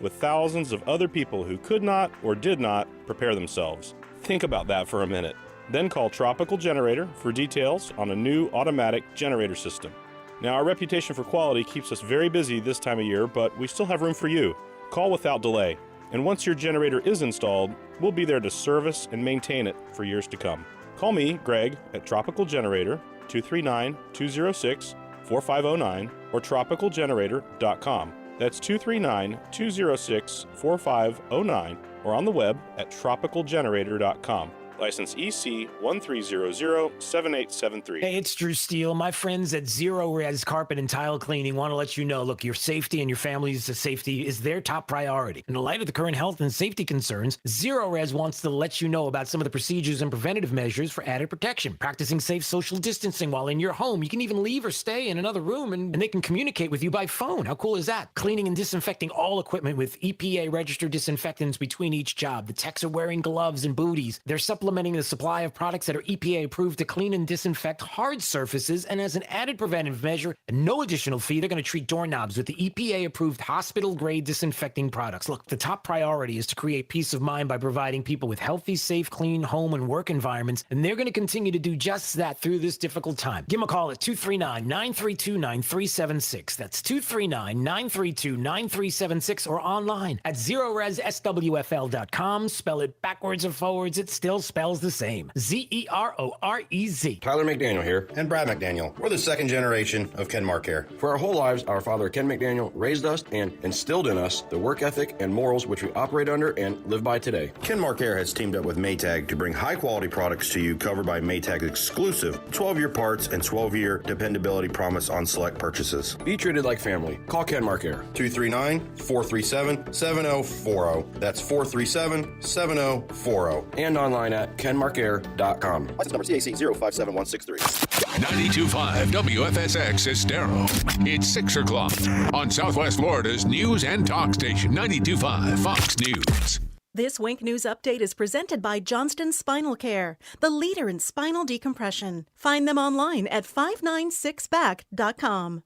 with thousands of other people who could not or did not prepare themselves. Think about that for a minute. Then call Tropical Generator for details on a new automatic generator system. Now, our reputation for quality keeps us very busy this time of year, but we still have room for you. Call without delay. And once your generator is installed, we'll be there to service and maintain it for years to come. Call me, Greg, at Tropical Generator, 239-206-4509, or tropicalgenerator.com. That's 239-206-4509, or on the web at tropicalgenerator.com. License EC 13007873. Hey, it's Drew Steele. My friends at Zero Res Carpet and Tile Cleaning want to let you know, look, your safety and your family's safety is their top priority. In the light of the current health and safety concerns, Zero Res wants to let you know about some of the procedures and preventative measures for added protection. Practicing safe social distancing while in your home. You can even leave or stay in another room and they can communicate with you by phone. How cool is that? Cleaning and disinfecting all equipment with EPA-registered disinfectants between each job. The techs are wearing gloves and booties. They're supplementing the supply of products that are EPA approved to clean and disinfect hard surfaces, and as an added preventive measure, and no additional fee, they're going to treat doorknobs with the EPA approved hospital grade disinfecting products. Look, the top priority is to create peace of mind by providing people with healthy, safe, clean home and work environments, and they're going to continue to do just that through this difficult time. Give them a call at 239-932-9376. That's 239-932-9376, or online at zeroresSWFL.com. Spell it backwards or forwards, it still spells the same. Zerorez. Tyler McDaniel here. And Brad McDaniel. We're the second generation of Kenmar Care. For our whole lives, our father Ken McDaniel raised us and instilled in us the work ethic and morals which we operate under and live by today. Kenmar Care has teamed up with Maytag to bring high-quality products to you covered by Maytag's exclusive 12-year parts and 12-year dependability promise on select purchases. Be treated like family. Call Kenmar Care. 239-437-7040. That's 437-7040. And online at kenmarcare.com. License number CAC 057163. 92.5 WFSX Estero. It's 6 o'clock on Southwest Florida's news and talk station, 92.5 Fox News. This Wink News update is presented by Johnston Spinal Care, the leader in spinal decompression. Find them online at 596back.com.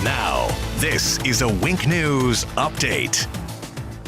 Now, this is a Wink News update.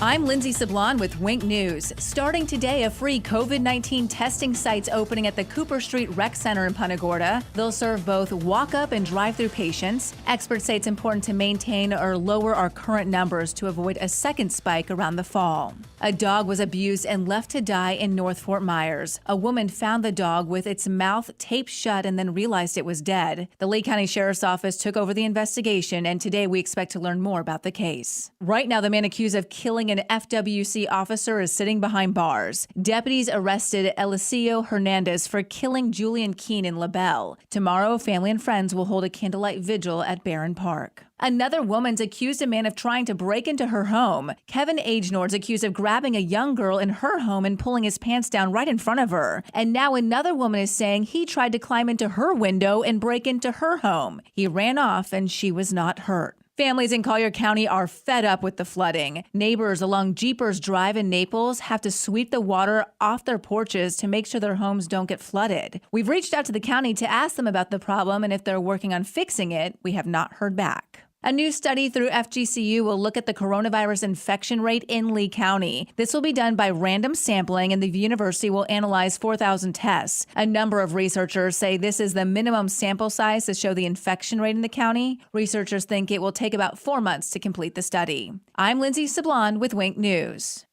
I'm Lindsay Sablon with Wink News. Starting today, a free COVID-19 testing site's opening at the Cooper Street Rec Center in Punta Gorda. They'll serve both walk-up and drive-through patients. Experts say it's important to maintain or lower our current numbers to avoid a second spike around the fall. A dog was abused and left to die in North Fort Myers. A woman found the dog with its mouth taped shut and then realized it was dead. The Lee County Sheriff's Office took over the investigation, and today we expect to learn more about the case. Right now, the man accused of killing an FWC officer is sitting behind bars. Deputies arrested Eliseo Hernandez for killing Julian Keene in LaBelle. Tomorrow, family and friends will hold a candlelight vigil at Barron Park. Another woman's accused a man of trying to break into her home. Kevin Agenord's accused of grabbing a young girl in her home and pulling his pants down right in front of her. And now another woman is saying he tried to climb into her window and break into her home. He ran off and she was not hurt. Families in Collier County are fed up with the flooding. Neighbors along Jeepers Drive in Naples have to sweep the water off their porches to make sure their homes don't get flooded. We've reached out to the county to ask them about the problem and if they're working on fixing it. We have not heard back. A new study through FGCU will look at the coronavirus infection rate in Lee County. This will be done by random sampling, and the university will analyze 4,000 tests. A number of researchers say this is the minimum sample size to show the infection rate in the county. Researchers think it will take about 4 months to complete the study. I'm Lindsay Sablon with Wink News.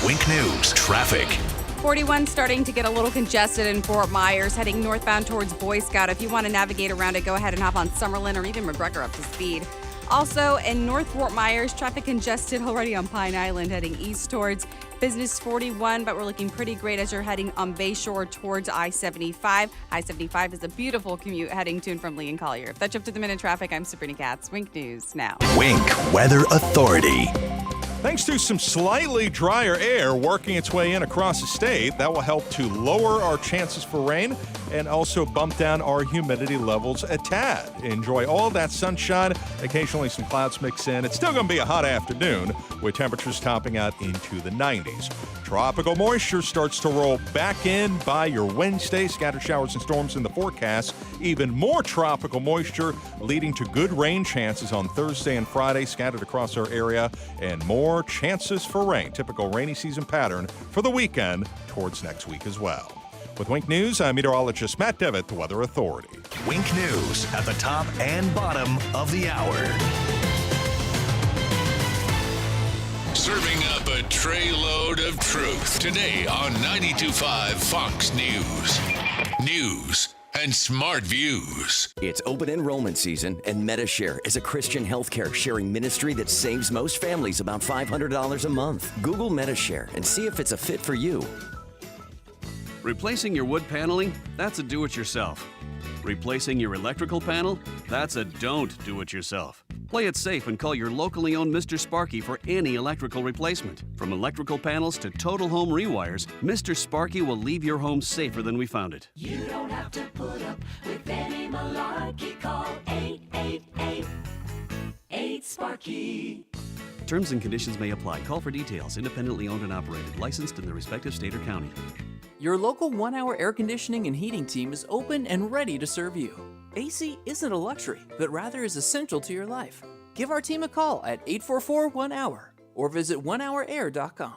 Wink News traffic. 41 starting to get a little congested in Fort Myers, heading northbound towards Boy Scout. If you want to navigate around it, go ahead and hop on Summerlin or even McGregor up to speed. Also, in North Fort Myers, traffic congested already on Pine Island, heading east towards Business 41, but we're looking pretty great as you're heading on Bayshore towards I-75. I-75 is a beautiful commute heading to and from Lee and Collier. If that's up to the minute traffic, I'm Sabrina Katz. Wink News now. Wink Weather Authority. Thanks to some slightly drier air working its way in across the state, that will help to lower our chances for rain and also bump down our humidity levels a tad. Enjoy all that sunshine, occasionally some clouds mix in. It's still going to be a hot afternoon with temperatures topping out into the 90s. Tropical moisture starts to roll back in by your Wednesday. Scattered showers and storms in the forecast, even more tropical moisture, leading to good rain chances on Thursday and Friday scattered across our area, and more chances for rain. Typical rainy season pattern for the weekend towards next week as well. With Wink News, I'm meteorologist Matt Devitt, the Weather Authority. Wink News at the top and bottom of the hour. Serving up a tray load of truth today on 92.5 Fox News. News and smart views. It's open enrollment season, and MediShare is a Christian healthcare sharing ministry that saves most families about $500 a month. Google MediShare and see if it's a fit for you. Replacing your wood paneling? That's a do-it-yourself. Replacing your electrical panel? That's a don't do-it-yourself. Play it safe and call your locally owned Mr. Sparky for any electrical replacement. From electrical panels to total home rewires, Mr. Sparky will leave your home safer than we found it. You don't have to put up with any malarkey. Call 888-8-SPARKY. Terms and conditions may apply. Call for details. Independently owned and operated. Licensed in the respective state or county. Your local 1-hour air conditioning and heating team is open and ready to serve you. AC isn't a luxury, but rather is essential to your life. Give our team a call at 844-1-HOUR or visit onehourair.com.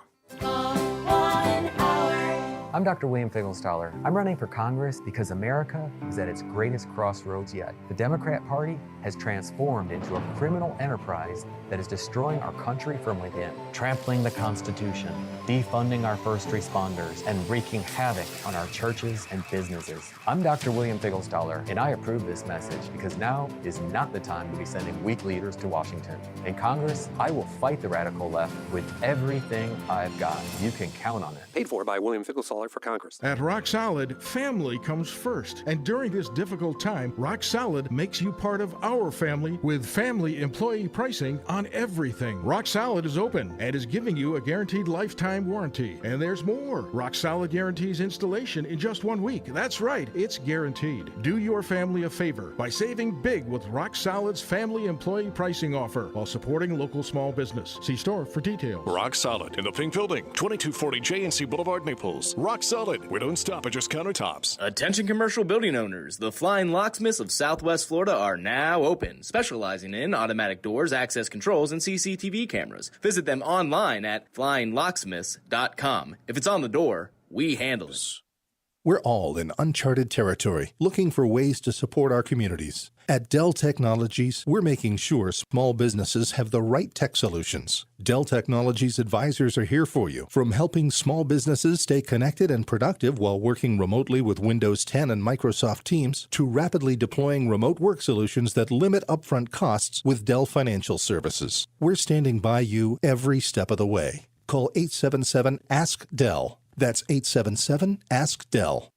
I'm Dr. William Finkelstaller. I'm running for Congress because America is at its greatest crossroads yet. The Democrat Party has transformed into a criminal enterprise that is destroying our country from within, trampling the Constitution, defunding our first responders, and wreaking havoc on our churches and businesses. I'm Dr. William Finkelstaller, and I approve this message because now is not the time to be sending weak leaders to Washington. In Congress, I will fight the radical left with everything I've got. You can count on it. Paid for by William Finkelstaller for Congress. At Rock Solid, family comes first. And during this difficult time, Rock Solid makes you part of our family with family employee pricing on everything. Rock Solid is open and is giving you a guaranteed lifetime warranty. And there's more. Rock Solid guarantees installation in just 1 week. That's right, it's guaranteed. Do your family a favor by saving big with Rock Solid's family employee pricing offer while supporting local small business. See store for details. Rock Solid in the Pink Building, 2240 J&C Boulevard, Naples. Rock Solid. We don't stop at just countertops. Attention commercial building owners. The Flying Locksmiths of Southwest Florida are now open, specializing in automatic doors, access controls, and CCTV cameras. Visit them online at flyinglocksmiths.com. If it's on the door, we handle it. We're all in uncharted territory, looking for ways to support our communities. At Dell Technologies, we're making sure small businesses have the right tech solutions. Dell Technologies advisors are here for you, from helping small businesses stay connected and productive while working remotely with Windows 10 and Microsoft Teams, to rapidly deploying remote work solutions that limit upfront costs with Dell Financial Services. We're standing by you every step of the way. Call 877-ASK-DELL. That's 877-ASK-DELL.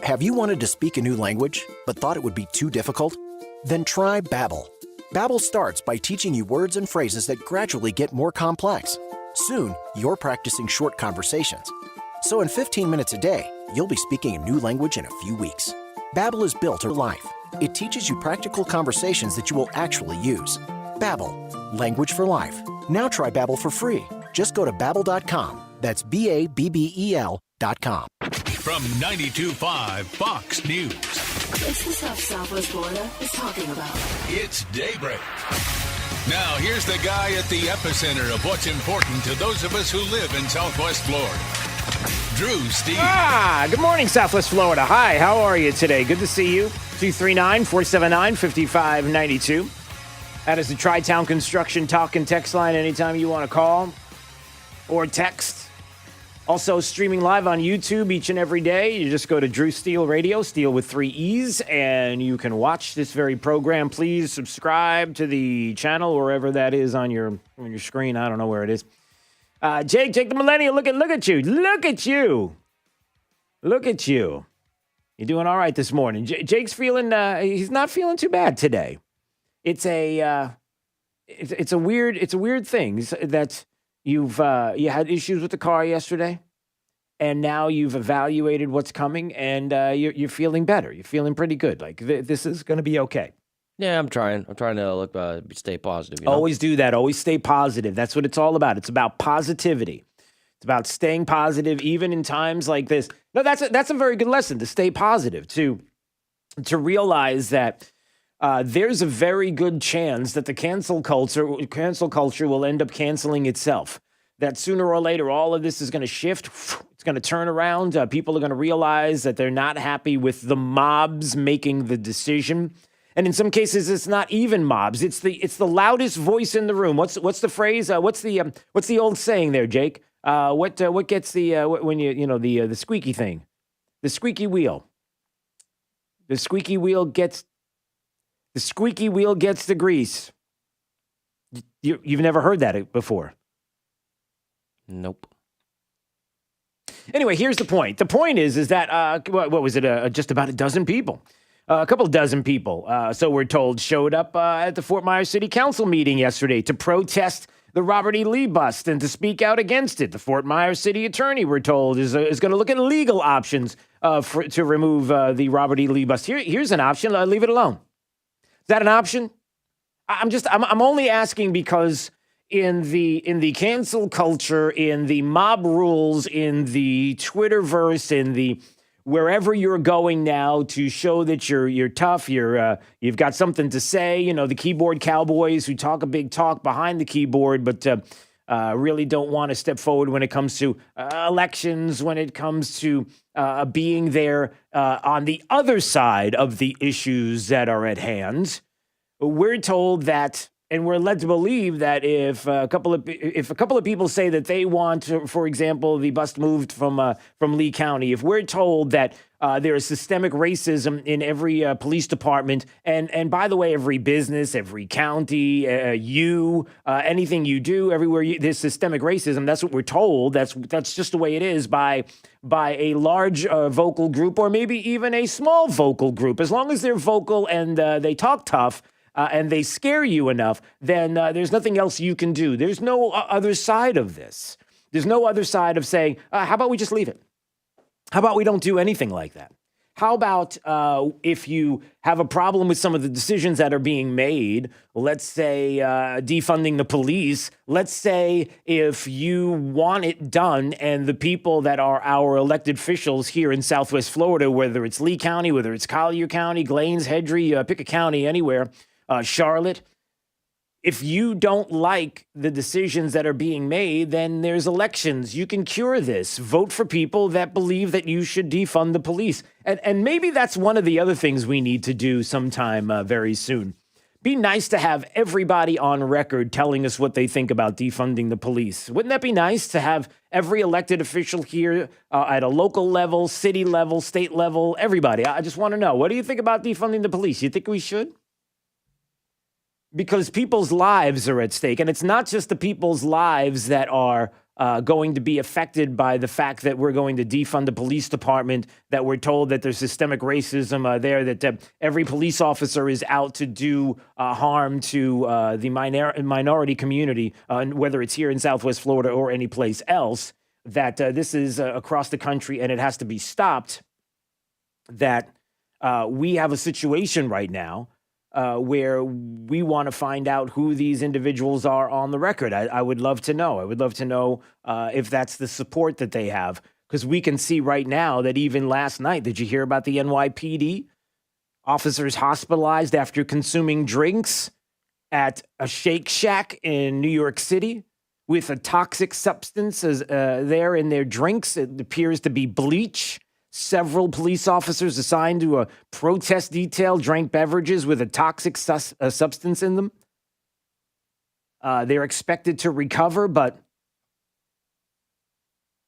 Have you wanted to speak a new language, but thought it would be too difficult? Then try Babbel. Babbel starts by teaching you words and phrases that gradually get more complex. Soon, you're practicing short conversations. So in 15 minutes a day, you'll be speaking a new language in a few weeks. Babbel is built for life. It teaches you practical conversations that you will actually use. Babbel, language for life. Now try Babbel for free. Just go to Babbel.com. That's Babbel.com. From 92.5 Fox News. It's the stuff Southwest Florida is talking about. It's Daybreak. Now, here's the guy at the epicenter of what's important to those of us who live in Southwest Florida. Drew Steve. Good morning, Southwest Florida. Hi, how are you today? Good to see you. 239-479-5592. That is the Tri-Town Construction Talk and Text line anytime you want to call or text. Also streaming live on YouTube each and every day. You just go to Drew Steele Radio, Steele with 3 E's, and you can watch this very program. Please subscribe to the channel wherever that is on your screen. I don't know where it is. Jake the Millennial, look at you. Look at you. Look at you. You're doing all right this morning. Jake's feeling, he's not feeling too bad today. It's a weird thing that you had issues with the car yesterday, and now you've evaluated what's coming, and you're feeling better. You're feeling pretty good. Like this is going to be okay. Yeah, I'm trying to stay positive. You know? Always do that. Always stay positive. That's what it's all about. It's about positivity. It's about staying positive even in times like this. No, that's a very good lesson, to stay positive, to to realize that there's a very good chance that the cancel culture will end up canceling itself. That sooner or later, all of this is going to shift. It's going to turn around. People are going to realize that they're not happy with the mobs making the decision. And in some cases, it's not even mobs. It's the loudest voice in the room. What's the phrase? What's the old saying there, Jake? What gets when the squeaky thing, the squeaky wheel. The squeaky wheel gets the grease. You've never heard that before. Nope. Anyway, here's the point. The point is that what was it? Just about a dozen people. A couple dozen people, so we're told, showed up at the Fort Myers City Council meeting yesterday to protest the Robert E. Lee bust and to speak out against it. The Fort Myers City attorney, we're told, is going to look at legal options to remove the Robert E. Lee bust. Here's an option. Leave it alone. Is that an option? I'm only asking because in the cancel culture, in the mob rules, in the Twitterverse, in the wherever you're going now to show that you're tough, you've got something to say. The keyboard cowboys who talk a big talk behind the keyboard, but really don't want to step forward when it comes to elections, when it comes to being there on the other side of the issues that are at hand. We're told that, and we're led to believe that if a couple of people say that they want, for example, the bust moved from Lee County, if we're told that there is systemic racism in every police department, and by the way, every business, every county, anything you do, everywhere there's systemic racism. That's what we're told. That's just the way it is by a large vocal group, or maybe even a small vocal group. As long as they're vocal and they talk tough. And they scare you enough, then there's nothing else you can do. There's no other side of this. There's no other side of saying, how about we just leave it? How about we don't do anything like that? How about if you have a problem with some of the decisions that are being made, let's say defunding the police, let's say if you want it done and the people that are our elected officials here in Southwest Florida, whether it's Lee County, whether it's Collier County, Glades, Hedrie, pick a county anywhere, Charlotte, if you don't like the decisions that are being made, then there's elections. You can cure this. Vote for people that believe that you should defund the police. And maybe that's one of the other things we need to do sometime very soon. Be nice to have everybody on record telling us what they think about defunding the police. Wouldn't that be nice to have every elected official here at a local level, city level, state level, everybody? I just want to know, what do you think about defunding the police? You think we should? Because people's lives are at stake. And it's not just the people's lives that are going to be affected by the fact that we're going to defund the police department, that we're told that there's systemic racism there, that every police officer is out to do harm to the minority community, whether it's here in Southwest Florida or any place else, that this is across the country and it has to be stopped, that we have a situation right now where we want to find out who these individuals are on the record. I would love to know. I would love to know if that's the support that they have, because we can see right now that even last night, did you hear about the NYPD? Officers hospitalized after consuming drinks at a Shake Shack in New York City with a toxic substance there in their drinks. It appears to be bleach. Several police officers assigned to a protest detail drank beverages with a toxic substance in them. They're expected to recover, but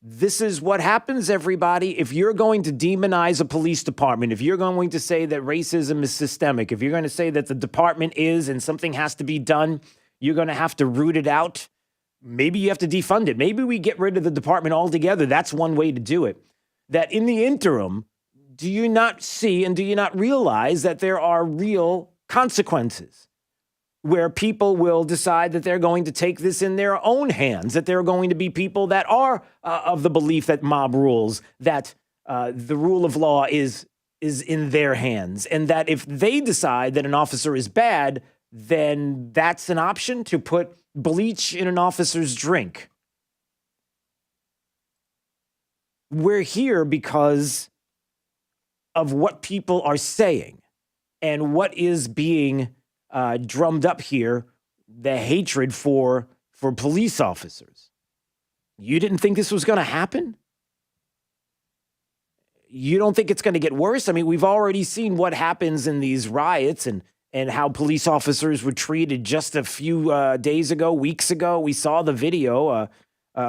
this is what happens, everybody. If you're going to demonize a police department, if you're going to say that racism is systemic, if you're going to say that the department is and something has to be done, you're going to have to root it out. Maybe you have to defund it. Maybe we get rid of the department altogether. That's one way to do it. That in the interim, do you not see and do you not realize that there are real consequences where people will decide that they're going to take this in their own hands, that there are going to be people that are of the belief that mob rules, that the rule of law is in their hands, and that if they decide that an officer is bad, then that's an option to put bleach in an officer's drink. We're here because of what people are saying and what is being drummed up here, the hatred for police officers. You didn't think this was going to happen? You don't think it's going to get worse? I mean, we've already seen what happens in these riots and how police officers were treated just a few days ago, weeks ago. We saw the video,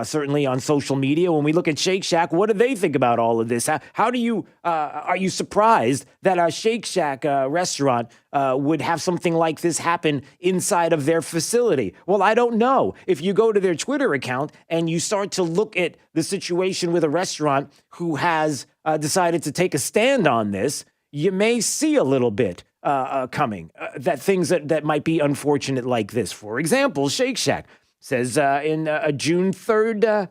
certainly on social media. When we look at Shake Shack, what do they think about all of this? How do you, are you surprised that a Shake Shack restaurant would have something like this happen inside of their facility? Well, I don't know. If you go to their Twitter account and you start to look at the situation with a restaurant who has decided to take a stand on this, you may see a little bit coming, that things that might be unfortunate like this. For example, Shake Shack says in a June 3rd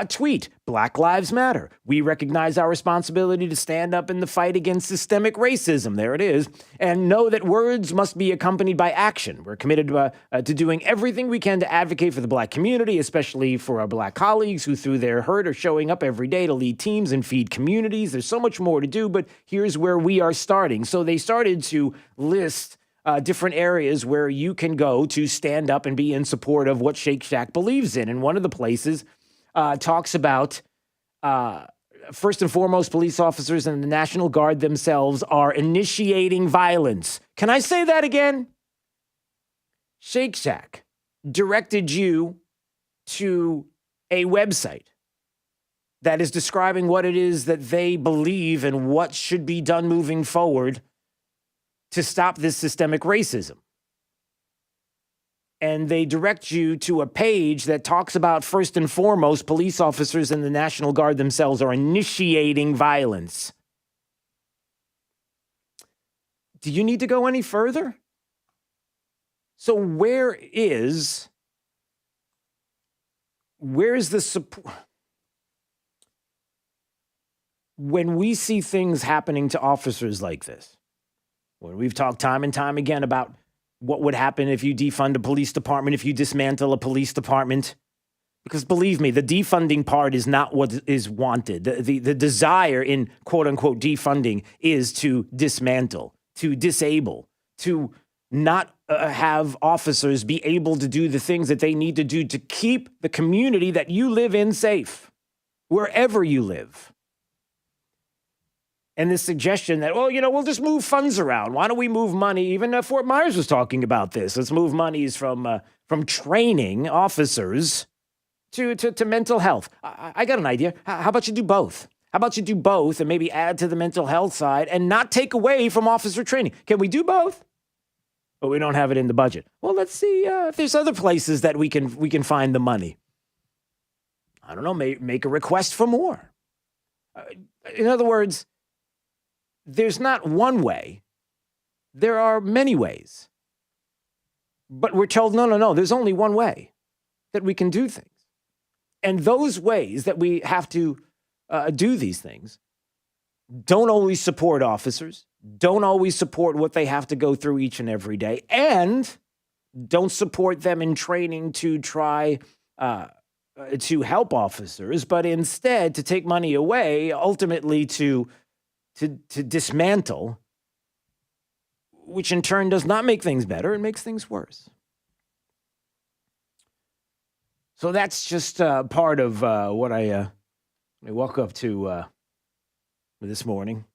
tweet, Black Lives Matter. We recognize our responsibility to stand up in the fight against systemic racism. There it is. And know that words must be accompanied by action. We're committed to doing everything we can to advocate for the Black community, especially for our Black colleagues who, through their hurt, are showing up every day to lead teams and feed communities. There's so much more to do, but here's where we are starting. So they started to list different areas where you can go to stand up and be in support of what Shake Shack believes in. And one of the places talks about, first and foremost, police officers and the National Guard themselves are initiating violence. Can I say that again? Shake Shack directed you to a website that is describing what it is that they believe and what should be done moving forward to stop this systemic racism. And they direct you to a page that talks about, first and foremost, police officers and the National Guard themselves are initiating violence. Do you need to go any further? So where's the support? When we see things happening to officers like this, when we've talked time and time again about what would happen if you defund a police department, if you dismantle a police department. Because believe me, the defunding part is not what is wanted. The desire in quote unquote defunding is to dismantle, to disable, to not have officers be able to do the things that they need to do to keep the community that you live in safe, wherever you live. And this suggestion that, well, we'll just move funds around. Why don't we move money? Even Fort Myers was talking about this. Let's move monies from training officers to mental health. I got an idea. How about you do both? How about you do both and maybe add to the mental health side and not take away from officer training? Can we do both? But we don't have it in the budget. Well, let's see if there's other places that we can find the money. I don't know. Make a request for more. In other words, there's not one way. There are many ways. But we're told, no, there's only one way that we can do things. And those ways that we have to do these things don't always support officers, don't always support what they have to go through each and every day, and don't support them in training to try to help officers, but instead to take money away, ultimately to dismantle, which in turn does not make things better, it makes things worse. So that's just part of what I woke up to this morning.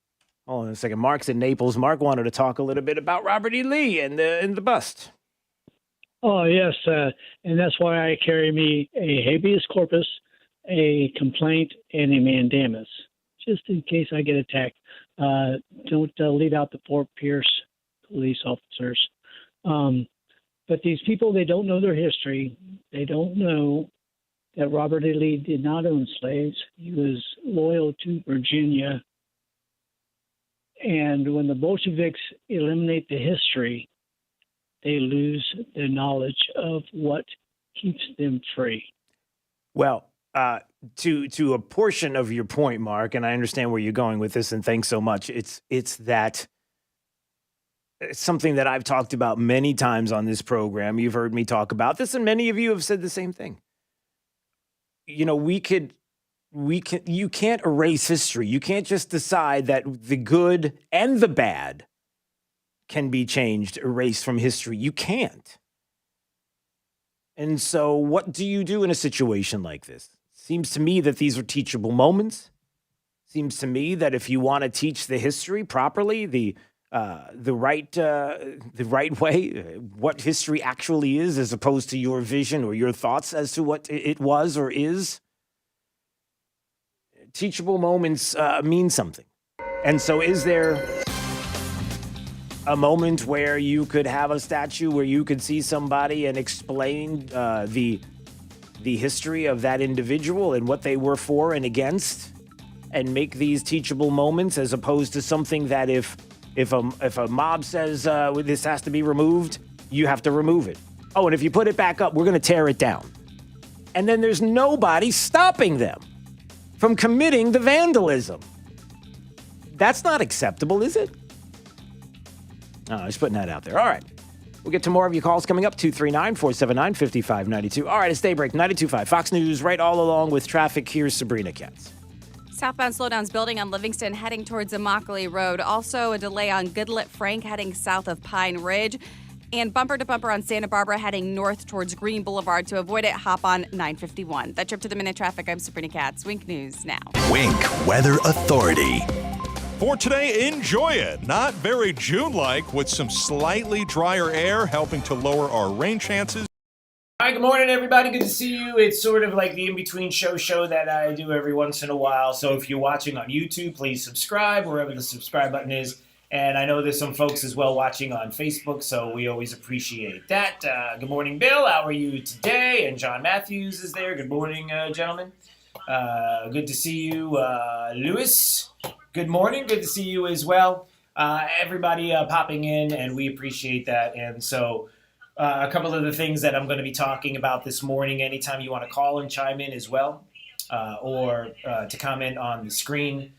Hold on a second. Mark's in Naples. Mark wanted to talk a little bit about Robert E. Lee and the bust. Oh, yes. And that's why I carry me a habeas corpus, a complaint, and a mandamus, just in case I get attacked. Don't leave out the Fort Pierce police officers. But these people, they don't know their history. They don't know that Robert E. Lee did not own slaves. He was loyal to Virginia. And when the Bolsheviks eliminate the history, they lose the knowledge of what keeps them free. Well, to a portion of your point, Mark, and I understand where you're going with this, and thanks so much. It's that it's something that I've talked about many times on this program. You've heard me talk about this, and many of you have said the same thing. We could you can't erase history. You can't just decide that the good and the bad can be changed, erased from history. You can't. And so what do you do in a situation like this? Seems to me that these are teachable moments. Seems to me that if you want to teach the history properly, the right way, what history actually is, as opposed to your vision or your thoughts as to what it was or is, teachable moments mean something. And so is there a moment where you could have a statue where you could see somebody and explain the history of that individual and what they were for and against, and make these teachable moments, as opposed to something that if a mob says this has to be removed, you have to remove it. Oh, and if you put it back up, we're going to tear it down. And then there's nobody stopping them from committing the vandalism. That's not acceptable, is it? No, just putting that out there. All right. We'll get to more of your calls coming up. 239-479-5592. All right, it's Daybreak 92.5. Fox News right all along with traffic. Here's Sabrina Katz. Southbound slowdowns building on Livingston heading towards Immokalee Road. Also a delay on Goodlet Frank heading south of Pine Ridge. And bumper to bumper on Santa Barbara heading north towards Green Boulevard. To avoid it, hop on 951. That trip to the minute traffic, I'm Sabrina Katz. Wink News now. Wink Weather Authority. For today, enjoy it. Not very June-like, with some slightly drier air helping to lower our rain chances. Hi, good morning, everybody. Good to see you. It's sort of like the in-between show that I do every once in a while. So if you're watching on YouTube, please subscribe wherever the subscribe button is. And I know there's some folks as well watching on Facebook, so we always appreciate that. Good morning, Bill. How are you today? And John Matthews is there. Good morning, gentlemen. Good to see you, Lewis. Good morning. Good to see you as well. Everybody popping in, and we appreciate that. And so a couple of the things that I'm going to be talking about this morning, anytime you want to call and chime in as well, or to comment on the screen.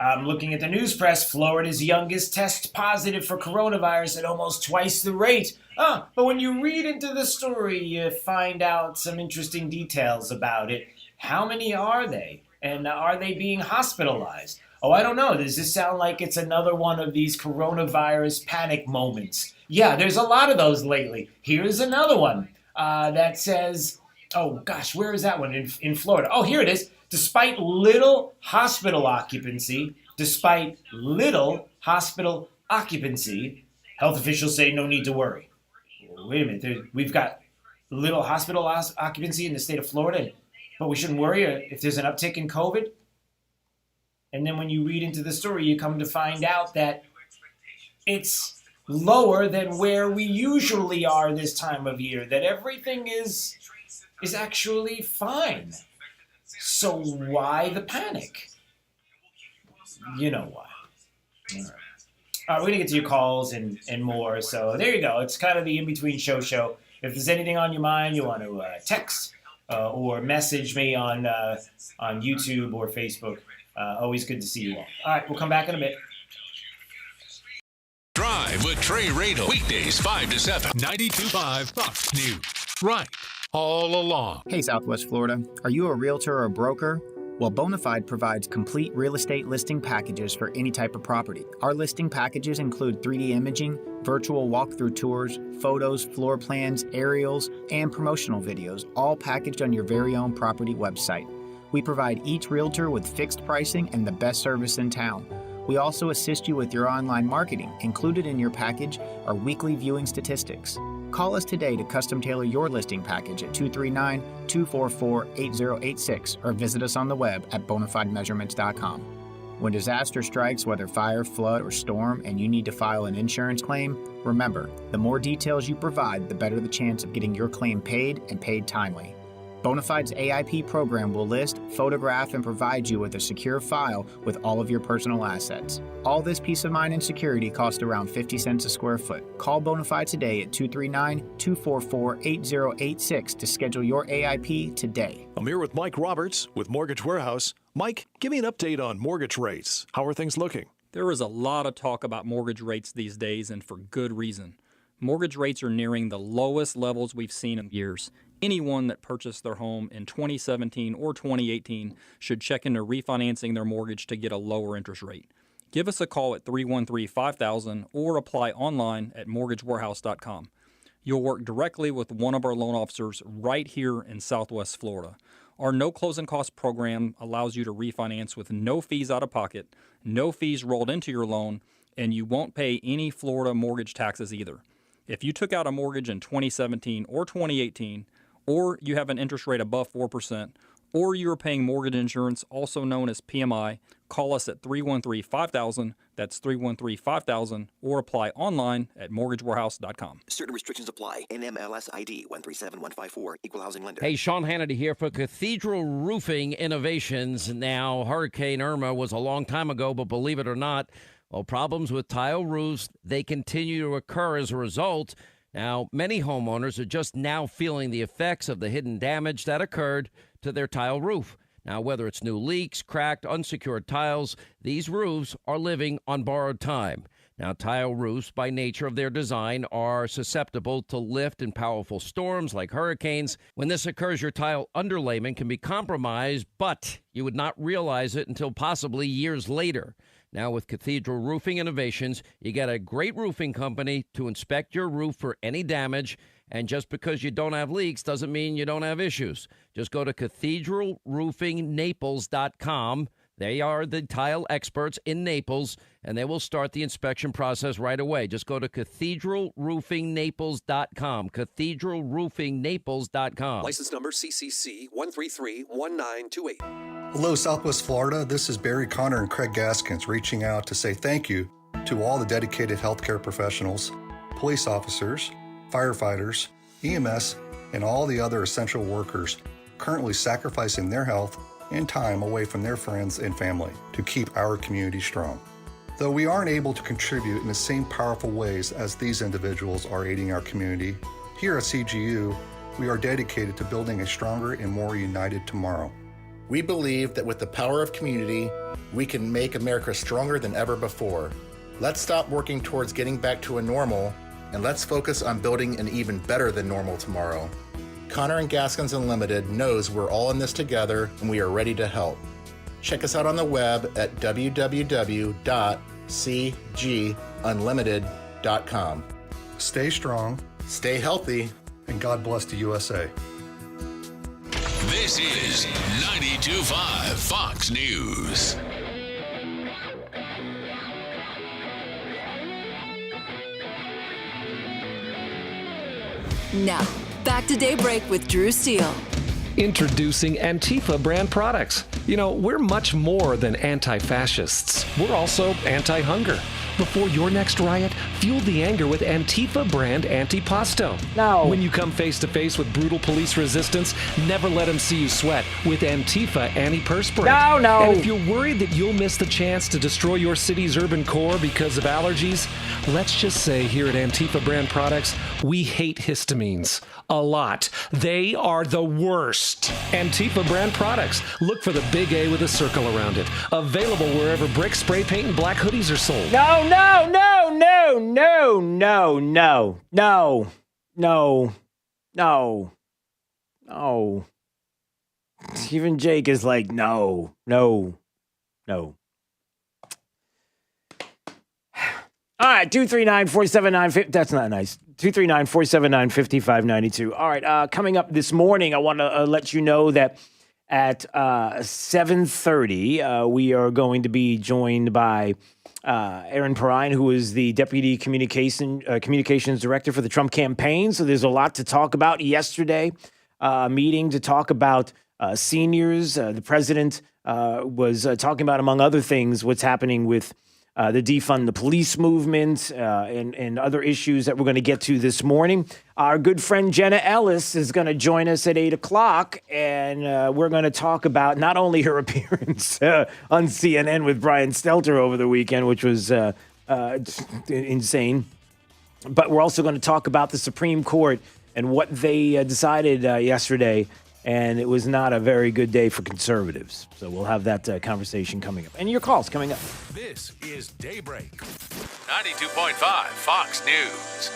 I'm looking at the news press. Florida's youngest tests positive for coronavirus at almost twice the rate. But when you read into the story, you find out some interesting details about it. How many are they? And are they being hospitalized? Oh, I don't know. Does this sound like it's another one of these coronavirus panic moments? Yeah, there's a lot of those lately. Here's another one that says, oh gosh, where is that one? In Florida. Oh, here it is. Despite little hospital occupancy, health officials say no need to worry. Wait a minute. We've got little hospital occupancy in the state of Florida, but we shouldn't worry if there's an uptick in COVID? And then when you read into the story, you come to find out that it's lower than where we usually are this time of year, that everything is actually fine. So why the panic? You know why. All right. All right, we're going to get to your calls and more. So there you go. It's kind of the in-between show. If there's anything on your mind, you want to text or message me on YouTube or Facebook. Always good to see you all. All right, we'll come back in a bit. Drive with Trey Radel. Weekdays 5 to 7. 92.5 Fox News. Right. All along. Hey, Southwest Florida. Are you a realtor or a broker? Well, Bonafide provides complete real estate listing packages for any type of property. Our listing packages include 3D imaging, virtual walkthrough tours, photos, floor plans, aerials, and promotional videos, all packaged on your very own property website. We provide each realtor with fixed pricing and the best service in town. We also assist you with your online marketing. Included in your package are weekly viewing statistics. Call us today to custom tailor your listing package at 239-244-8086 or visit us on the web at bonafidemeasurements.com. When disaster strikes, whether fire, flood, or storm, and you need to file an insurance claim, remember, the more details you provide, the better the chance of getting your claim paid and paid timely. Bonafide's AIP program will list, photograph, and provide you with a secure file with all of your personal assets. All this peace of mind and security costs around 50 cents a square foot. Call Bonafide today at 239-244-8086 to schedule your AIP today. I'm here with Mike Roberts with Mortgage Warehouse. Mike, give me an update on mortgage rates. How are things looking? There is a lot of talk about mortgage rates these days, and for good reason. Mortgage rates are nearing the lowest levels we've seen in years. Anyone that purchased their home in 2017 or 2018 should check into refinancing their mortgage to get a lower interest rate. Give us a call at 313-5000 or apply online at mortgagewarehouse.com. You'll work directly with one of our loan officers right here in Southwest Florida. Our no closing cost program allows you to refinance with no fees out of pocket, no fees rolled into your loan, and you won't pay any Florida mortgage taxes either. If you took out a mortgage in 2017 or 2018, or you have an interest rate above 4%, or you are paying mortgage insurance, also known as PMI, call us at 313-5000, that's 313-5000, or apply online at mortgagewarehouse.com. Certain restrictions apply. NMLS ID 137154, Equal Housing Lender. Hey, Sean Hannity here for Cathedral Roofing Innovations. Now, Hurricane Irma was a long time ago, but believe it or not, well, problems with tile roofs, they continue to occur as a result. Now, many homeowners are just now feeling the effects of the hidden damage that occurred to their tile roof. Now, whether it's new leaks, cracked, unsecured tiles, these roofs are living on borrowed time. Now, tile roofs, by nature of their design, are susceptible to lift and powerful storms like hurricanes. When this occurs, your tile underlayment can be compromised, but you would not realize it until possibly years later. Now, with Cathedral Roofing Innovations, you get a great roofing company to inspect your roof for any damage. And just because you don't have leaks doesn't mean you don't have issues. Just go to cathedralroofingnaples.com. They are the tile experts in Naples, and they will start the inspection process right away. Just go to cathedralroofingnaples.com. cathedralroofingnaples.com. License number CCC 1331928. Hello, Southwest Florida. This is Barry Connor and Craig Gaskins reaching out to say thank you to all the dedicated healthcare professionals, police officers, firefighters, EMS, and all the other essential workers currently sacrificing their health and time away from their friends and family to keep our community strong. Though we aren't able to contribute in the same powerful ways as these individuals are aiding our community, here at CGU, we are dedicated to building a stronger and more united tomorrow. We believe that with the power of community, we can make America stronger than ever before. Let's stop working towards getting back to a normal, and let's focus on building an even better than normal tomorrow. Connor and Gaskins Unlimited knows we're all in this together, and we are ready to help. Check us out on the web at www.cgunlimited.com. Stay strong, stay healthy, and God bless the USA. This is 92.5 Fox News. Now, back to Daybreak with Drew Steele. Introducing Antifa brand products. You know, we're much more than anti-fascists. We're also anti-hunger. Before your next riot, fuel the anger with Antifa brand antipasto. No. When you come face to face with brutal police resistance, never let them see you sweat with Antifa antiperspirant. No. And if you're worried that you'll miss the chance to destroy your city's urban core because of allergies, let's just say here at Antifa brand products, we hate histamines. A lot. They are the worst. Antifa brand products. Look for the big A with a circle around it. Available wherever brick, spray paint, and black hoodies are sold. No. Even Jake is like, no. All right, 239-479-50. That's not nice. 239-479-5592. All right, coming up this morning, I want to let you know that at 7:30, we are going to be joined by Aaron Perrine, who is the Deputy Communications Director for the Trump campaign. So there's a lot to talk about. Yesterday, meeting to talk about seniors. The president was talking about, among other things, what's happening with the defund the police movement and other issues that we're going to get to this morning. Our good friend Jenna Ellis is going to join us at 8 o'clock, and we're going to talk about not only her appearance on CNN with Brian Stelter over the weekend, which was insane, but we're also going to talk about the Supreme Court and what they decided yesterday. And it was not a very good day for conservatives. So we'll have that conversation coming up. And your calls coming up. This is Daybreak. 92.5 Fox News.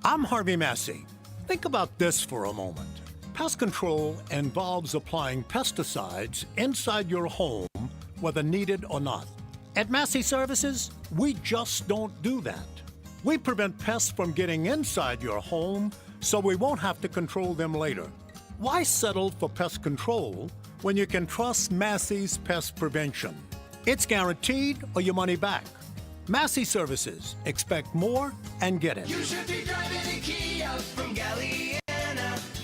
I'm Harvey Massey. Think about this for a moment. Pest control involves applying pesticides inside your home, whether needed or not. At Massey Services, we just don't do that. We prevent pests from getting inside your home so we won't have to control them later. Why settle for pest control when you can trust Massey's pest prevention? It's guaranteed or your money back. Massey Services. Expect more and get it. You should be driving a Kia from Galliana.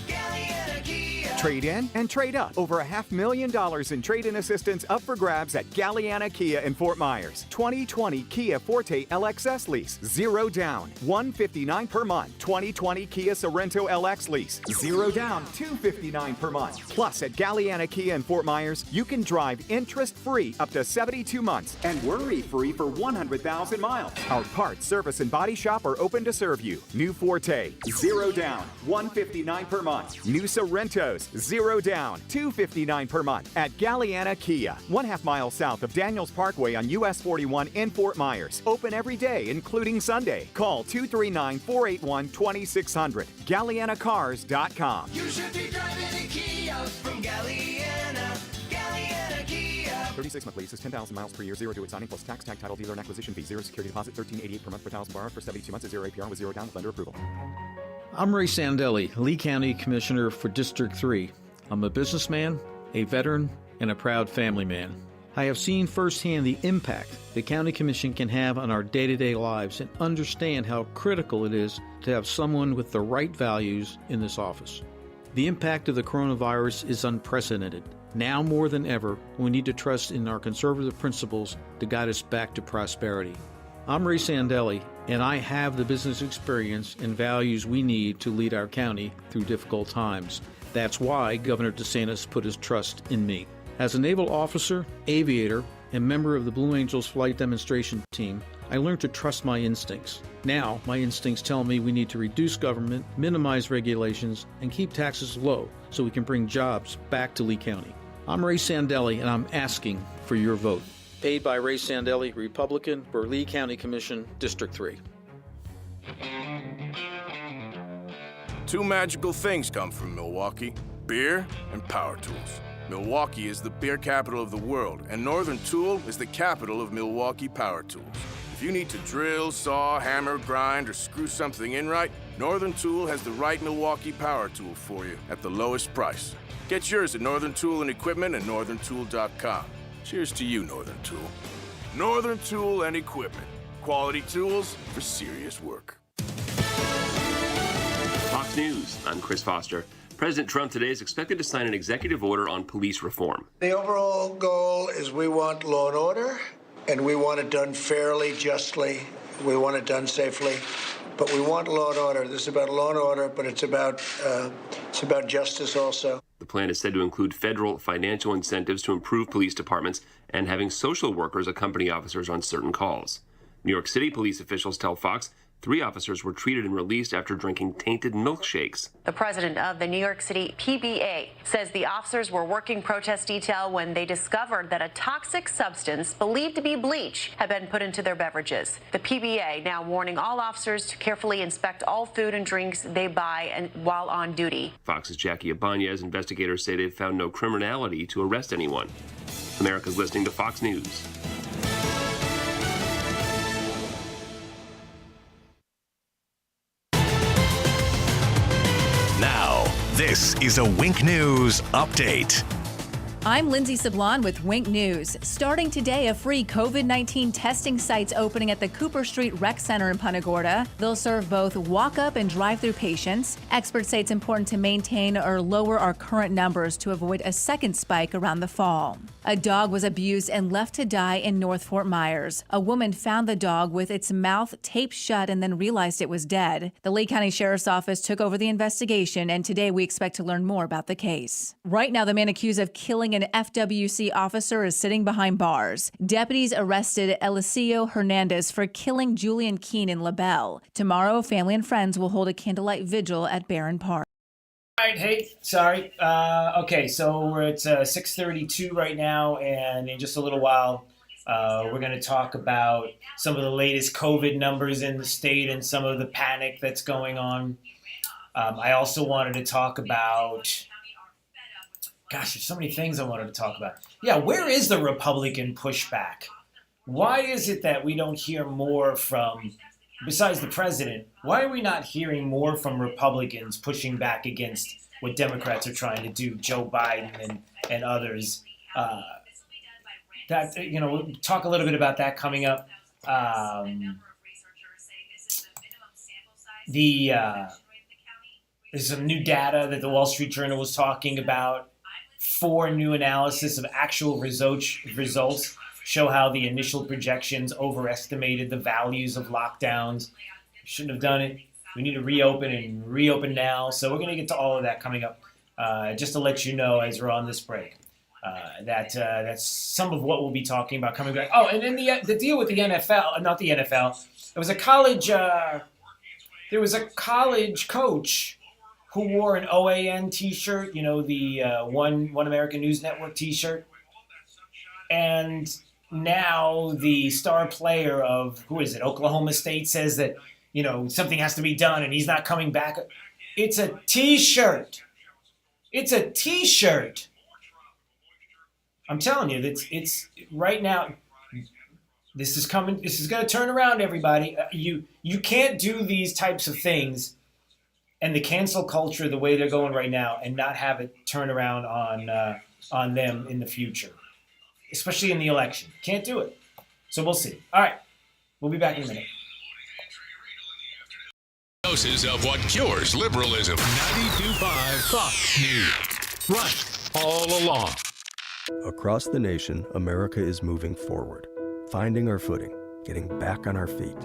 Galliana Kia. Trade in and trade up. Over $500,000 in trade-in assistance up for grabs at Galliana Kia in Fort Myers. 2020 Kia Forte LXS lease, 0 down, $159 per month. 2020 Kia Sorento LX lease, 0 down, $259 per month. Plus, at Galliana Kia in Fort Myers, you can drive interest-free up to 72 months and worry-free for 100,000 miles. Our parts, service, and body shop are open to serve you. New Forte, 0 down, $159 per month. New Sorrentos, 0 down, $259 per month at Galliana Kia, 1/2 mile south of Daniels Parkway on US 41 in Fort Myers. Open every day, including Sunday. Call 239-481-2600. GallianaCars.com. You should be driving a Kia from Galliana. Galliana Kia. 36-month lease is 10,000 miles per year, 0 to signing plus tax, tag, title, dealer, and acquisition fee. 0 security deposit, $13.88 per month per thousand borrowed for 72 months at 0 APR with 0 down with lender approval. I'm Ray Sandelli, Lee County Commissioner for District 3. I'm a businessman, a veteran, and a proud family man. I have seen firsthand the impact the County Commission can have on our day-to-day lives and understand how critical it is to have someone with the right values in this office. The impact of the coronavirus is unprecedented. Now more than ever, we need to trust in our conservative principles to guide us back to prosperity. I'm Ray Sandelli, and I have the business experience and values we need to lead our county through difficult times. That's why Governor DeSantis put his trust in me. As a naval officer, aviator, and member of the Blue Angels flight demonstration team, I learned to trust my instincts. Now, my instincts tell me we need to reduce government, minimize regulations, and keep taxes low so we can bring jobs back to Lee County. I'm Ray Sandelli, and I'm asking for your vote. Paid by Ray Sandelli, Republican, for Lee County Commission, District 3. Two magical things come from Milwaukee: beer and power tools. Milwaukee is the beer capital of the world, and Northern Tool is the capital of Milwaukee power tools. If you need to drill, saw, hammer, grind, or screw something in right, Northern Tool has the right Milwaukee power tool for you at the lowest price. Get yours at Northern Tool and Equipment and northerntool.com. Cheers to you, Northern Tool. Northern Tool and Equipment. Quality tools for serious work. Fox News, I'm Chris Foster. President Trump today is expected to sign an executive order on police reform. The overall goal is we want law and order, and we want it done fairly, justly. We want it done safely, but we want law and order. This is about law and order, but it's about justice also. The plan is said to include federal financial incentives to improve police departments and having social workers accompany officers on certain calls. New York City police officials tell Fox 3 officers were treated and released after drinking tainted milkshakes. The president of the New York City PBA says the officers were working protest detail when they discovered that a toxic substance believed to be bleach had been put into their beverages. The PBA now warning all officers to carefully inspect all food and drinks they buy while on duty. Fox's Jackie Ibanez investigators say they've found no criminality to arrest anyone. America's listening to Fox News. This is a Wink News update. I'm Lindsay Sablon with Wink News. Starting today, a free COVID-19 testing site's opening at the Cooper Street Rec Center in Punta Gorda. They'll serve both walk-up and drive-through patients. Experts say it's important to maintain or lower our current numbers to avoid a second spike around the fall. A dog was abused and left to die in North Fort Myers. A woman found the dog with its mouth taped shut and then realized it was dead. The Lee County Sheriff's Office took over the investigation, and today we expect to learn more about the case. Right now, the man accused of killing an FWC officer is sitting behind bars. Deputies arrested Eliseo Hernandez for killing Julian Keene in LaBelle. Tomorrow, family and friends will hold a candlelight vigil at Barron Park. All right, hey, sorry. Okay, so we're at 6:32 right now, and in just a little while, we're going to talk about some of the latest COVID numbers in the state and some of the panic that's going on. I also wanted to talk about, gosh, there's so many things I wanted to talk about. Yeah, where is the Republican pushback? Why is it that we don't hear more from, besides the president, why are we not hearing more from Republicans pushing back against what Democrats are trying to do, Joe Biden and others? We'll talk a little bit about that coming up. There's some new data that the Wall Street Journal was talking about. 4 new analysis of actual results show how the initial projections overestimated the values of lockdowns. Shouldn't have done it. We need to reopen now. So we're going to get to all of that coming up. Just to let you know as we're on this break. That's some of what we'll be talking about coming back. Oh, and then the deal with the NFL, not the NFL. It was a college. There was a college coach who wore an OAN T-shirt. You know, the One American News Network T-shirt. And now the star player of Oklahoma State says that something has to be done, and he's not coming back. It's a T-shirt. It's a T-shirt. I'm telling you, it's right now. This is coming. This is going to turn around, everybody. You can't do these types of things and the cancel culture the way they're going right now and not have it turn around on them in the future, especially in the election. Can't do it. So we'll see. All right, we'll be back in a minute. Doses of what cures liberalism. 92.5 Fox News. Right all along. Across the nation, America is moving forward, finding our footing, getting back on our feet.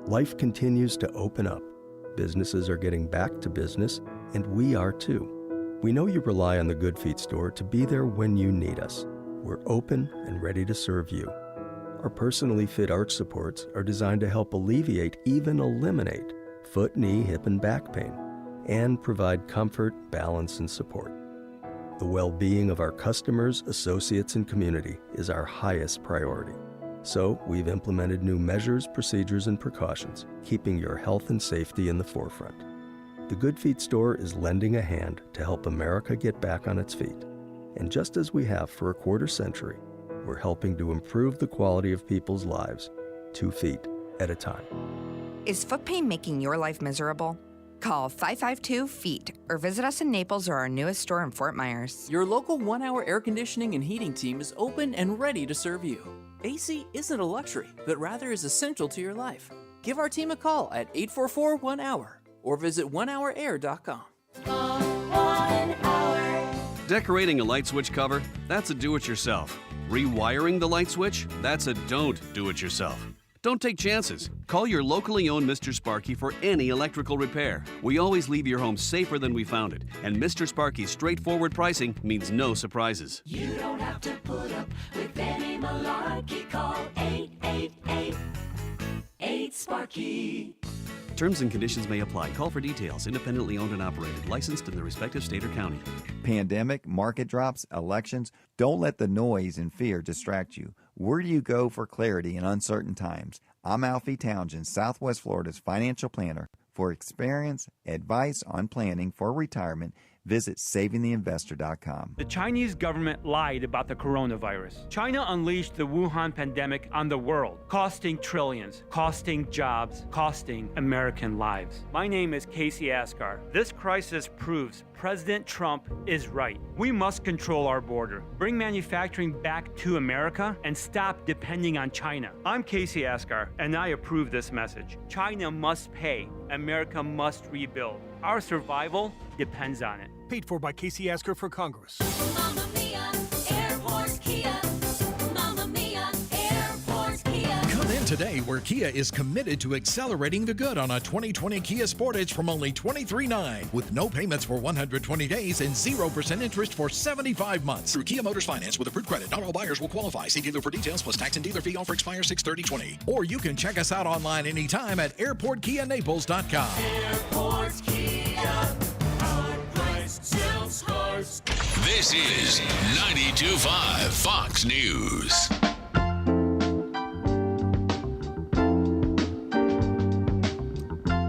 Life continues to open up. Businesses are getting back to business, and we are too. We know you rely on the Good Feet store to be there when you need us. We're open and ready to serve you. Our personally fit arch supports are designed to help alleviate, even eliminate, foot, knee, hip, and back pain, and provide comfort, balance, and support. The well-being of our customers, associates, and community is our highest priority. So we've implemented new measures, procedures, and precautions, keeping your health and safety in the forefront. The Good Feet store is lending a hand to help America get back on its feet. And just as we have for a quarter century, we're helping to improve the quality of people's lives, 2 feet at a time. Is foot pain making your life miserable? Call 552-FEET or visit us in Naples or our newest store in Fort Myers. Your local 1-hour air conditioning and heating team is open and ready to serve you. AC isn't a luxury, but rather is essential to your life. Give our team a call at 844-1-HOUR or visit onehourair.com. Decorating a light switch cover? That's a do-it-yourself. Rewiring the light switch? That's a don't do-it-yourself. Don't take chances. Call your locally owned Mr. Sparky for any electrical repair. We always leave your home safer than we found it, and Mr. Sparky's straightforward pricing means no surprises. You don't have to put up with any malarkey. Call 888-8-SPARKY. Terms and conditions may apply. Call for details. Independently owned and operated. Licensed in the respective state or county. Pandemic, market drops, elections. Don't let the noise and fear distract you. Where do you go for clarity in uncertain times? I'm Alfie Townsend, Southwest Florida's financial planner. For experience, advice on planning for retirement, visit savingtheinvestor.com. The Chinese government lied about the coronavirus. China unleashed the Wuhan pandemic on the world, costing trillions, costing jobs, costing American lives. My name is Casey Askar. This crisis proves President Trump is right. We must control our border, bring manufacturing back to America, and stop depending on China. I'm Casey Askar, and I approve this message. China must pay. America must rebuild. Our survival depends on it. Paid for by Casey Asker for Congress. Mamma Mia, Airport Kia. Mamma Mia, Airport Kia. Come in today where Kia is committed to accelerating the good on a 2020 Kia Sportage from only $23,900 with no payments for 120 days and 0% interest for 75 months. Through Kia Motors Finance with approved credit. Not all buyers will qualify. See dealer for details plus tax and dealer fee. Offer expires 6/30/20. Or you can check us out online anytime at airportkianaples.com. Airport Kia. Our price still scores. This is 92.5 Fox News.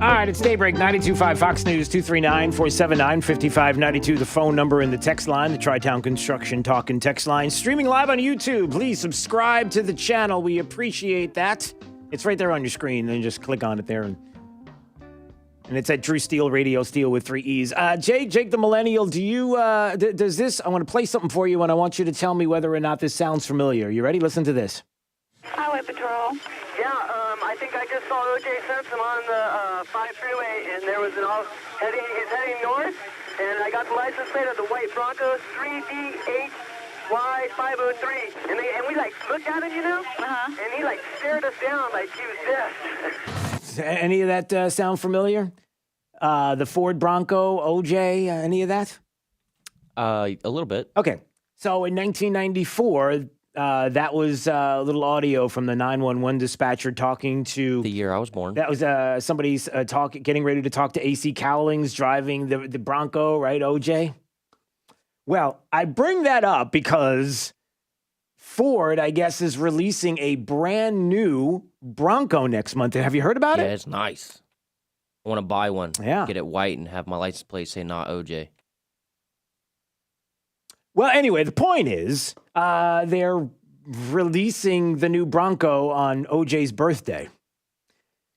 All right, it's Daybreak, 92.5 Fox News, 239-479-5592, the phone number in the text line, the Tri-Town Construction Talking text line. Streaming live on YouTube. Please subscribe to the channel. We appreciate that. It's right there on your screen. Then just click on it there. And it's at Drew Steele, Radio Steele with 3 E's. Jake the Millennial, do you, does this, I want to play something for you, and I want you to tell me whether or not this sounds familiar. You ready? Listen to this. Highway Patrol. Yeah, I think I just saw O.J. Simpson on the 5 freeway, and there was he's heading north, and I got the license plate of the white Bronco 3DHY503, and we looked at him, and he stared us down like he was deaf. Any of that sound familiar? The Ford Bronco, O.J., any of that? A little bit. Okay, so in 1994... that was a little audio from the 911 dispatcher talking to... The year I was born. That was somebody's getting ready to talk to A.C. Cowlings driving the Bronco, right, OJ? Well, I bring that up because Ford, I guess, is releasing a brand new Bronco next month. Have you heard about it? Yeah, it's nice. I want to buy one. Yeah. Get it white and have my license plate say not OJ. Well, anyway, the point is they're releasing the new Bronco on OJ's birthday.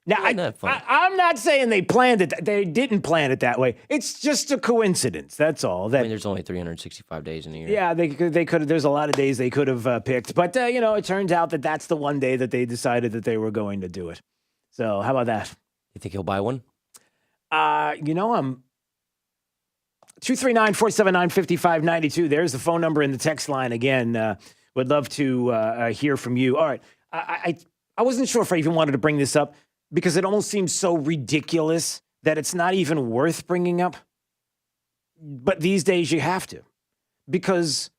Now, I'm not saying they planned it. They didn't plan it that way. It's just a coincidence. That's all. I mean, there's only 365 days in a year. Yeah, they could. There's a lot of days they could have picked. But, it turns out that that's the one day that they decided that they were going to do it. So how about that? You think he'll buy one? I'm... 239-479-5592. There's the phone number in the text line again. Would love to hear from you. All right. I wasn't sure if I even wanted to bring this up because it almost seems so ridiculous that it's not even worth bringing up. But these days you have to because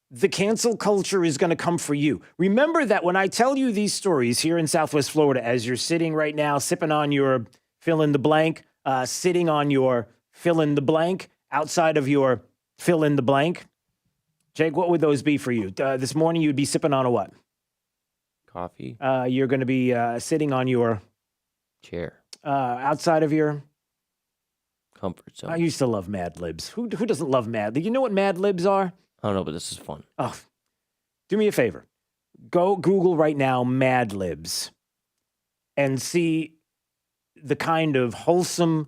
the cancel culture is going to come for you. Remember that when I tell you these stories here in Southwest Florida, as you're sitting right now, sipping on your fill in the blank, sitting on your fill in the blank, outside of your fill in the blank. Jake, what would those be for you? This morning, you'd be sipping on a what? Coffee. You're going to be sitting on your chair. Outside of your comfort zone. I used to love Mad Libs. Who doesn't love Mad Libs? You know what Mad Libs are? I don't know, but this is fun. Oh, do me a favor. Go Google right now Mad Libs and see the kind of wholesome,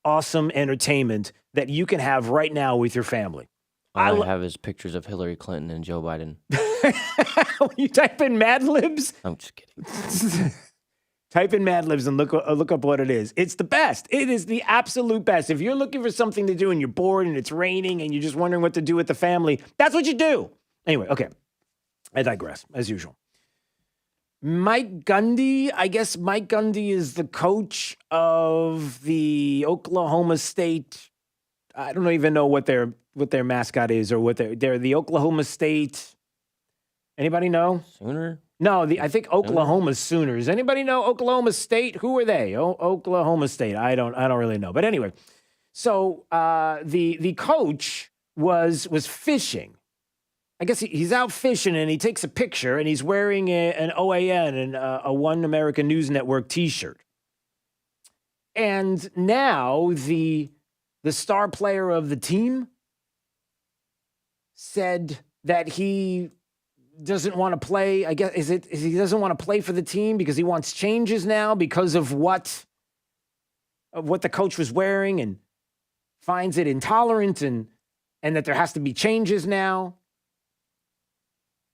awesome entertainment that you can have right now with your family. All I have is pictures of Hillary Clinton and Joe Biden. When you type in Mad Libs? I'm just kidding. Type in Mad Libs and look up what it is. It's the best. It is the absolute best. If you're looking for something to do and you're bored and it's raining and you're just wondering what to do with the family, that's what you do. Anyway, okay. I digress, as usual. Mike Gundy, I guess Mike Gundy is the coach of the Oklahoma State. I don't even know what their mascot is or what they're the Oklahoma State. Anybody know? Sooner? No, I think Oklahoma Sooners. Anybody know Oklahoma State? Who are they? Oklahoma State. I don't really know. But anyway, so the coach was fishing. I guess he's out fishing and he takes a picture and he's wearing an OAN and a One American News Network T-shirt. And now the star player of the team said that he doesn't want to play. I guess he doesn't want to play for the team because he wants changes now because of what the coach was wearing and finds it intolerant and that there has to be changes now.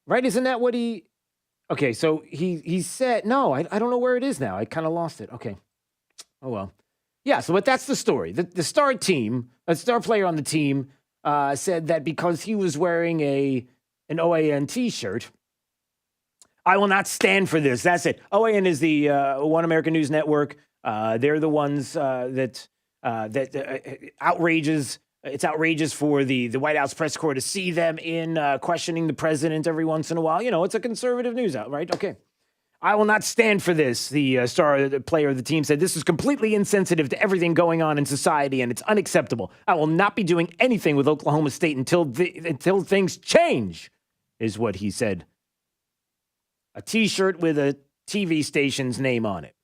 Right? Isn't that what he... Okay, so he said... No, I don't know where it is now. I kind of lost it. Okay. Oh, well. Yeah, but that's the story. The star player on the team said that because he was wearing an OAN T-shirt, I will not stand for this. That's it. OAN is the One American News Network. They're the ones that outrages... It's outrageous for the White House press corps to see them in questioning the president every once in a while. You know, it's a conservative news outlet, right? Okay. I will not stand for this, the star player of the team said. This is completely insensitive to everything going on in society, and it's unacceptable. I will not be doing anything with Oklahoma State until things change, is what he said. A T-shirt with a TV station's name on it.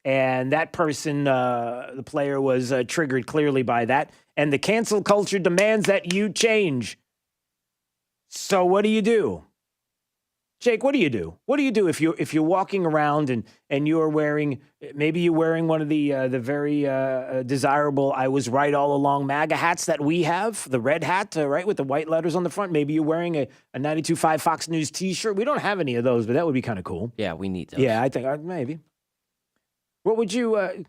And that person, the player, was triggered clearly by that. And the cancel culture demands that you change. So what do you do? Jake, what do you do? What do you do if you're walking around and you're wearing, maybe you're wearing one of the very desirable "I was right all along" MAGA hats that we have, the red hat, right, with the white letters on the front. Maybe you're wearing a 92.5 Fox News T-shirt. We don't have any of those, but that would be kind of cool. Yeah, we need those. Yeah, I think maybe. What would you,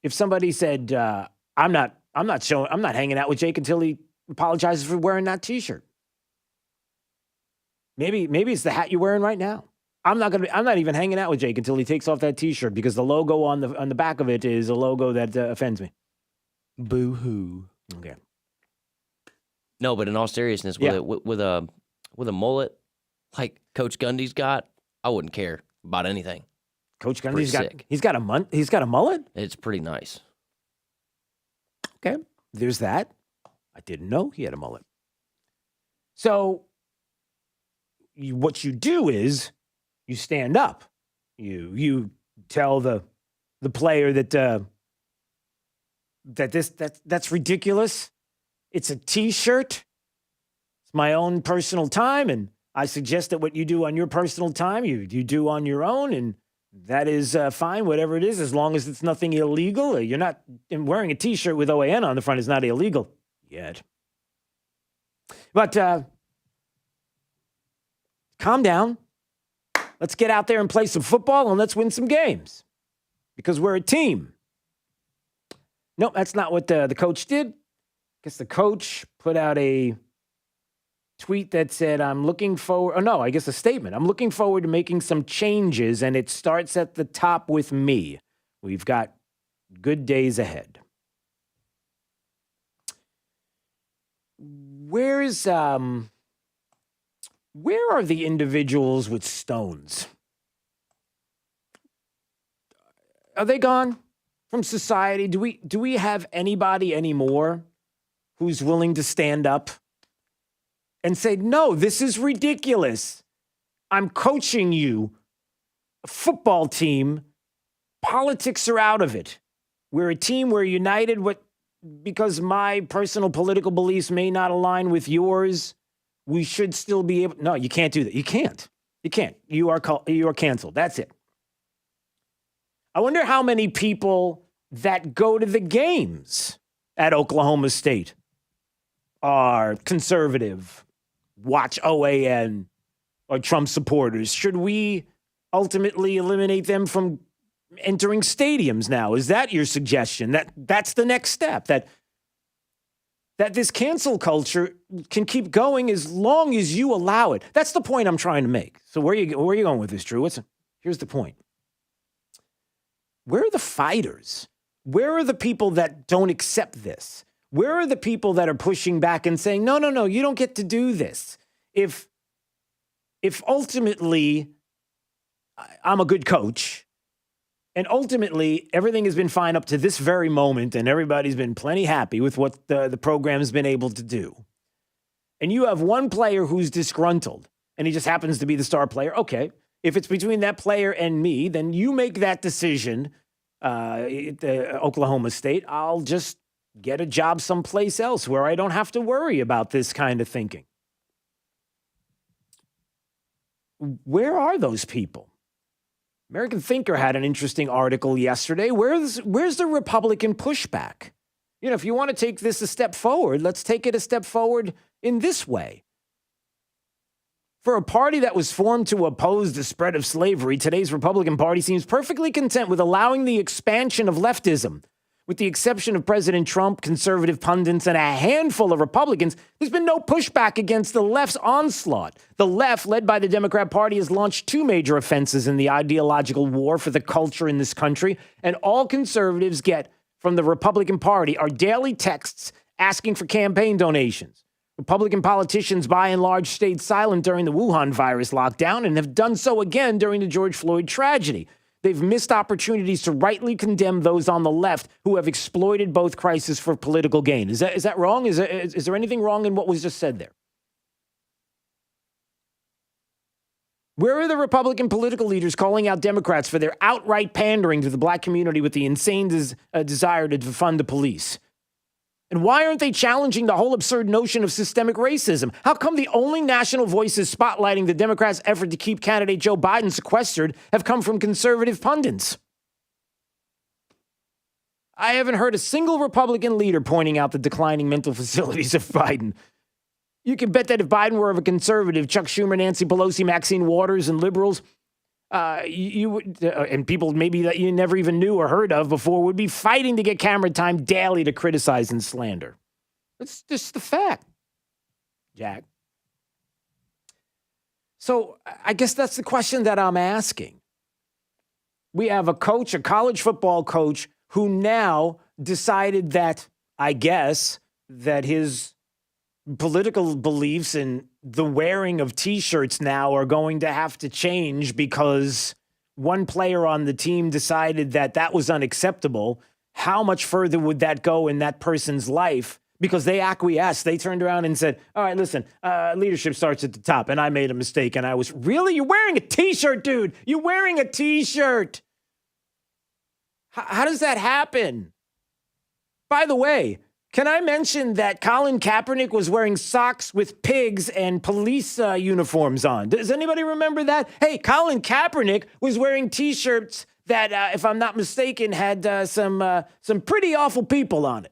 if somebody said, I'm not hanging out with Jake until he apologizes for wearing that T-shirt. Maybe it's the hat you're wearing right now. I'm not even hanging out with Jake until he takes off that T-shirt because the logo on the back of it is a logo that offends me. Boo-hoo. Okay. No, but in all seriousness, with a mullet like Coach Gundy's got, I wouldn't care about anything. Coach Gundy's got a mullet? It's pretty nice. Okay. There's that. I didn't know he had a mullet. So what you do is you stand up. You tell the player that's ridiculous. It's a T-shirt. It's my own personal time, and I suggest that what you do on your personal time, you do on your own, and that is fine, whatever it is, as long as it's nothing illegal. You're not wearing a T-shirt with OAN on the front is not illegal yet. But calm down. Let's get out there and play some football, and let's win some games because we're a team. Nope, that's not what the coach did. I guess the coach put out a tweet that said, a statement. I'm looking forward to making some changes, and it starts at the top with me. We've got good days ahead. Where are the individuals with stones? Are they gone from society? Do we have anybody anymore who's willing to stand up and say, no, this is ridiculous. I'm coaching you, a football team. Politics are out of it. We're a team. We're united. Because my personal political beliefs may not align with yours, we should still be able. No, you can't do that. You can't. You are canceled. That's it. I wonder how many people that go to the games at Oklahoma State are conservative, watch OAN, or Trump supporters. Should we ultimately eliminate them from entering stadiums now? Is that your suggestion? That's the next step, that this cancel culture can keep going as long as you allow it. That's the point I'm trying to make. So where are you going with this, Drew? Here's the point. Where are the fighters? Where are the people that don't accept this? Where are the people that are pushing back and saying, no, you don't get to do this? If ultimately I'm a good coach, and ultimately everything has been fine up to this very moment, and everybody's been plenty happy with what the program has been able to do, and you have one player who's disgruntled, and he just happens to be the star player, okay. If it's between that player and me, then you make that decision at Oklahoma State. I'll just get a job someplace else where I don't have to worry about this kind of thinking. Where are those people? American Thinker had an interesting article yesterday. Where's the Republican pushback? If you want to take this a step forward, let's take it a step forward in this way. For a party that was formed to oppose the spread of slavery, today's Republican Party seems perfectly content with allowing the expansion of leftism. With the exception of President Trump, conservative pundits, and a handful of Republicans, there's been no pushback against the left's onslaught. The left, led by the Democrat Party, has launched two major offenses in the ideological war for the culture in this country, and all conservatives get from the Republican Party are daily texts asking for campaign donations. Republican politicians, by and large, stayed silent during the Wuhan virus lockdown and have done so again during the George Floyd tragedy. They've missed opportunities to rightly condemn those on the left who have exploited both crises for political gain. Is that wrong? Is there anything wrong in what was just said there? Where are the Republican political leaders calling out Democrats for their outright pandering to the black community with the insane desire to defund the police? And why aren't they challenging the whole absurd notion of systemic racism? How come the only national voices spotlighting the Democrats' effort to keep candidate Joe Biden sequestered have come from conservative pundits? I haven't heard a single Republican leader pointing out the declining mental facilities of Biden. You can bet that if Biden were of a conservative, Chuck Schumer, Nancy Pelosi, Maxine Waters, and liberals, you would, and people maybe that you never even knew or heard of before would be fighting to get camera time daily to criticize and slander. It's just the fact, Jack. So I guess that's the question that I'm asking. We have a coach, a college football coach, who now decided that, I guess, that his political beliefs and the wearing of T-shirts now are going to have to change because one player on the team decided that that was unacceptable. How much further would that go in that person's life? Because they acquiesced. They turned around and said, all right, listen, leadership starts at the top, and I made a mistake. And I was, really? You're wearing a T-shirt, dude. You're wearing a T-shirt. How does that happen? By the way, can I mention that Colin Kaepernick was wearing socks with pigs and police uniforms on? Does anybody remember that? Hey, Colin Kaepernick was wearing T-shirts that, if I'm not mistaken, had some pretty awful people on it.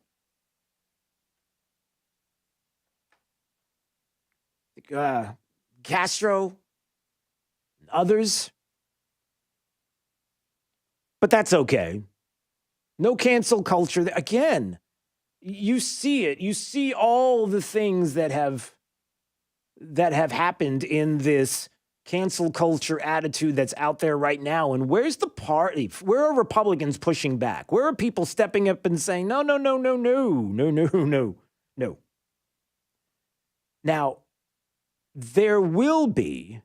Castro, others. But that's okay. No cancel culture. Again, you see it. You see all the things that have happened in this cancel culture attitude that's out there right now. And where's the party? Where are Republicans pushing back? Where are people stepping up and saying, no, no, no, no, no, no, no, no, no. Now, there will be,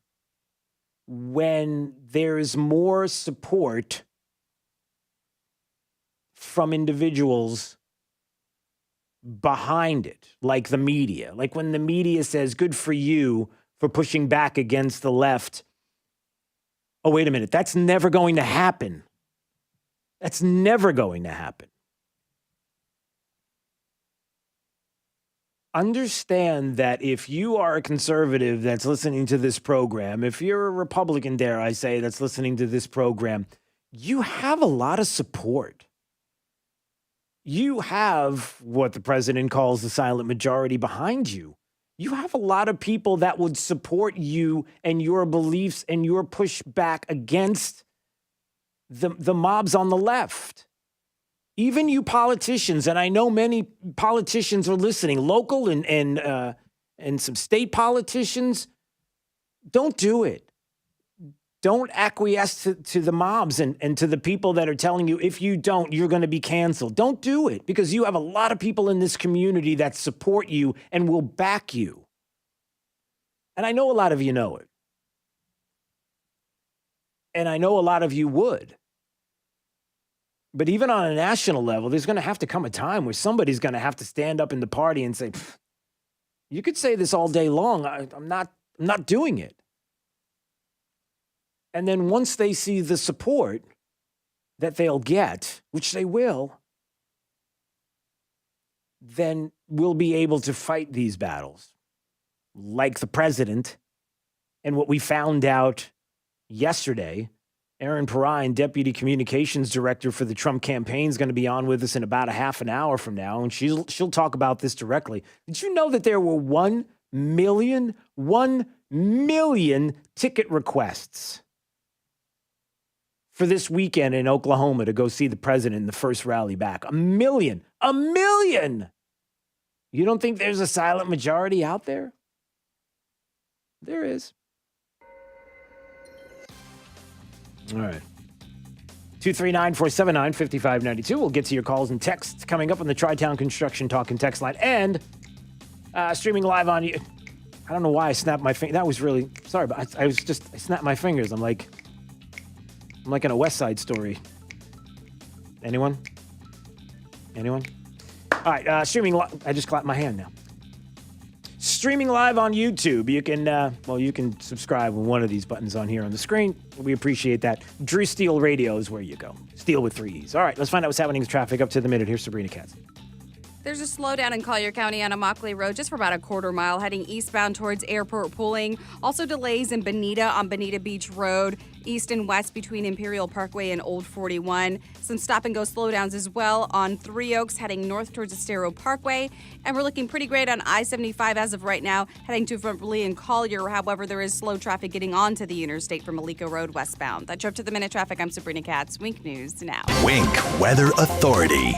when there's more support from individuals behind it, like the media. Like when the media says, good for you for pushing back against the left. Oh, wait a minute. That's never going to happen. That's never going to happen. Understand that if you are a conservative that's listening to this program, if you're a Republican, dare I say, that's listening to this program, you have a lot of support. You have what the president calls the silent majority behind you. You have a lot of people that would support you and your beliefs and your pushback against the mobs on the left. Even you politicians, and I know many politicians are listening, local and some state politicians, don't do it. Don't acquiesce to the mobs and to the people that are telling you, if you don't, you're going to be canceled. Don't do it, because you have a lot of people in this community that support you and will back you. And I know a lot of you know it. And I know a lot of you would. But even on a national level, there's going to have to come a time where somebody's going to have to stand up in the party and say, you could say this all day long. I'm not doing it. And then once they see the support that they'll get, which they will, then we'll be able to fight these battles. Like the president, and what we found out yesterday, Erin Perrine, Deputy Communications Director for the Trump campaign, is going to be on with us in about a half an hour from now, and she'll talk about this directly. Did you know that there were 1 million ticket requests for this weekend in Oklahoma to go see the president in the first rally back? 1 million. 1 million! You don't think there's a silent majority out there? There is. All right. 239-479-5592. We'll get to your calls and texts coming up on the Tri-Town Construction Talk and Text line. And streaming live on you. I don't know why I snapped my finger. That was really, sorry, but I snapped my fingers. I'm like in a West Side Story. Anyone? All right, streaming live. I just clapped my hand now. streaming live on YouTube. You can subscribe with one of these buttons on here on the screen. We appreciate that. Drew Steele Radio is where you go. Steele with 3 E's. All right, let's find out what's happening with traffic up to the minute. Here's Sabrina Katz. There's a slowdown in Collier County on Immokalee Road just for about a quarter mile heading eastbound towards Airport Pooling. Also delays in Bonita on Bonita Beach Road, east and west between Imperial Parkway and Old 41. Some stop-and-go slowdowns as well on Three Oaks heading north towards Estero Parkway. And we're looking pretty great on I-75 as of right now, heading to Lee and Collier. However, there is slow traffic getting onto the interstate from Alico Road westbound. That's your up-to-the-minute traffic. I'm Sabrina Katz. Wink News now. Wink Weather Authority.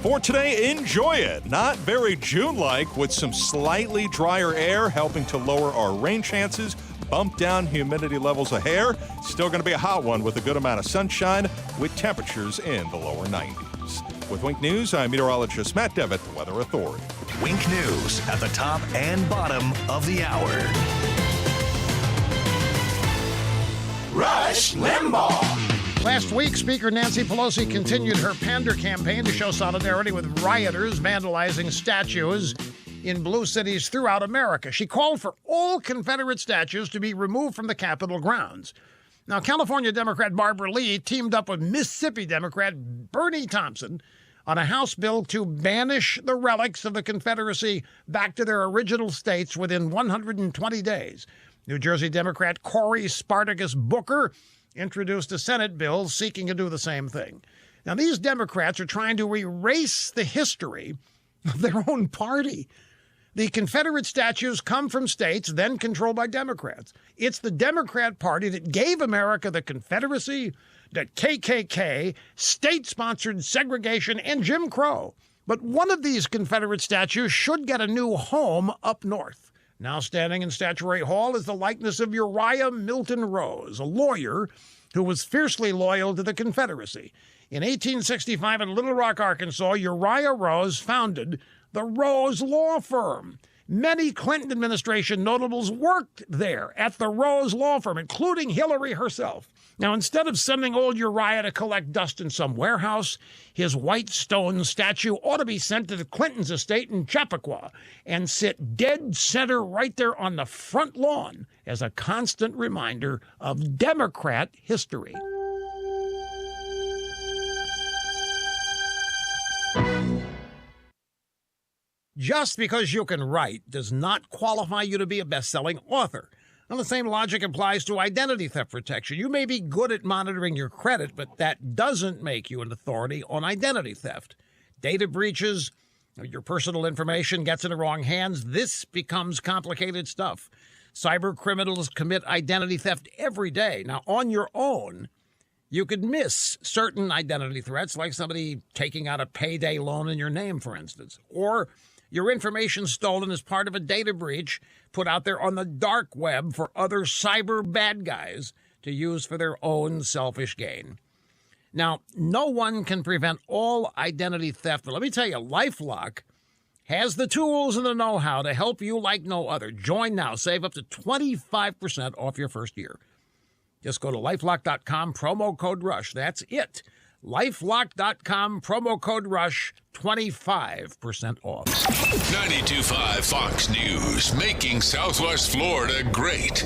For today, enjoy it. Not very June-like, with some slightly drier air helping to lower our rain chances, bump down humidity levels a hair. Still going to be a hot one with a good amount of sunshine, with temperatures in the lower 90s. With Wink News, I'm meteorologist Matt Devitt, the Weather Authority. Wink News at the top and bottom of the hour. Rush Limbaugh. Last week, Speaker Nancy Pelosi continued her pander campaign to show solidarity with rioters vandalizing statues in blue cities throughout America. She called for all Confederate statues to be removed from the Capitol grounds. Now, California Democrat Barbara Lee teamed up with Mississippi Democrat Bernie Thompson on a House bill to banish the relics of the Confederacy back to their original states within 120 days. New Jersey Democrat Cory Spartacus Booker introduced a Senate bill seeking to do the same thing. Now, these Democrats are trying to erase the history of their own party. The Confederate statues come from states then controlled by Democrats. It's the Democrat Party that gave America the Confederacy, the KKK, state-sponsored segregation, and Jim Crow. But one of these Confederate statues should get a new home up north. Now standing in Statuary Hall is the likeness of Uriah Milton Rose, a lawyer who was fiercely loyal to the Confederacy. In 1865 in Little Rock, Arkansas, Uriah Rose founded the Rose Law Firm. Many Clinton administration notables worked there at the Rose Law Firm, including Hillary herself. Now, instead of sending old Uriah to collect dust in some warehouse, his white stone statue ought to be sent to the Clinton's estate in Chappaqua and sit dead center right there on the front lawn as a constant reminder of Democrat history. Just because you can write does not qualify you to be a best-selling author. Now, the same logic applies to identity theft protection. You may be good at monitoring your credit, but that doesn't make you an authority on identity theft. Data breaches, your personal information gets in the wrong hands. This becomes complicated stuff. Cyber criminals commit identity theft every day. Now, on your own, you could miss certain identity threats, like somebody taking out a payday loan in your name, for instance, or your information stolen as part of a data breach put out there on the dark web for other cyber bad guys to use for their own selfish gain. Now, no one can prevent all identity theft, but let me tell you, LifeLock has the tools and the know-how to help you like no other. Join now. Save up to 25% off your first year. Just go to LifeLock.com, promo code RUSH. That's it. LifeLock.com, promo code RUSH, 25% off. 92.5 Fox News, making Southwest Florida great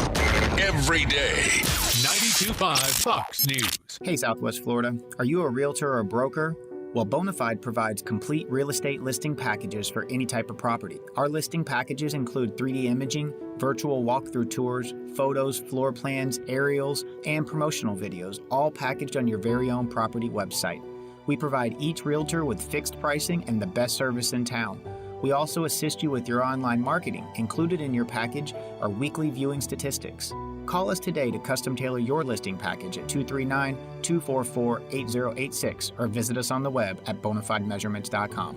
every day. 92.5 Fox News. Hey, Southwest Florida. Are you a realtor or a broker? Well, Bonafide provides complete real estate listing packages for any type of property. Our listing packages include 3D imaging, virtual walkthrough tours, photos, floor plans, aerials, and promotional videos, all packaged on your very own property website. We provide each realtor with fixed pricing and the best service in town. We also assist you with your online marketing. Included in your package are weekly viewing statistics. Call us today to custom tailor your listing package at 239-244-8086 or visit us on the web at bonafidemeasurements.com.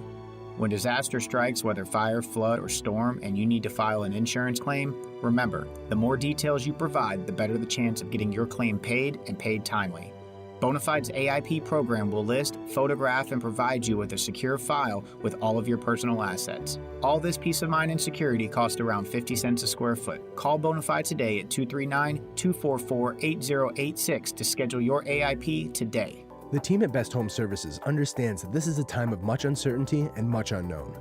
When disaster strikes, whether fire, flood, or storm, and you need to file an insurance claim, remember, the more details you provide, the better the chance of getting your claim paid and paid timely. Bonafide's AIP program will list, photograph, and provide you with a secure file with all of your personal assets. All this peace of mind and security costs around 50 cents a square foot. Call Bonafide today at 239-244-8086 to schedule your AIP today. The team at Best Home Services understands that this is a time of much uncertainty and much unknown.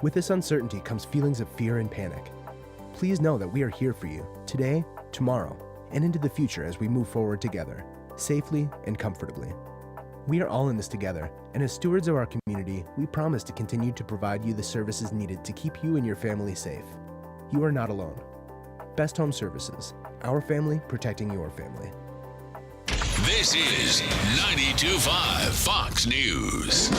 With this uncertainty comes feelings of fear and panic. Please know that we are here for you today, tomorrow, and into the future as we move forward together, safely and comfortably. We are all in this together, and as stewards of our community, we promise to continue to provide you the services needed to keep you and your family safe. You are not alone. Best Home Services, our family protecting your family. This is 92.5 Fox News.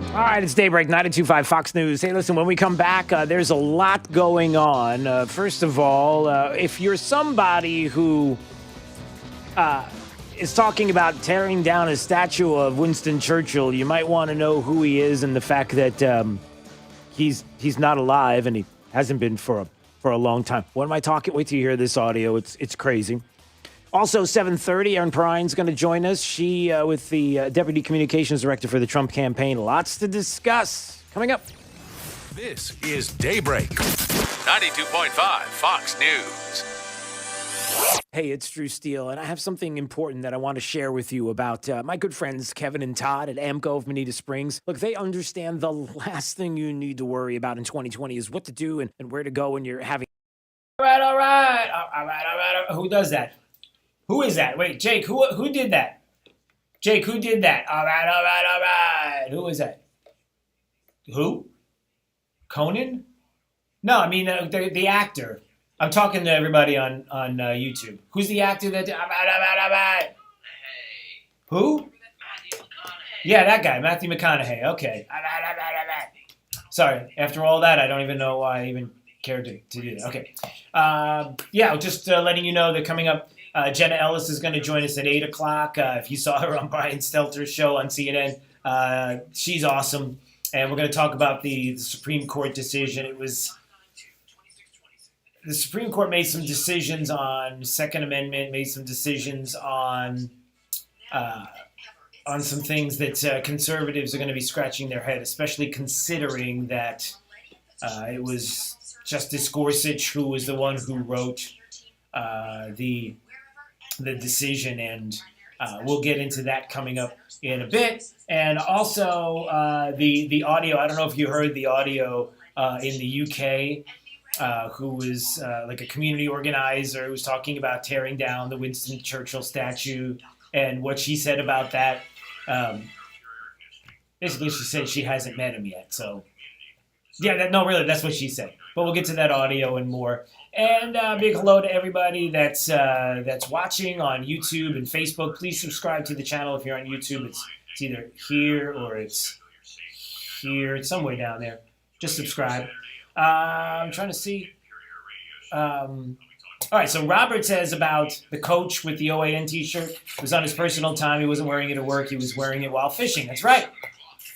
All right, it's Daybreak, 92.5 Fox News. Hey, listen, when we come back, there's a lot going on. First of all, if you're somebody who is talking about tearing down a statue of Winston Churchill, you might want to know who he is and the fact that he's not alive and he hasn't been for a long time. What am I talking? Wait till you hear this audio. It's crazy. Also, 7:30, Erin Perine's going to join us. She with the Deputy Communications Director for the Trump campaign. Lots to discuss. Coming up. This is Daybreak. 92.5 Fox News. Hey, it's Drew Steele, and I have something important that I want to share with you about my good friends Kevin and Todd at AMCO of Bonita Springs. Look, they understand the last thing you need to worry about in 2020 is what to do and where to go when you're having... All right. Who does that? Who is that? Wait, Jake, who did that? Jake, who did that? All right. Who is that? Who? Conan? No, I mean the actor. I'm talking to everybody on YouTube. Who's the actor that... Who? Yeah, that guy, Matthew McConaughey. Okay. Sorry, after all that, I don't even know why I even cared to do that. Okay. Just letting you know that coming up, Jenna Ellis is going to join us at 8 o'clock. If you saw her on Brian Stelter's show on CNN, she's awesome. And we're going to talk about the Supreme Court decision. The Supreme Court made some decisions on Second Amendment, made some decisions on some things that conservatives are going to be scratching their head, especially considering that it was Justice Gorsuch who was the one who wrote the decision, and we'll get into that coming up in a bit. And also the audio. I don't know if you heard the audio in the UK, who was like a community organizer who was talking about tearing down the Winston Churchill statue and what she said about that. Basically, she said she hasn't met him yet. So, yeah, that's what she said. But we'll get to that audio and more. And big hello to everybody that's watching on YouTube and Facebook. Please subscribe to the channel if you're on YouTube. It's either here or it's here. It's somewhere down there. Just subscribe. I'm trying to see. All right, so Robert says about the coach with the OAN t-shirt. It was on his personal time. He wasn't wearing it at work. He was wearing it while fishing. That's right.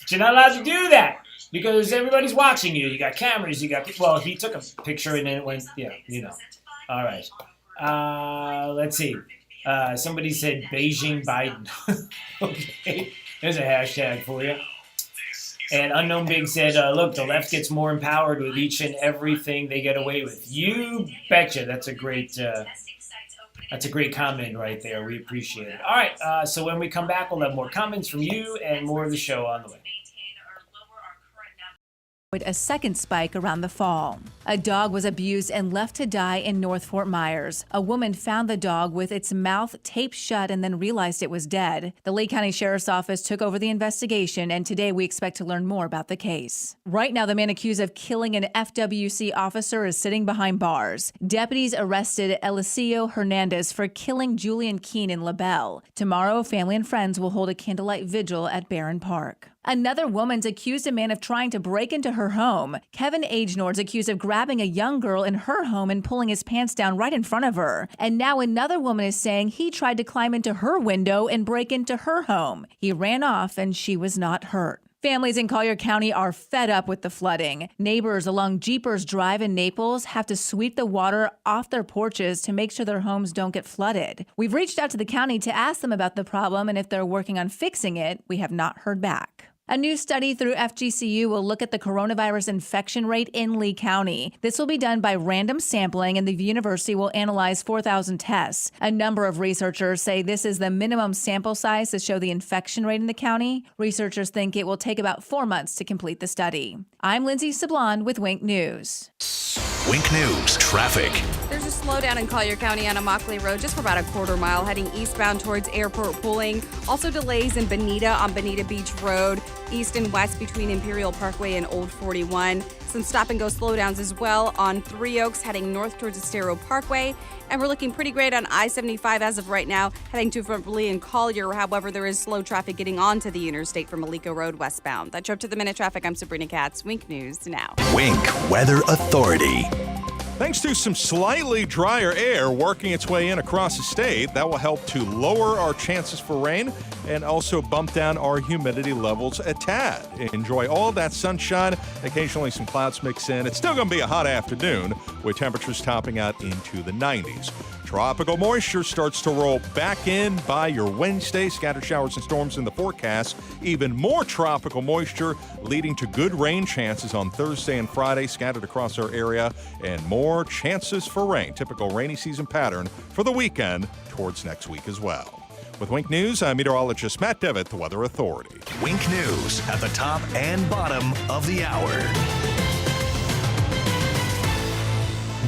But you're not allowed to do that because everybody's watching you. You got cameras. Well, he took a picture and then it went, All right. Let's see. Somebody said Beijing Biden. Okay. There's a hashtag for you. And Unknown Big said, look, the left gets more empowered with each and everything they get away with. You betcha. That's a great comment right there. We appreciate it. All right. So when we come back, we'll have more comments from you and more of the show on the way. A second spike around the fall. A dog was abused and left to die in North Fort Myers. A woman found the dog with its mouth taped shut and then realized it was dead. The Lake County Sheriff's Office took over the investigation, and today we expect to learn more about the case. Right now, the man accused of killing an FWC officer is sitting behind bars. Deputies arrested Eliseo Hernandez for killing Julian Keene in LaBelle. Tomorrow, family and friends will hold a candlelight vigil at Barron Park. Another woman's accused a man of trying to break into her home. Kevin Agenord's accused of grabbing a young girl in her home and pulling his pants down right in front of her. And now another woman is saying he tried to climb into her window and break into her home. He ran off and she was not hurt. Families in Collier County are fed up with the flooding. Neighbors along Jeepers Drive in Naples have to sweep the water off their porches to make sure their homes don't get flooded. We've reached out to the county to ask them about the problem and if they're working on fixing it. We have not heard back. A new study through FGCU will look at the coronavirus infection rate in Lee County. This will be done by random sampling, and the university will analyze 4,000 tests. A number of researchers say this is the minimum sample size to show the infection rate in the county. Researchers think it will take about 4 months to complete the study. I'm Lindsay Sablon with Wink News. Wink News traffic. There's a slowdown in Collier County on Immokalee Road just for about a quarter mile heading eastbound towards Airport Pooling. Also delays in Bonita on Bonita Beach Road, east and west between Imperial Parkway and Old 41. Some stop-and-go slowdowns as well on Three Oaks heading north towards Estero Parkway. And we're looking pretty great on I-75 as of right now, heading to Fort Lee and Collier. However, there is slow traffic getting onto the interstate from Alico Road westbound. That's your up to the minute traffic. I'm Sabrina Katz. Wink News now. Wink Weather Authority. Thanks to some slightly drier air working its way in across the state, that will help to lower our chances for rain and also bump down our humidity levels a tad. Enjoy all that sunshine, occasionally some clouds mix in. It's still going to be a hot afternoon with temperatures topping out into the 90s. Tropical moisture starts to roll back in by your Wednesday. Scattered showers and storms in the forecast. Even more tropical moisture leading to good rain chances on Thursday and Friday scattered across our area, and more chances for rain. Typical rainy season pattern for the weekend towards next week as well. With Wink News, I'm meteorologist Matt Devitt, the Weather Authority. Wink News at the top and bottom of the hour.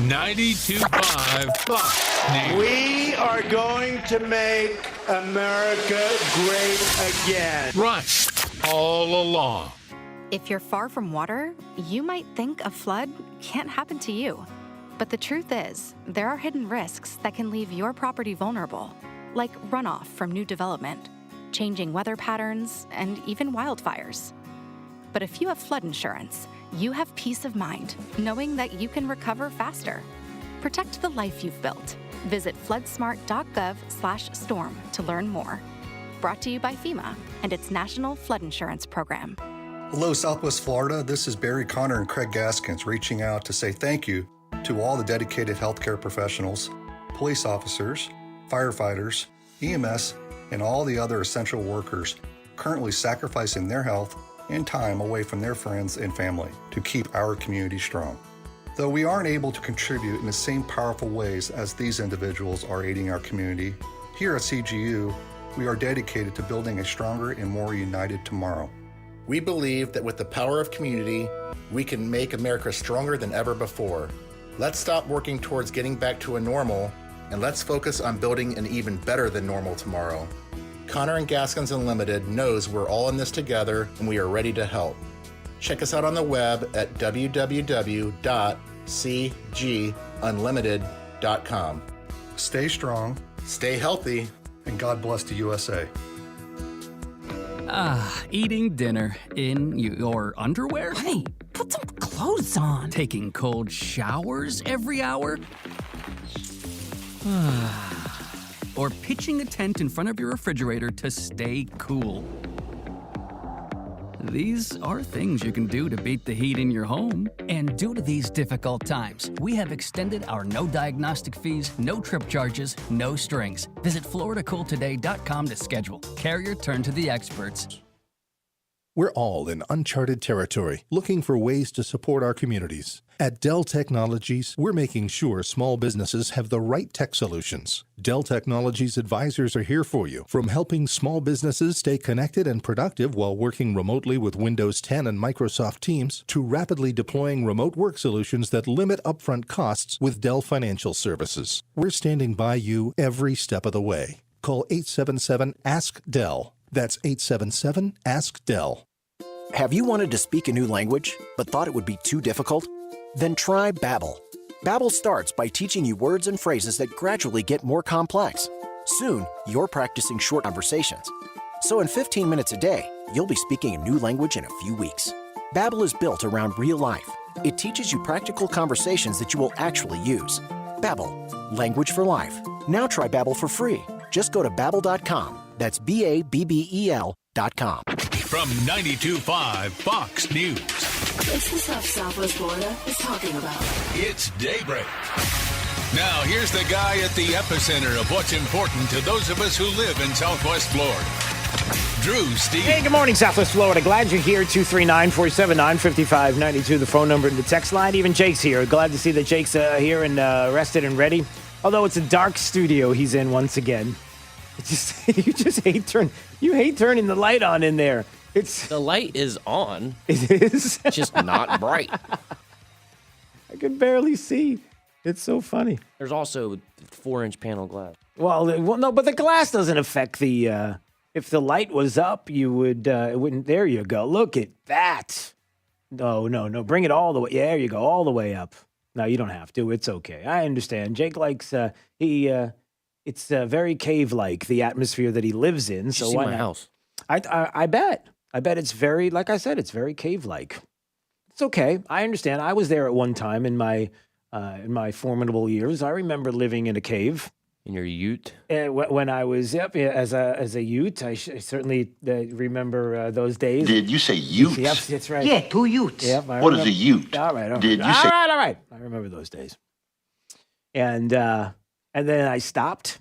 92.5 Fox News. We are going to make America great again. Right, all along. If you're far from water, you might think a flood can't happen to you. But the truth is, there are hidden risks that can leave your property vulnerable, like runoff from new development, changing weather patterns, and even wildfires. But if you have flood insurance, you have peace of mind knowing that you can recover faster. Protect the life you've built. Visit floodsmart.gov/storm to learn more. Brought to you by FEMA and its National Flood Insurance Program. Hello, Southwest Florida. This is Barry Connor and Craig Gaskins reaching out to say thank you to all the dedicated healthcare professionals, police officers, firefighters, EMS, and all the other essential workers currently sacrificing their health and time away from their friends and family to keep our community strong. Though we aren't able to contribute in the same powerful ways as these individuals are aiding our community, here at CGU, we are dedicated to building a stronger and more united tomorrow. We believe that with the power of community, we can make America stronger than ever before. Let's stop working towards getting back to a normal, and let's focus on building an even better than normal tomorrow. Connor and Gaskins Unlimited knows we're all in this together and we are ready to help. Check us out on the web at www.cgunlimited.com. Stay strong, stay healthy, and God bless the USA. Eating dinner in your underwear? Hey, put some clothes on. Taking cold showers every hour? Or pitching a tent in front of your refrigerator to stay cool. These are things you can do to beat the heat in your home. And due to these difficult times, we have extended our no diagnostic fees, no trip charges, no strings. Visit floridacooltoday.com to schedule. Carrier, turn to the experts. We're all in uncharted territory, looking for ways to support our communities. At Dell Technologies, we're making sure small businesses have the right tech solutions. Dell Technologies advisors are here for you, from helping small businesses stay connected and productive while working remotely with Windows 10 and Microsoft Teams, to rapidly deploying remote work solutions that limit upfront costs with Dell Financial Services. We're standing by you every step of the way. Call 877-ASK-DELL. That's 877-ASK-DELL. Have you wanted to speak a new language, but thought it would be too difficult? Then try Babbel. Babbel starts by teaching you words and phrases that gradually get more complex. Soon, you're practicing short conversations. So in 15 minutes a day, you'll be speaking a new language in a few weeks. Babbel is built around real life. It teaches you practical conversations that you will actually use. Babbel, language for life. Now try Babbel for free. Just go to Babbel.com. That's Babbel.com. From 92.5 Fox News. It's the stuff Southwest Florida is talking about. It's Daybreak. Now, here's the guy at the epicenter of what's important to those of us who live in Southwest Florida. Drew, Steve. Hey, good morning, Southwest Florida. Glad you're here. 239-479-5592, the phone number and the text line. Even Jake's here. Glad to see that Jake's here and rested and ready. Although it's a dark studio he's in once again. You hate turning the light on in there. The light is on. It is? Just not bright. I can barely see. It's so funny. There's also 4-inch panel glass. Well, no, but the glass doesn't affect the... if the light was up, you would... it wouldn't... There you go. Look at that. No. Bring it all the way... There you go. All the way up. No, you don't have to. It's okay. I understand. Jake likes... it's very cave-like, the atmosphere that he lives in. So see why my not? house? I bet. I bet it's very... Like I said, it's very cave-like. It's okay. I understand. I was there at one time in my formidable years. I remember living in a cave. In your ute? When I was, as a ute, I certainly remember those days. Did you say utes? Yep, that's right. Yeah, 2 utes. Yep, What is a ute? All right. Did you say? All right. I remember those days. And then I stopped.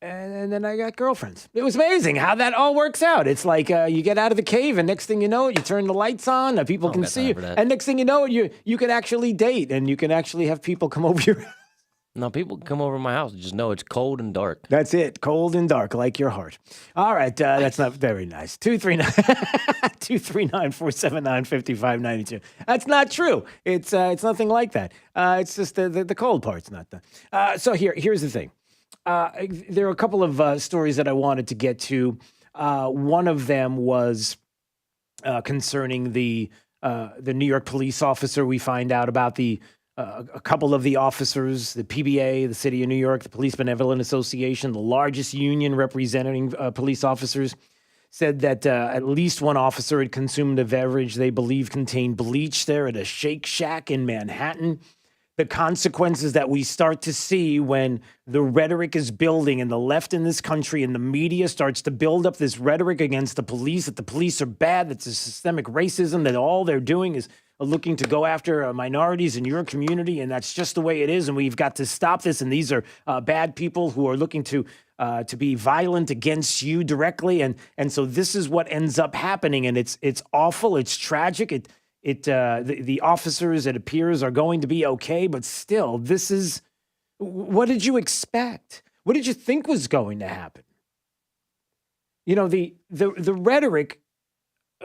And then I got girlfriends. It was amazing how that all works out. It's like you get out of the cave, and next thing you know, you turn the lights on, people can see you. And next thing you know, you can actually date, and you can actually have people come over your house. No, people come over to my house and just know it's cold and dark. That's it. Cold and dark, like your heart. All right. That's not very nice. 239-479-5592. That's not true. It's nothing like that. It's just the cold part's not the. So here's the thing. There are a couple of stories that I wanted to get to. One of them was concerning the New York police officer. We find out about a couple of the officers, the PBA, the City of New York, the Police Benevolent Association, the largest union representing police officers, said that at least one officer had consumed a beverage they believe contained bleach there at a Shake Shack in Manhattan. The consequences that we start to see when the rhetoric is building and the left in this country and the media starts to build up this rhetoric against the police, that the police are bad, that's a systemic racism, that all they're doing is looking to go after minorities in your community, and that's just the way it is, and we've got to stop this, and these are bad people who are looking to be violent against you directly, and so this is what ends up happening, and it's awful, it's tragic, the officers, it appears, are going to be okay, but still, this is... What did you expect? What did you think was going to happen? You know, the rhetoric,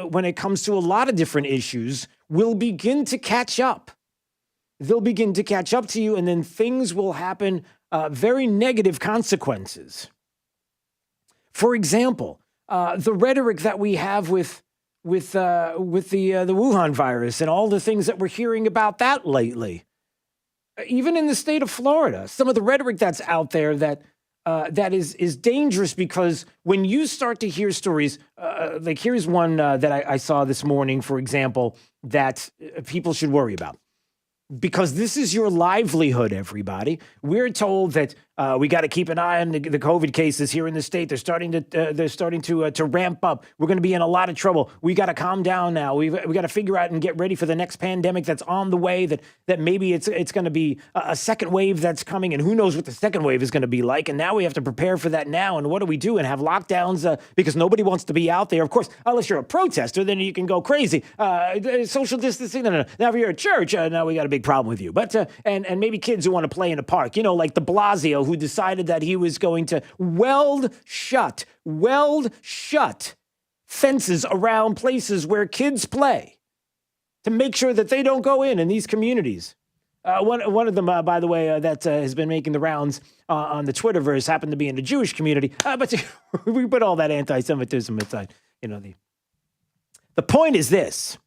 when it comes to a lot of different issues, will begin to catch up. They'll begin to catch up to you, and then things will happen, very negative consequences. For example, the rhetoric that we have with the Wuhan virus and all the things that we're hearing about that lately. Even in the state of Florida, some of the rhetoric that's out there that is dangerous, because when you start to hear stories, like here's one that I saw this morning, for example, that people should worry about. Because this is your livelihood, everybody. We're told that we got to keep an eye on the COVID cases here in the state. They're starting to ramp up. We're going to be in a lot of trouble. We got to calm down now. We got to figure out and get ready for the next pandemic that's on the way. That maybe it's going to be a second wave that's coming, and who knows what the second wave is going to be like. And now we have to prepare for that now. And what do we do? And have lockdowns because nobody wants to be out there. Of course, unless you're a protester, then you can go crazy. Social distancing. No. Now if you're at church, now we got a big problem with you. But and maybe kids who want to play in a park, like de Blasio, who decided that he was going to weld shut fences around places where kids play to make sure that they don't go in these communities. One of them, by the way, that has been making the rounds on the Twitterverse happened to be in the Jewish community. But we put all that anti-Semitism aside. The point is this,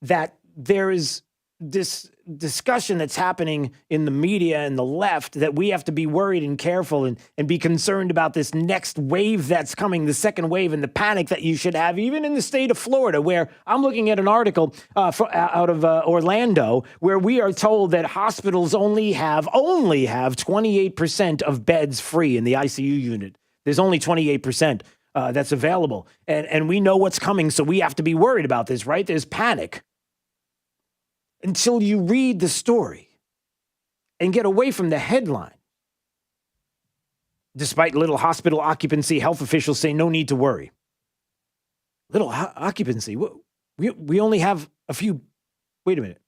that there is this discussion that's happening in the media and the left that we have to be worried and careful and be concerned about this next wave that's coming, the second wave, and the panic that you should have, even in the state of Florida, where I'm looking at an article out of Orlando, where we are told that hospitals only have 28% of beds free in the ICU unit. There's only 28% that's available. And we know what's coming, so we have to be worried about this, right? There's panic. Until you read the story and get away from the headline. Despite little hospital occupancy, health officials say no need to worry. Little occupancy? We only have a few. Wait a minute.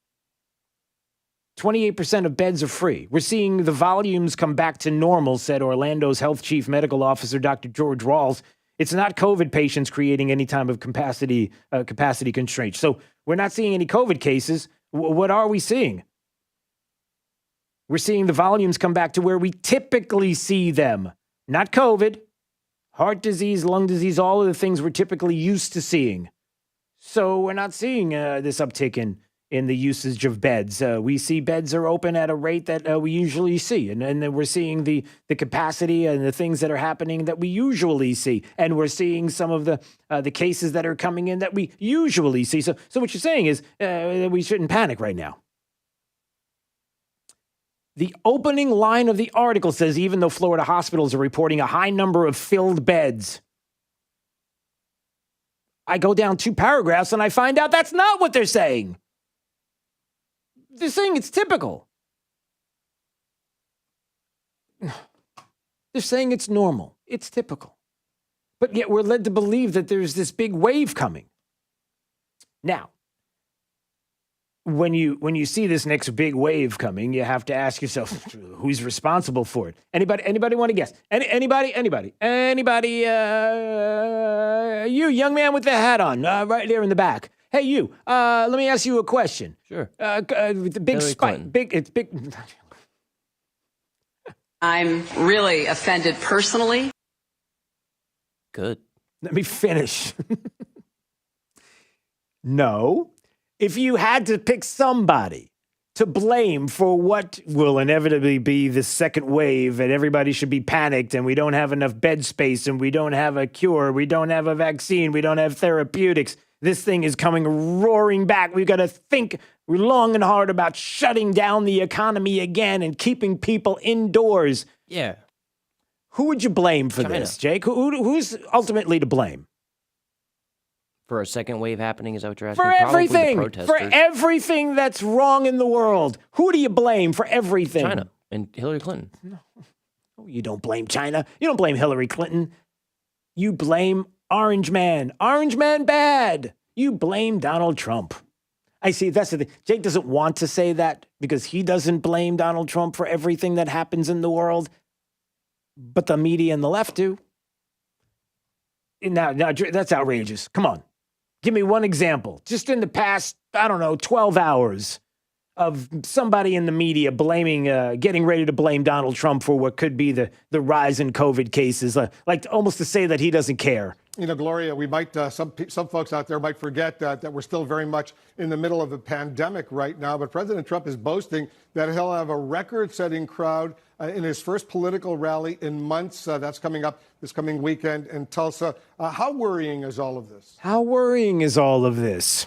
28% of beds are free. We're seeing the volumes come back to normal, said Orlando's health chief medical officer, Dr. George Rawls. It's not COVID patients creating any type of capacity constraints. So we're not seeing any COVID cases. What are we seeing? We're seeing the volumes come back to where we typically see them. Not COVID, heart disease, lung disease, all of the things we're typically used to seeing. So we're not seeing this uptick in the usage of beds. We see beds are open at a rate that we usually see. And then we're seeing the capacity and the things that are happening that we usually see. And we're seeing some of the cases that are coming in that we usually see. So what you're saying is that we shouldn't panic right now. The opening line of the article says, even though Florida hospitals are reporting a high number of filled beds, I go down 2 paragraphs and I find out that's not what they're saying. They're saying it's typical. They're saying it's normal. It's typical. But yet we're led to believe that there's this big wave coming. Now, when you see this next big wave coming, you have to ask yourself, who's responsible for it? Anybody want to guess? Anybody? You, young man with the hat on, right there in the back. Hey, you. Let me ask you a question. Sure. The big spike. It's big. I'm really offended personally. Good. Let me finish. No. If you had to pick somebody to blame for what will inevitably be the second wave and everybody should be panicked and we don't have enough bed space and we don't have a cure, we don't have a vaccine, we don't have therapeutics, this thing is coming roaring back. We've got to think long and hard about shutting down the economy again and keeping people indoors. Yeah. Who would you blame for China. this, Jake? Who's ultimately to blame? For a second wave happening, is that what you're asking? For Probably the everything. For protesters. everything that's wrong in the world. Who do you blame for everything? China and Hillary Clinton. No, you don't blame China. You don't blame Hillary Clinton. You blame Orange Man. Orange Man bad. You blame Donald Trump. I see, that's the thing. Jake doesn't want to say that because he doesn't blame Donald Trump for everything that happens in the world. But the media and the left do. Now that's outrageous. Come on. Give me one example, just in the past, 12 hours of somebody in the media getting ready to blame Donald Trump for what could be the rise in COVID cases, like almost to say that he doesn't care. Gloria, we might, some folks out there might forget that we're still very much in the middle of a pandemic right now, but President Trump is boasting that he'll have a record-setting crowd in his first political rally in months. That's coming up this coming weekend in Tulsa. How worrying is all of this? How worrying is all of this?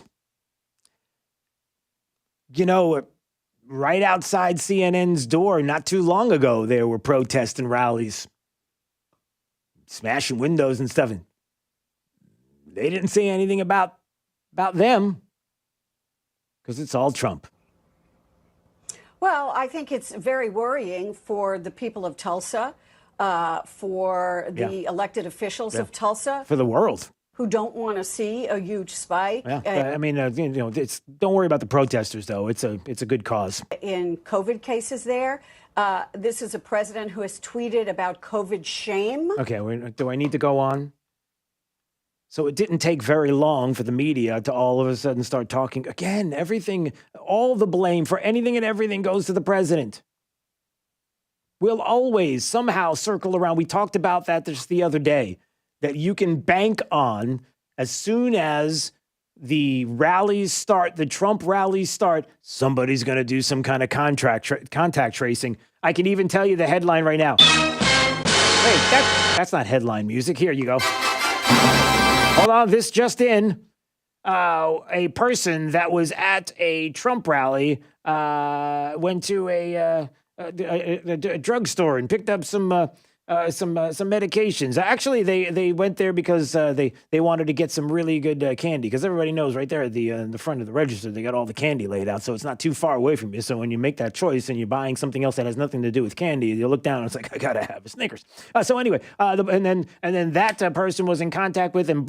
Right outside CNN's door not too long ago, there were protests and rallies, smashing windows and stuff. And they didn't say anything about them because it's all Trump. Well, I think it's very worrying for the people of Tulsa, for the elected officials of Tulsa. For the world. Who don't want to see a huge spike. Yeah. Don't worry about the protesters, though. It's a good cause. In COVID cases there. This is a president who has tweeted about COVID shame. Okay, do I need to go on? So it didn't take very long for the media to all of a sudden start talking again. Everything, all the blame for anything and everything goes to the president. We'll always somehow circle around. We talked about that just the other day, that you can bank on as soon as the rallies start, the Trump rallies start, somebody's going to do some kind of contact tracing. I can even tell you the headline right now. Wait, that's not headline music. Here you go. Hold on, this just in. A person that was at a Trump rally went to a drugstore and picked up some some medications. Actually, they went there because they wanted to get some really good candy, because everybody knows right there at the front of the register they got all the candy laid out, so it's not too far away from you. So when you make that choice and you're buying something else that has nothing to do with candy, you look down and it's like, I gotta have a Snickers. So anyway, and then that person was in contact with and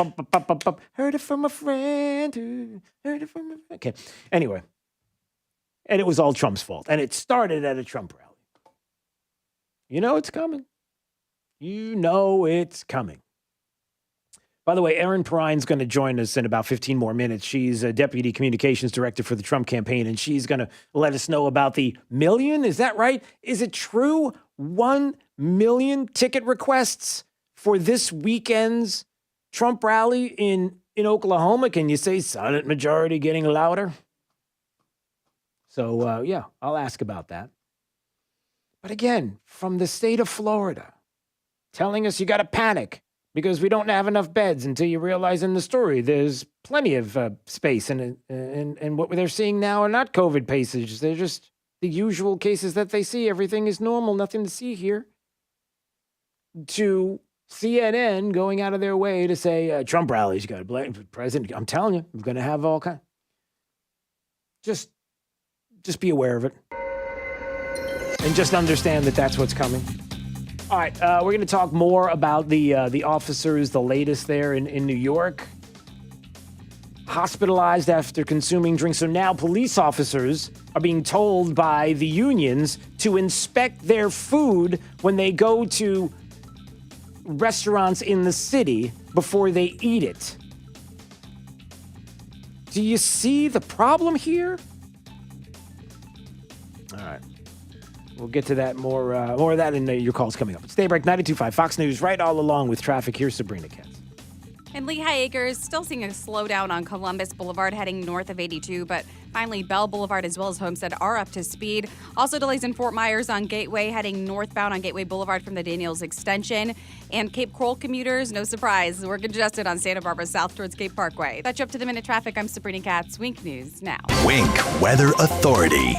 heard it from a friend. Heard it from a friend. Okay. Anyway, and it was all Trump's fault, and it started at a Trump rally. You know it's coming. You know it's coming. By the way, Erin Perine's going to join us in about 15 more minutes. She's a deputy communications director for the Trump campaign, and she's going to let us know about the million. Is that right? Is it true? 1 million ticket requests for this weekend's Trump rally in Oklahoma. Can you say silent majority getting louder? So, yeah, I'll ask about that. But again, from the state of Florida, telling us you got to panic because we don't have enough beds, until you realize in the story there's plenty of space. And what they're seeing now are not COVID cases. They're just the usual cases that they see. Everything is normal. Nothing to see here. To CNN going out of their way to say Trump rallies, you got to blame the president. I'm telling you, we're going to have all kinds. Just be aware of it. And just understand that that's what's coming. All right, we're going to talk more about the officers, the latest there in New York. Hospitalized after consuming drinks. So now police officers are being told by the unions to inspect their food when they go to restaurants in the city before they eat it. Do you see the problem here? All right. We'll get to that more of that in your calls coming up. It's Daybreak 92.5 Fox News, right all along with traffic. Here's Sabrina Katz. And Lehigh Acres still seeing a slowdown on Columbus Boulevard heading north of 82, but finally Bell Boulevard as well as Homestead are up to speed. Also delays in Fort Myers on Gateway heading northbound on Gateway Boulevard from the Daniels extension. And Cape Coral commuters, no surprise, we're congested on Santa Barbara south towards Cape Parkway. That's you up to the minute traffic. I'm Sabrina Katz. Wink News now. Wink Weather Authority.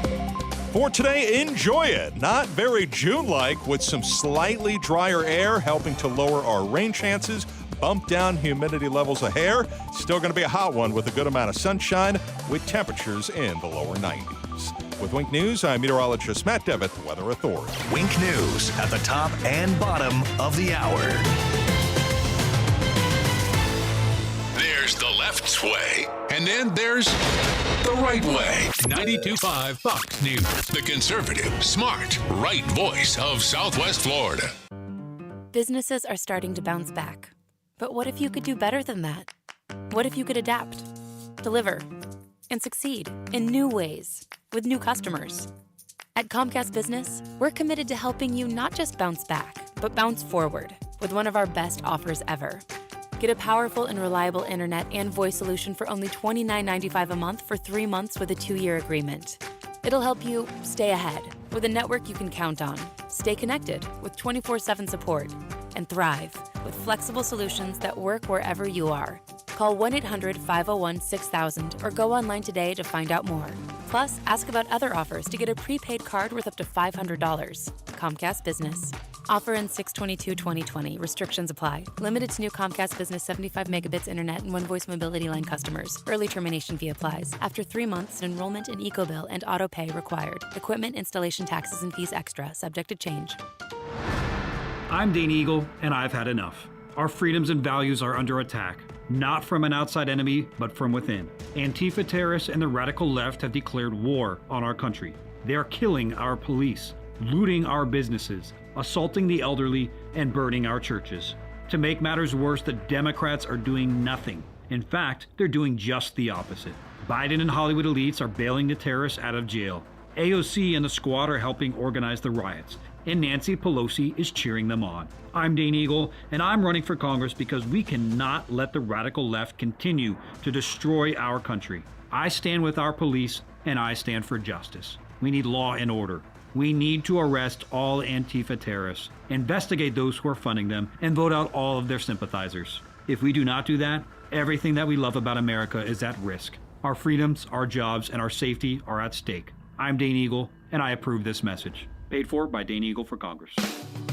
For today, enjoy it. Not very June-like, with some slightly drier air helping to lower our rain chances, bump down humidity levels a hair. Still going to be a hot one with a good amount of sunshine, with temperatures in the lower 90s. With Wink News, I'm meteorologist Matt Devitt, the Weather Authority. Wink News at the top and bottom of the hour. There's the left way, and then there's the right way. 92.5 Fox News, the conservative, smart, right voice of Southwest Florida. Businesses are starting to bounce back. But what if you could do better than that? What if you could adapt, deliver, and succeed in new ways with new customers? At Comcast Business, we're committed to helping you not just bounce back, but bounce forward with one of our best offers ever. Get a powerful and reliable internet and voice solution for only $29.95 a month for 3 months with a 2-year agreement. It'll help you stay ahead with a network you can count on, stay connected with 24/7 support, and thrive with flexible solutions that work wherever you are. Call 1-800-501-6000 or go online today to find out more. Plus, ask about other offers to get a prepaid card worth up to $500. Comcast Business. Offer ends 6/22/2020. Restrictions apply. Limited to new Comcast Business 75 megabits internet and one voice mobility line customers. Early termination fee applies. After 3 months, enrollment in EcoBill and auto pay required. Equipment, installation taxes, and fees extra. Subject to change. I'm Dane Eagle, and I've had enough. Our freedoms and values are under attack, not from an outside enemy, but from within. Antifa terrorists and the radical left have declared war on our country. They are killing our police, looting our businesses, assaulting the elderly, and burning our churches. To make matters worse, the Democrats are doing nothing. In fact, they're doing just the opposite. Biden and Hollywood elites are bailing the terrorists out of jail. AOC and the squad are helping organize the riots, and Nancy Pelosi is cheering them on. I'm Dane Eagle, and I'm running for Congress because we cannot let the radical left continue to destroy our country. I stand with our police, and I stand for justice. We need law and order. We need to arrest all Antifa terrorists, investigate those who are funding them, and vote out all of their sympathizers. If we do not do that, everything that we love about America is at risk. Our freedoms, our jobs, and our safety are at stake. I'm Dane Eagle, and I approve this message. Paid for by Dane Eagle for Congress.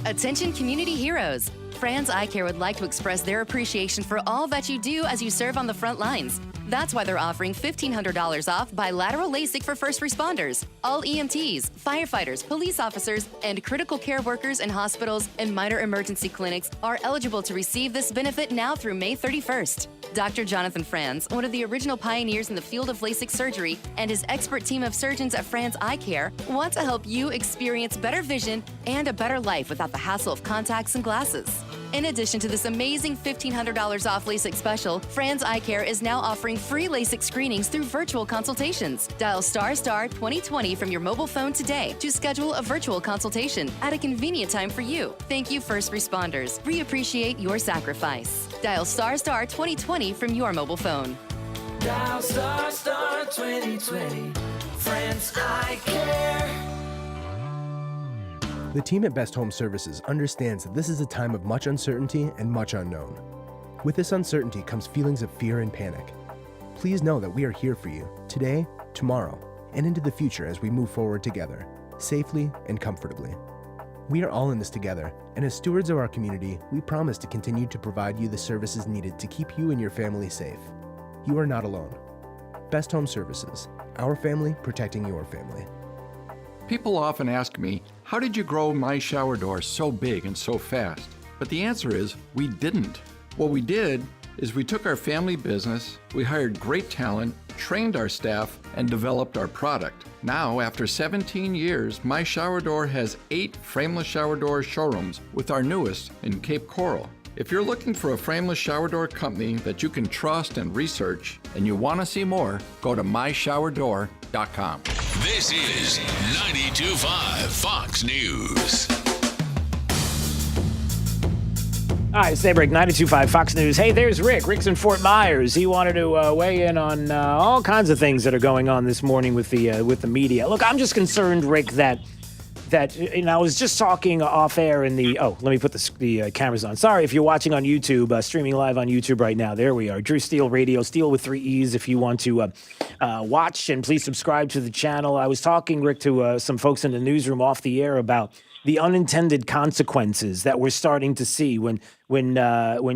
Attention community heroes. Franz Eye Care would like to express their appreciation for all that you do as you serve on the front lines. That's why they're offering $1,500 off bilateral LASIK for first responders. All EMTs, firefighters, police officers, and critical care workers in hospitals and minor emergency clinics are eligible to receive this benefit now through May 31st. Dr. Jonathan Franz, one of the original pioneers in the field of LASIK surgery, and his expert team of surgeons at Franz Eye Care want to help you experience better vision and a better life without the hassle of contacts and glasses. In addition to this amazing $1,500 off LASIK special, Franz Eye Care is now offering free LASIK screenings through virtual consultations. Dial ** 2020 from your mobile phone today to schedule a virtual consultation at a convenient time for you. Thank you, first responders. We appreciate your sacrifice. Dial ** 2020 from your mobile phone. Dial ** 2020. Franz Eye Care. The team at Best Home Services understands that this is a time of much uncertainty and much unknown. With this uncertainty comes feelings of fear and panic. Please know that we are here for you today, tomorrow, and into the future as we move forward together, safely and comfortably. We are all in this together, and as stewards of our community, we promise to continue to provide you the services needed to keep you and your family safe. You are not alone. Best Home Services, our family protecting your family. People often ask me, how did you grow my shower door so big and so fast? But the answer is, we didn't. What we did is we took our family business, we hired great talent, trained our staff, and developed our product. Now, after 17 years, my shower door has 8 frameless shower door showrooms, with our newest in Cape Coral. If you're looking for a frameless shower door company that you can trust and research, and you want to see more, go to myshowerdoor.com. This is 92.5 Fox News. All right, it's Daybreak 92.5 Fox News. Hey, there's Rick. Rick's in Fort Myers. He wanted to weigh in on all kinds of things that are going on this morning with the media. Look, I'm just concerned, Rick, that I was just talking off air in the. Oh, let me put the cameras on. Sorry if you're watching on YouTube, streaming live on YouTube right now. There we are. Drew Steele Radio, Steele with 3 E's. If you want to watch, and please subscribe to the channel. I was talking, Rick, to some folks in the newsroom off the air about the unintended consequences that we're starting to see when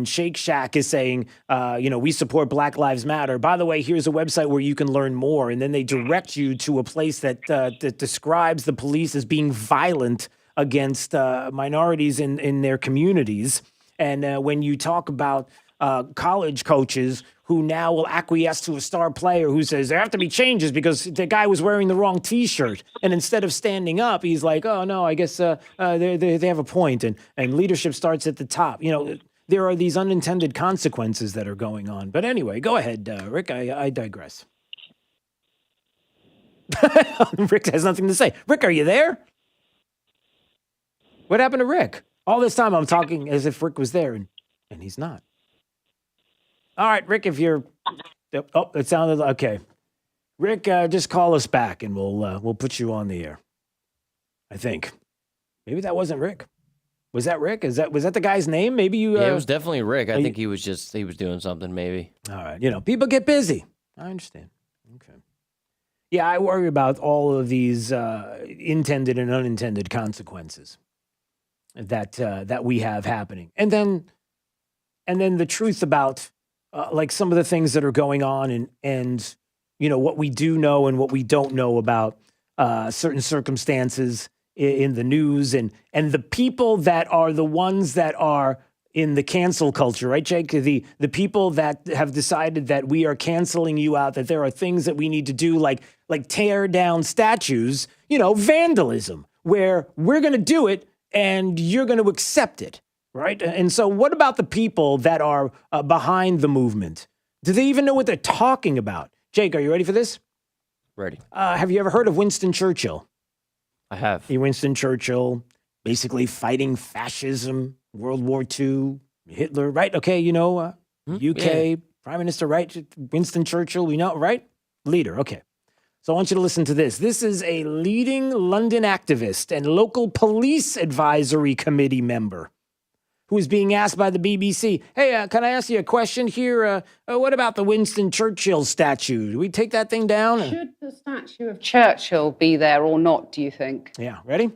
Shake Shack is saying, we support Black Lives Matter. By the way, here's a website where you can learn more. And then they direct you to a place that describes the police as being violent against minorities in their communities. And when you talk about college coaches who now will acquiesce to a star player who says there have to be changes because the guy was wearing the wrong T-shirt. And instead of standing up, he's like, oh, no, I guess they have a point. And leadership starts at the top. There are these unintended consequences that are going on. But anyway, go ahead, Rick. I digress. Rick has nothing to say. Rick, are you there? What happened to Rick? All this time I'm talking as if Rick was there, and he's not. All right, Rick, if you're... Oh, it sounded... Okay. Rick, just call us back, and we'll put you on the air. I think. Maybe that wasn't Rick. Was that Rick? Was that the guy's name? Maybe you... Yeah, it was definitely Rick. I think he was doing something, maybe. All right. People get busy. I understand. Okay. Yeah, I worry about all of these intended and unintended consequences that we have happening. And then the truth about... like some of the things that are going on and what we do know and what we don't know about certain circumstances in the news and the people that are the ones that are in the cancel culture, right, Jake? The people that have decided that we are canceling you out, that there are things that we need to do like tear down statues, vandalism, where we're going to do it and you're going to accept it. Right. And so what about the people that are behind the movement? Do they even know what they're talking about? Jake, are you ready for this? Ready. Have you ever heard of Winston Churchill? I have. Winston Churchill, basically fighting fascism, World War II, Hitler, right? Okay, UK, Prime Minister, right? Winston Churchill, we know, right? Leader, okay. So I want you to listen to this. This is a leading London activist and local police advisory committee member who is being asked by the BBC, hey, can I ask you a question here? What about the Winston Churchill statue? Do we take that thing down? Should the statue of Churchill be there or not, do you think? Yeah, ready?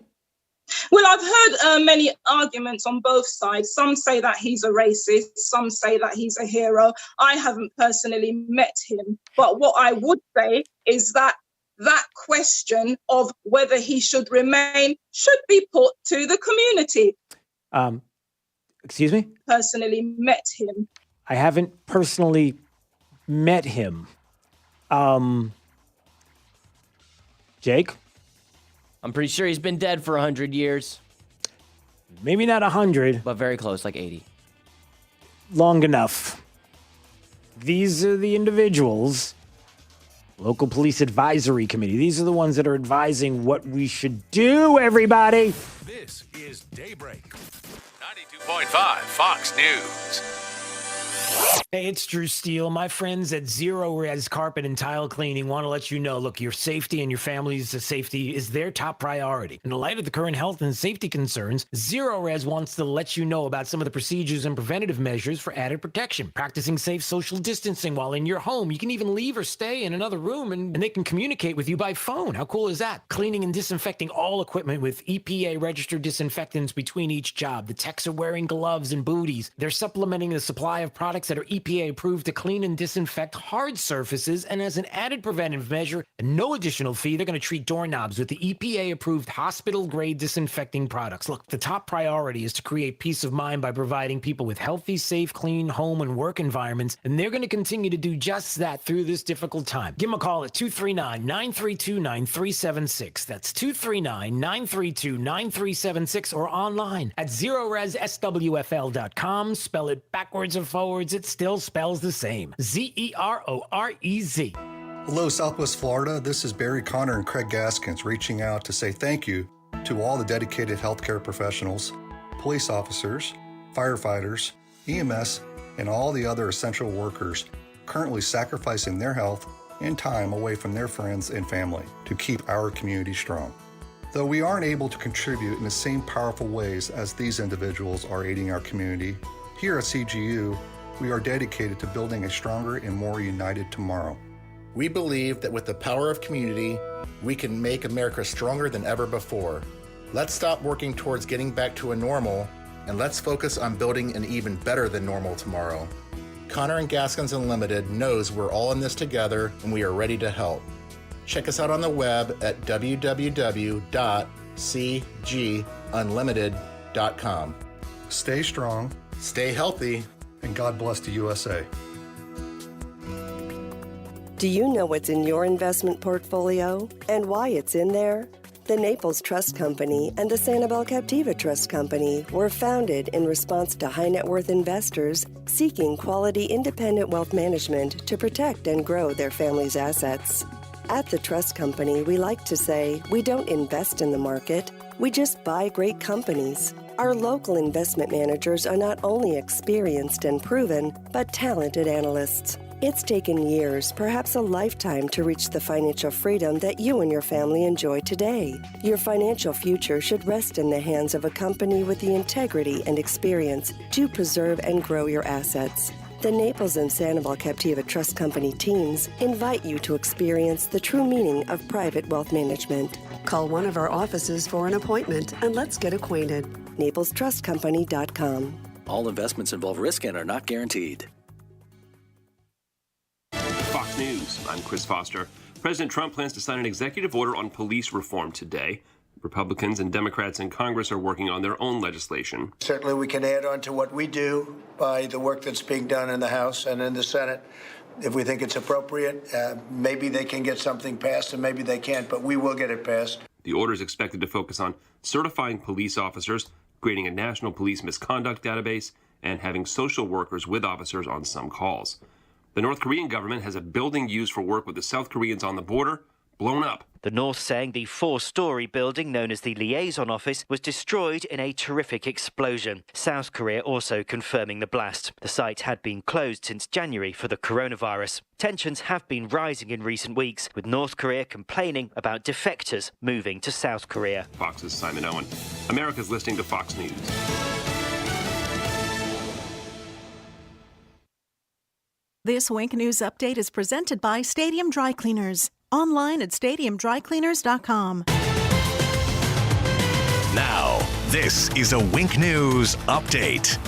Well, I've heard many arguments on both sides. Some say that he's a racist. Some say that he's a hero. I haven't personally met him. But what I would say is that that question of whether he should remain should be put to the community. Excuse me? Personally met him. I haven't personally met him. Jake? I'm pretty sure he's been dead for 100 years. Maybe not 100. But very close, like 80. Long enough. These are the individuals. Local Police Advisory Committee. These are the ones that are advising what we should do, everybody. This is Daybreak. 92.5 Fox News. Hey, it's Drew Steele. My friends at Zero Res Carpet and Tile Cleaning want to let you know, look, your safety and your family's safety is their top priority. In the light of the current health and safety concerns, Zero Res wants to let you know about some of the procedures and preventative measures for added protection. Practicing safe social distancing while in your home. You can even leave or stay in another room and they can communicate with you by phone. How cool is that? Cleaning and disinfecting all equipment with EPA-registered disinfectants between each job. The techs are wearing gloves and booties. They're supplementing the supply of products that are EPA approved to clean and disinfect hard surfaces, and as an added preventive measure and no additional fee, they're going to treat doorknobs with the EPA approved hospital grade disinfecting products. Look, the top priority is to create peace of mind by providing people with healthy, safe, clean home and work environments, and they're going to continue to do just that through this difficult time. Give them a call at 239-932-9376. That's 239-932-9376 or online at ZeroResSWFL.com. Spell it backwards or forwards, it still spells the same. ZEROREZ. Hello, Southwest Florida. This is Barry Connor and Craig Gaskins reaching out to say thank you to all the dedicated healthcare professionals, police officers, firefighters, EMS, and all the other essential workers currently sacrificing their health and time away from their friends and family to keep our community strong. Though we aren't able to contribute in the same powerful ways as these individuals are aiding our community, here at CGU, we are dedicated to building a stronger and more united tomorrow. We believe that with the power of community, we can make America stronger than ever before. Let's stop working towards getting back to a normal, and let's focus on building an even better than normal tomorrow. Connor and Gaskins Unlimited knows we're all in this together, and we are ready to help. Check us out on the web at www.cgunlimited.com. Stay strong, stay healthy, and God bless the USA. Do you know what's in your investment portfolio and why it's in there? The Naples Trust Company and the Sanibel Captiva Trust Company were founded in response to high net worth investors seeking quality independent wealth management to protect and grow their family's assets. At the Trust Company, we like to say we don't invest in the market, we just buy great companies. Our local investment managers are not only experienced and proven, but talented analysts. It's taken years, perhaps a lifetime, to reach the financial freedom that you and your family enjoy today. Your financial future should rest in the hands of a company with the integrity and experience to preserve and grow your assets. The Naples and Sanibel Captiva Trust Company teams invite you to experience the true meaning of private wealth management. Call one of our offices for an appointment and let's get acquainted. NaplesTrustCompany.com. All investments involve risk and are not guaranteed. Fox News, I'm Chris Foster. President Trump plans to sign an executive order on police reform today. Republicans and Democrats in Congress are working on their own legislation. Certainly we can add on to what we do by the work that's being done in the House and in the Senate. If we think it's appropriate, maybe they can get something passed and maybe they can't, but we will get it passed. The order is expected to focus on certifying police officers, creating a national police misconduct database, and having social workers with officers on some calls. The North Korean government has a building used for work with the South Koreans on the border blown up. The North saying the 4-story building known as the Liaison Office was destroyed in a terrific explosion. South Korea also confirming the blast. The site had been closed since January for the coronavirus. Tensions have been rising in recent weeks, with North Korea complaining about defectors moving to South Korea. Fox's Simon Owen. America's listening to Fox News. This Wink News Update is presented by Stadium Dry Cleaners. Online at stadiumdrycleaners.com. Now, this is a Wink News update.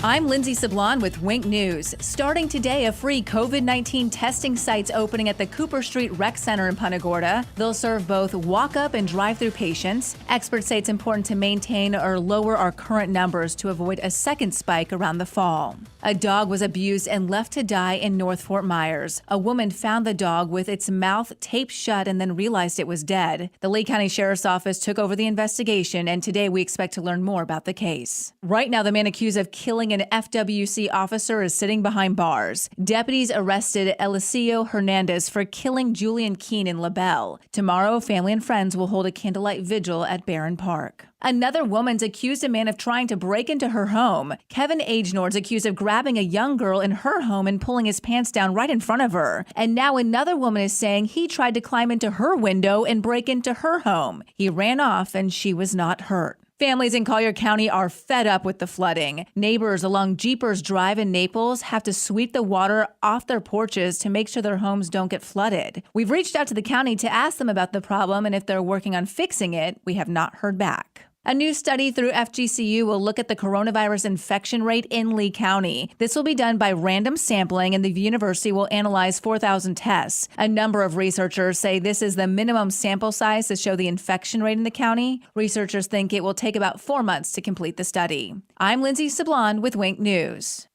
I'm Lindsay Sablon with Wink News. Starting today, a free COVID-19 testing site's opening at the Cooper Street Rec Center in Punta Gorda. They'll serve both walk-up and drive-through patients. Experts say it's important to maintain or lower our current numbers to avoid a second spike around the fall. A dog was abused and left to die in North Fort Myers. A woman found the dog with its mouth taped shut and then realized it was dead. The Lee County Sheriff's Office took over the investigation, and today we expect to learn more about the case. Right now, the man accused of killing an FWC officer is sitting behind bars. Deputies arrested Eliseo Hernandez for killing Julian Keene in LaBelle. Tomorrow, family and friends will hold a candlelight vigil at Barron Park. Another woman's accused a man of trying to break into her home. Kevin Agenord's accused of grabbing a young girl in her home and pulling his pants down right in front of her. And now another woman is saying he tried to climb into her window and break into her home. He ran off and she was not hurt. Families in Collier County are fed up with the flooding. Neighbors along Jeepers Drive in Naples have to sweep the water off their porches to make sure their homes don't get flooded. We've reached out to the county to ask them about the problem and if they're working on fixing it. We have not heard back. A new study through FGCU will look at the coronavirus infection rate in Lee County. This will be done by random sampling, and the university will analyze 4,000 tests. A number of researchers say this is the minimum sample size to show the infection rate in the county. Researchers think it will take about 4 months to complete the study. I'm Lindsay Sablon with Wink News.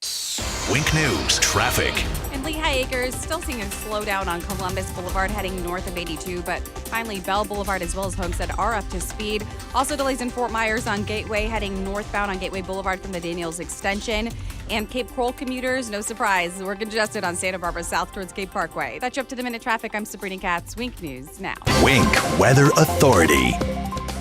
Wink News traffic. In Lehigh Acres, still seeing a slowdown on Columbus Boulevard heading north of 82, but finally Bell Boulevard as well as Homestead are up to speed. Also delays in Fort Myers on Gateway heading northbound on Gateway Boulevard from the Daniels Extension. And Cape Coral commuters, no surprise, we're congested on Santa Barbara south towards Cape Parkway. That's you up to the minute traffic. I'm Sabrina Katz. Wink News now. Wink Weather Authority.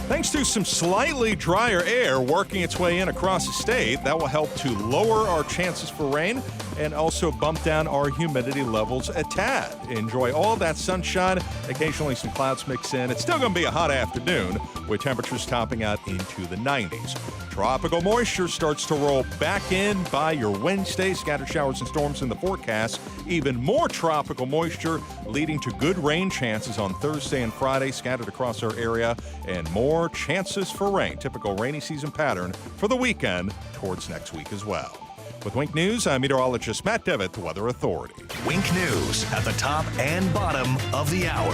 Thanks to some slightly drier air working its way in across the state, that will help to lower our chances for rain and also bump down our humidity levels a tad. Enjoy all that sunshine, occasionally some clouds mix in. It's still going to be a hot afternoon with temperatures topping out into the 90s. Tropical moisture starts to roll back in by your Wednesday. Scattered showers and storms in the forecast. Even more tropical moisture leading to good rain chances on Thursday and Friday scattered across our area, and more chances for rain. Typical rainy season pattern for the weekend towards next week as well. With Wink News, I'm meteorologist Matt Devitt, the Weather Authority. Wink News at the top and bottom of the hour.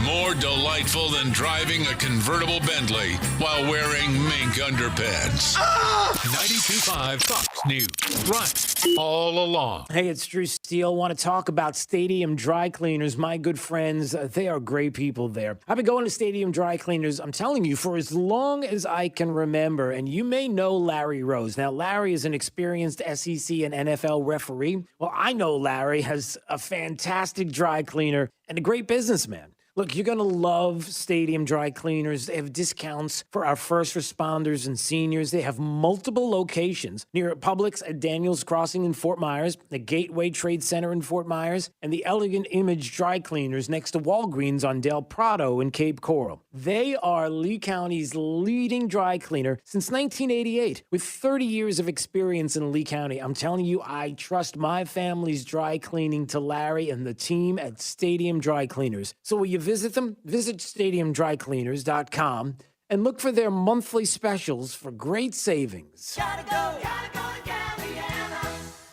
More delightful than driving a convertible Bentley while wearing mink underpants. 92.5 Fox News. Right all along. Hey, it's Drew Steele. Want to talk about Stadium Dry Cleaners. My good friends, they are great people there. I've been going to Stadium Dry Cleaners, I'm telling you, for as long as I can remember. And you may know Larry Rose. Now, Larry is an experienced SEC and NFL referee. Well, I know Larry has a fantastic dry cleaner and a great businessman. Look, you're going to love Stadium Dry Cleaners. They have discounts for our first responders and seniors. They have multiple locations near Publix at Daniels Crossing in Fort Myers, the Gateway Trade Center in Fort Myers, and the Elegant Image Dry Cleaners next to Walgreens on Del Prado in Cape Coral. They are Lee County's leading dry cleaner since 1988. With 30 years of experience in Lee County, I'm telling you, I trust my family's dry cleaning to Larry and the team at Stadium Dry Cleaners. So will you visit them? Visit stadiumdrycleaners.com and look for their monthly specials for great savings. Gotta go to Galliana.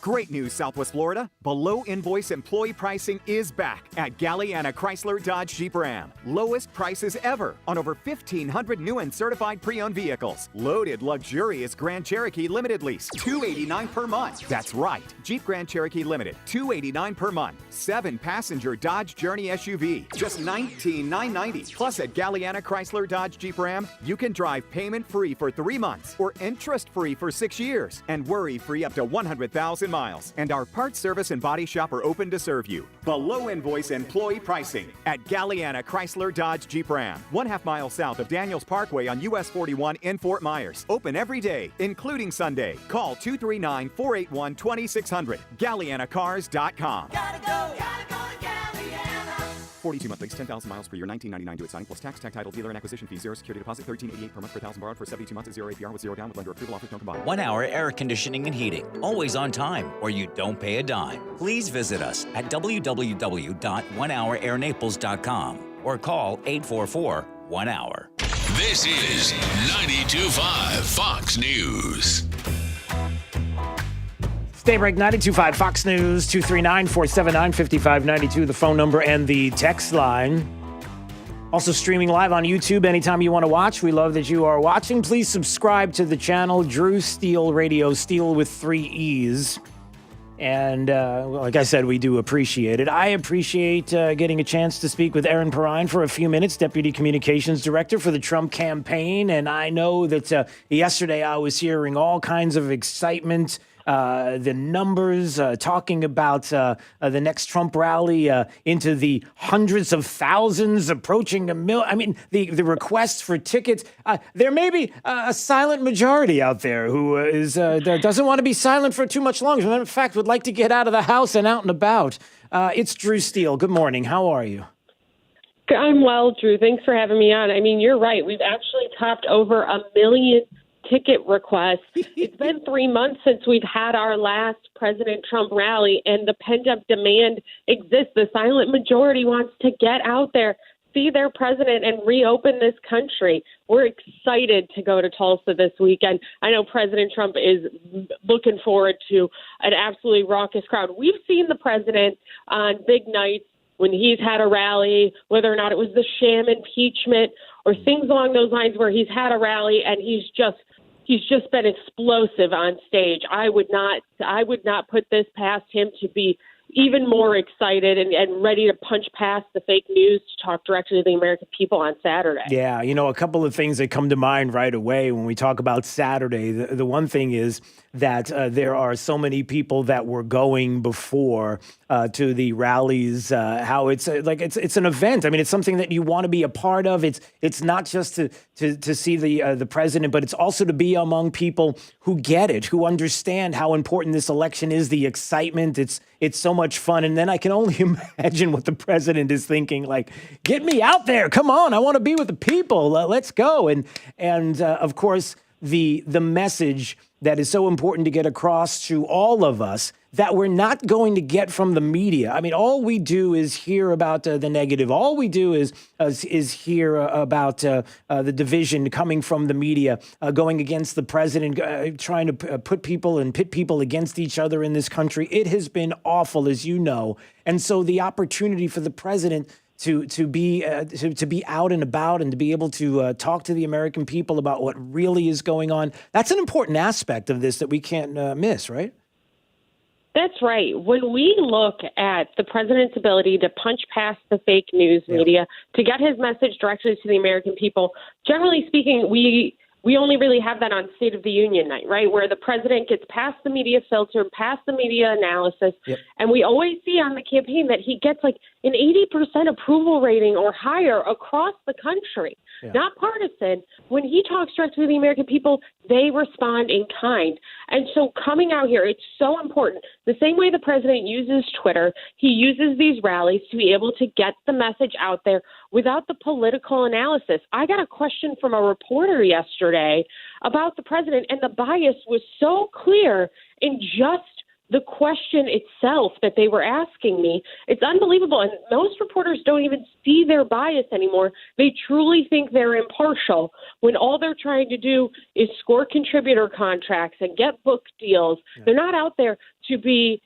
Great news, Southwest Florida. Below invoice employee pricing is back at Galliana Chrysler Dodge Jeep Ram. Lowest prices ever on over 1,500 new and certified pre-owned vehicles. Loaded, luxurious Grand Cherokee Limited lease, $289 per month. That's right, Jeep Grand Cherokee Limited, $289 per month. 7-passenger Dodge Journey SUV, just $19,990. Plus at Galliana Chrysler Dodge Jeep Ram, you can drive payment-free for 3 months or interest-free for 6 years and worry-free up to 100,000 miles. And our parts service and body shop are open to serve you. Below invoice employee pricing at Galliana Chrysler Dodge Jeep Ram, 1/2 mile south of Daniels Parkway on US 41 in Fort Myers. Open every day, including Sunday. Call 239-481-2600. GallianaCars.com. Gotta go to Galliana. 42 month lease, 10,000 miles per year, $19.99 due at signing plus tax, tag title, dealer and acquisition fee, 0 security deposit, $13.88 per month per thousand borrowed for 72 months at 0 APR with 0 down with lender approval, offers no combined. 1 hour air conditioning and heating, always on time, or you don't pay a dime. Please visit us at www.onehourairnaples.com. or call 844-1-HOUR. This is 92.5 Fox News. Daybreak 92.5 Fox News, 239-479-5592, the phone number and the text line. Also streaming live on YouTube anytime you want to watch. We love that you are watching. Please subscribe to the channel, Drew Steele Radio, Steele with 3 E's. And like I said, we do appreciate it. I appreciate getting a chance to speak with Erin Perrine for a few minutes, Deputy Communications Director for the Trump campaign. And I know that yesterday I was hearing all kinds of excitement, the numbers, talking about the next Trump rally into the hundreds of thousands, approaching 1 million. I mean, the requests for tickets. There may be a silent majority out there who doesn't want to be silent for too much longer. In fact, would like to get out of the house and out and about. It's Drew Steele. Good morning. How are you? I'm well, Drew. Thanks for having me on. I mean, you're right. We've actually topped over 1 million ticket requests. It's been 3 months since we've had our last President Trump rally, and the pent-up demand exists. The silent majority wants to get out there, see their president, and reopen this country. We're excited to go to Tulsa this weekend. I know President Trump is looking forward to an absolutely raucous crowd. We've seen the president on big nights when he's had a rally, whether or not it was the sham impeachment or things along those lines where he's had a rally and he's just been explosive on stage. I would not put this past him to be even more excited and ready to punch past the fake news to talk directly to the American people on Saturday. Yeah, a couple of things that come to mind right away when we talk about Saturday. The one thing is that there are so many people that were going before to the rallies, how it's it's an event. I mean, it's something that you want to be a part of. It's not just to see the president, but it's also to be among people who get it, who understand how important this election is, the excitement. It's so much fun. And then I can only imagine what the president is thinking, like, get me out there. Come on. I want to be with the people. Let's go. And of course, the message that is so important to get across to all of us that we're not going to get from the media. I mean, all we do is hear about the negative. All we do is hear about the division coming from the media, going against the president, trying to put people and pit people against each other in this country. It has been awful, as you know. And so the opportunity for the president to be out and about and to be able to talk to the American people about what really is going on, that's an important aspect of this that we can't miss, right? That's right. When we look at the president's ability to punch past the fake news media, to get his message directly to the American people, generally speaking, we only really have that on State of the Union night, right, where the president gets past the media filter, past the media analysis, and we always see on the campaign that he gets like an 80% approval rating or higher across the country, not partisan. When he talks directly to the American people, they respond in kind. And so coming out here, it's so important. The same way the president uses Twitter, he uses these rallies to be able to get the message out there without the political analysis. I got a question from a reporter yesterday about the president, and the bias was so clear in just the question itself that they were asking me. It's unbelievable. And most reporters don't even see their bias anymore. They truly think they're impartial when all they're trying to do is score contributor contracts and get book deals. They're not out there to be,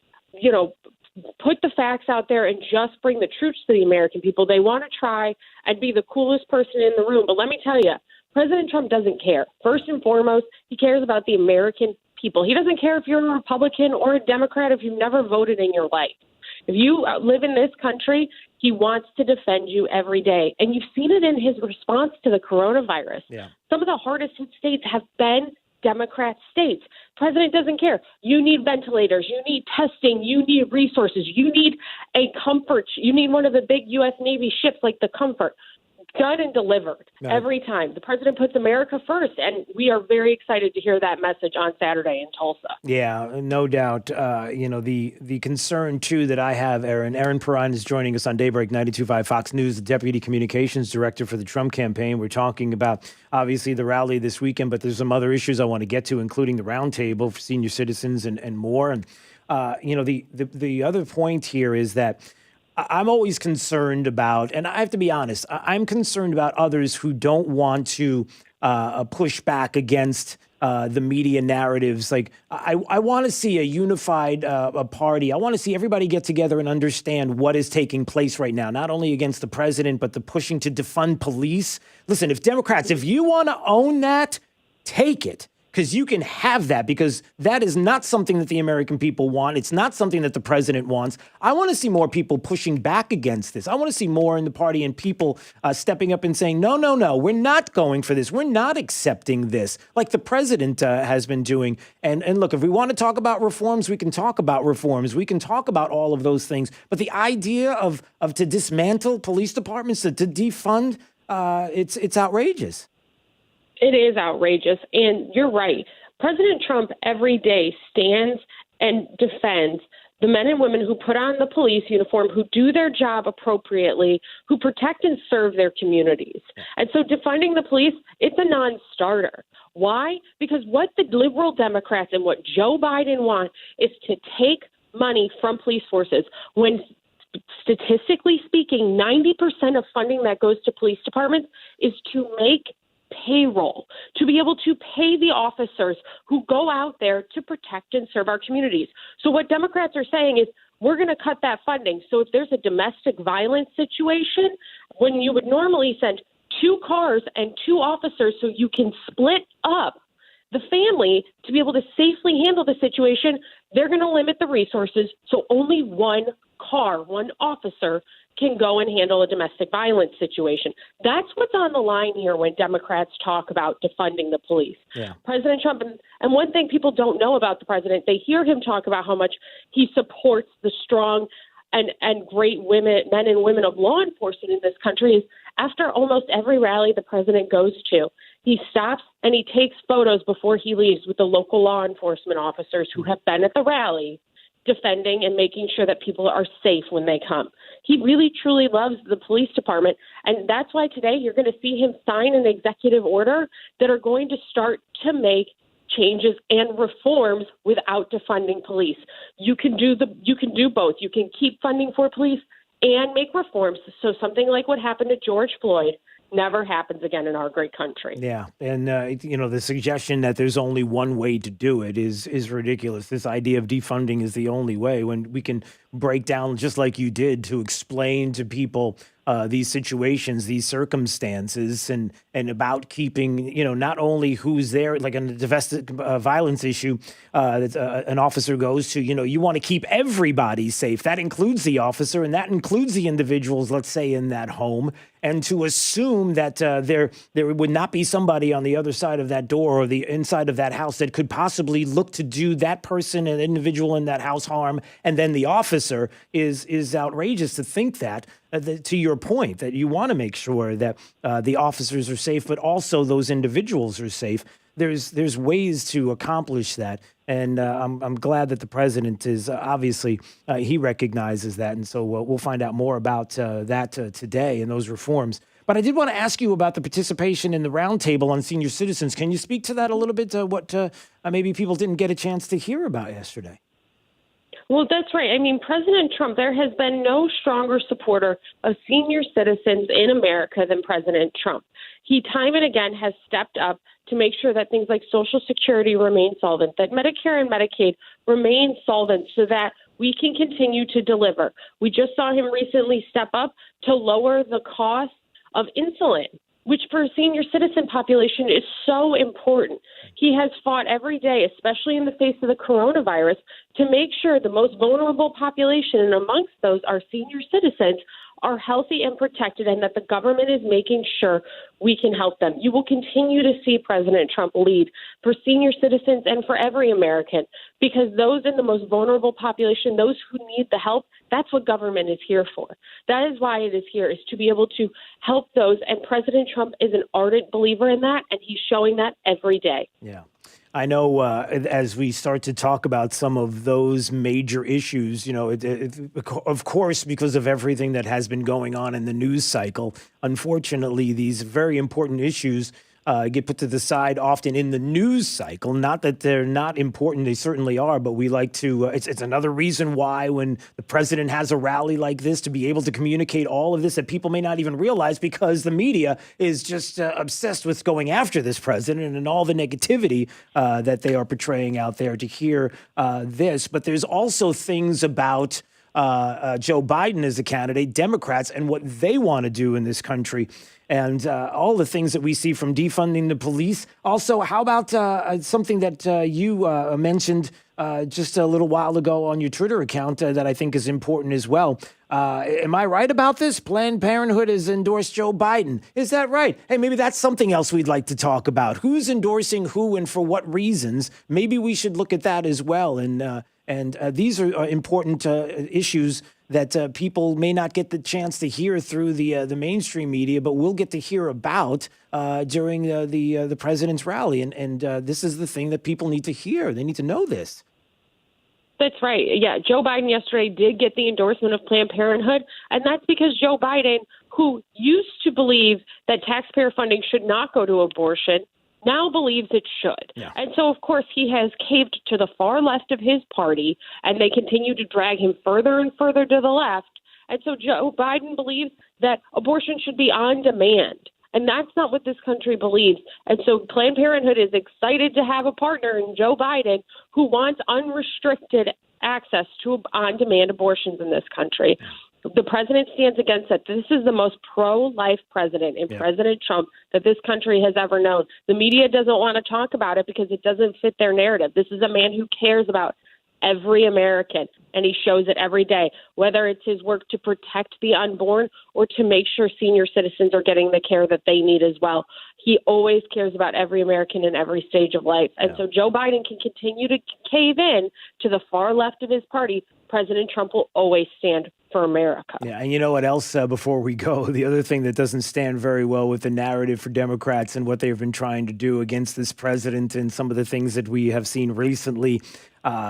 put the facts out there and just bring the truth to the American people. They want to try and be the coolest person in the room. But let me tell you, President Trump doesn't care. First and foremost, he cares about the American people. He doesn't care if you're a Republican or a Democrat, if you've never voted in your life. If you live in this country, he wants to defend you every day. And you've seen it in his response to the coronavirus. Some of the hardest hit states have been Democrat states. President doesn't care. You need ventilators. You need testing. You need resources. You need a Comfort. You need one of the big U.S. Navy ships like the Comfort. Done and delivered every time. The president puts America first, and we are very excited to hear that message on Saturday in Tulsa. Yeah, no doubt. The concern, too, that I have, Erin Perrine is joining us on Daybreak 92.5 Fox News, the Deputy Communications Director for the Trump campaign. We're talking about, obviously, the rally this weekend, but there's some other issues I want to get to, including the roundtable for senior citizens and more. And, the other point here is that I'm always concerned about, and I have to be honest, I'm concerned about others who don't want to push back against the media narratives. Like, I want to see a unified party. I want to see everybody get together and understand what is taking place right now, not only against the president, but the pushing to defund police. Listen, if Democrats, if you want to own that, take it. Because you can have that, because that is not something that the American people want. It's not something that the president wants. I want to see more people pushing back against this. I want to see more in the party and people stepping up and saying, no, we're not going for this. We're not accepting this, like the president has been doing. And look, if we want to talk about reforms, we can talk about reforms. We can talk about all of those things. But the idea of to dismantle police departments, to defund, it's outrageous. It is outrageous. And you're right. President Trump every day stands and defends the men and women who put on the police uniform, who do their job appropriately, who protect and serve their communities. And so defunding the police, it's a non-starter. Why? Because what the liberal Democrats and what Joe Biden want is to take money from police forces when statistically speaking, 90% of funding that goes to police departments is to make payroll, to be able to pay the officers who go out there to protect and serve our communities. So what Democrats are saying is we're going to cut that funding. So if there's a domestic violence situation, when you would normally send 2 cars and 2 officers so you can split up the family to be able to safely handle the situation, they're going to limit the resources. So only 1 car, 1 officer can go and handle a domestic violence situation. That's what's on the line here when Democrats talk about defunding the police. Yeah. President Trump, and one thing people don't know about the president, they hear him talk about how much he supports the strong and great women, men and women of law enforcement in this country, is after almost every rally the president goes to, he stops and he takes photos before he leaves with the local law enforcement officers who have been at the rally, defending and making sure that people are safe when they come. He really, truly loves the police department. And that's why today you're going to see him sign an executive order that are going to start to make changes and reforms without defunding police. You can do both. You can keep funding for police and make reforms. So something like what happened to George Floyd never happens again in our great country. Yeah. And, the suggestion that there's only one way to do it is ridiculous. This idea of defunding is the only way, when we can break down, just like you did, to explain to people these situations, these circumstances, and about keeping, not only who's there, like on the domestic violence issue, that an officer goes to, you want to keep everybody safe. That includes the officer, and that includes the individuals, let's say, in that home. And to assume that there would not be somebody on the other side of that door or the inside of that house that could possibly look to do that person, an individual in that house, harm, and then the officer is outrageous. To think that, to your point, that you want to make sure that the officers are safe, but also those individuals are safe. There's ways to accomplish that. And I'm glad that the president is obviously he recognizes that. And so we'll find out more about that today and those reforms. But I did want to ask you about the participation in the roundtable on senior citizens. Can you speak to that a little bit, what maybe people didn't get a chance to hear about yesterday? Well, that's right. I mean, President Trump, there has been no stronger supporter of senior citizens in America than President Trump. He time and again has stepped up to make sure that things like Social Security remain solvent, that Medicare and Medicaid remain solvent so that we can continue to deliver. We just saw him recently step up to lower the cost of insulin, which for a senior citizen population is so important. He has fought every day, especially in the face of the coronavirus, to make sure the most vulnerable population, and amongst those are senior citizens, are healthy and protected, and that the government is making sure we can help them. You will continue to see President Trump lead for senior citizens and for every American, because those in the most vulnerable population, those who need the help, that's what government is here for. That is why it is here, is to be able to help those. And President Trump is an ardent believer in that, and he's showing that every day. Yeah. I know as we start to talk about some of those major issues, of course, because of everything that has been going on in the news cycle, unfortunately, these very important issues get put to the side often in the news cycle. Not that they're not important, they certainly are, but we like to, it's another reason why when the president has a rally like this, to be able to communicate all of this that people may not even realize, because the media is just obsessed with going after this president and all the negativity that they are portraying out there, to hear this. But there's also things about Joe Biden as a candidate, Democrats, and what they want to do in this country, and all the things that we see from defunding the police. Also, how about something that you mentioned just a little while ago on your Twitter account that I think is important as well? Am I right about this? Planned Parenthood has endorsed Joe Biden. Is that right? Hey, maybe that's something else we'd like to talk about. Who's endorsing who and for what reasons? Maybe we should look at that as well. And these are important issues that people may not get the chance to hear through the mainstream media, but we'll get to hear about during the president's rally. And this is the thing that people need to hear. They need to know this. That's right. Yeah, Joe Biden yesterday did get the endorsement of Planned Parenthood, and that's because Joe Biden, who used to believe that taxpayer funding should not go to abortion, now believes it should. Yeah. And so, of course, he has caved to the far left of his party, and they continue to drag him further and further to the left. And so Joe Biden believes that abortion should be on demand. And that's not what this country believes. And so Planned Parenthood is excited to have a partner in Joe Biden who wants unrestricted access to on-demand abortions in this country. The president stands against it. This is the most pro-life president in President Trump that this country has ever known. The media doesn't want to talk about it because it doesn't fit their narrative. This is a man who cares about every American, and he shows it every day, whether it's his work to protect the unborn or to make sure senior citizens are getting the care that they need as well. He always cares about every American in every stage of life. And so Joe Biden can continue to cave in to the far left of his party. President Trump will always stand for America. Yeah, and you know what else, before we go, the other thing that doesn't stand very well with the narrative for Democrats and what they've been trying to do against this president and some of the things that we have seen recently,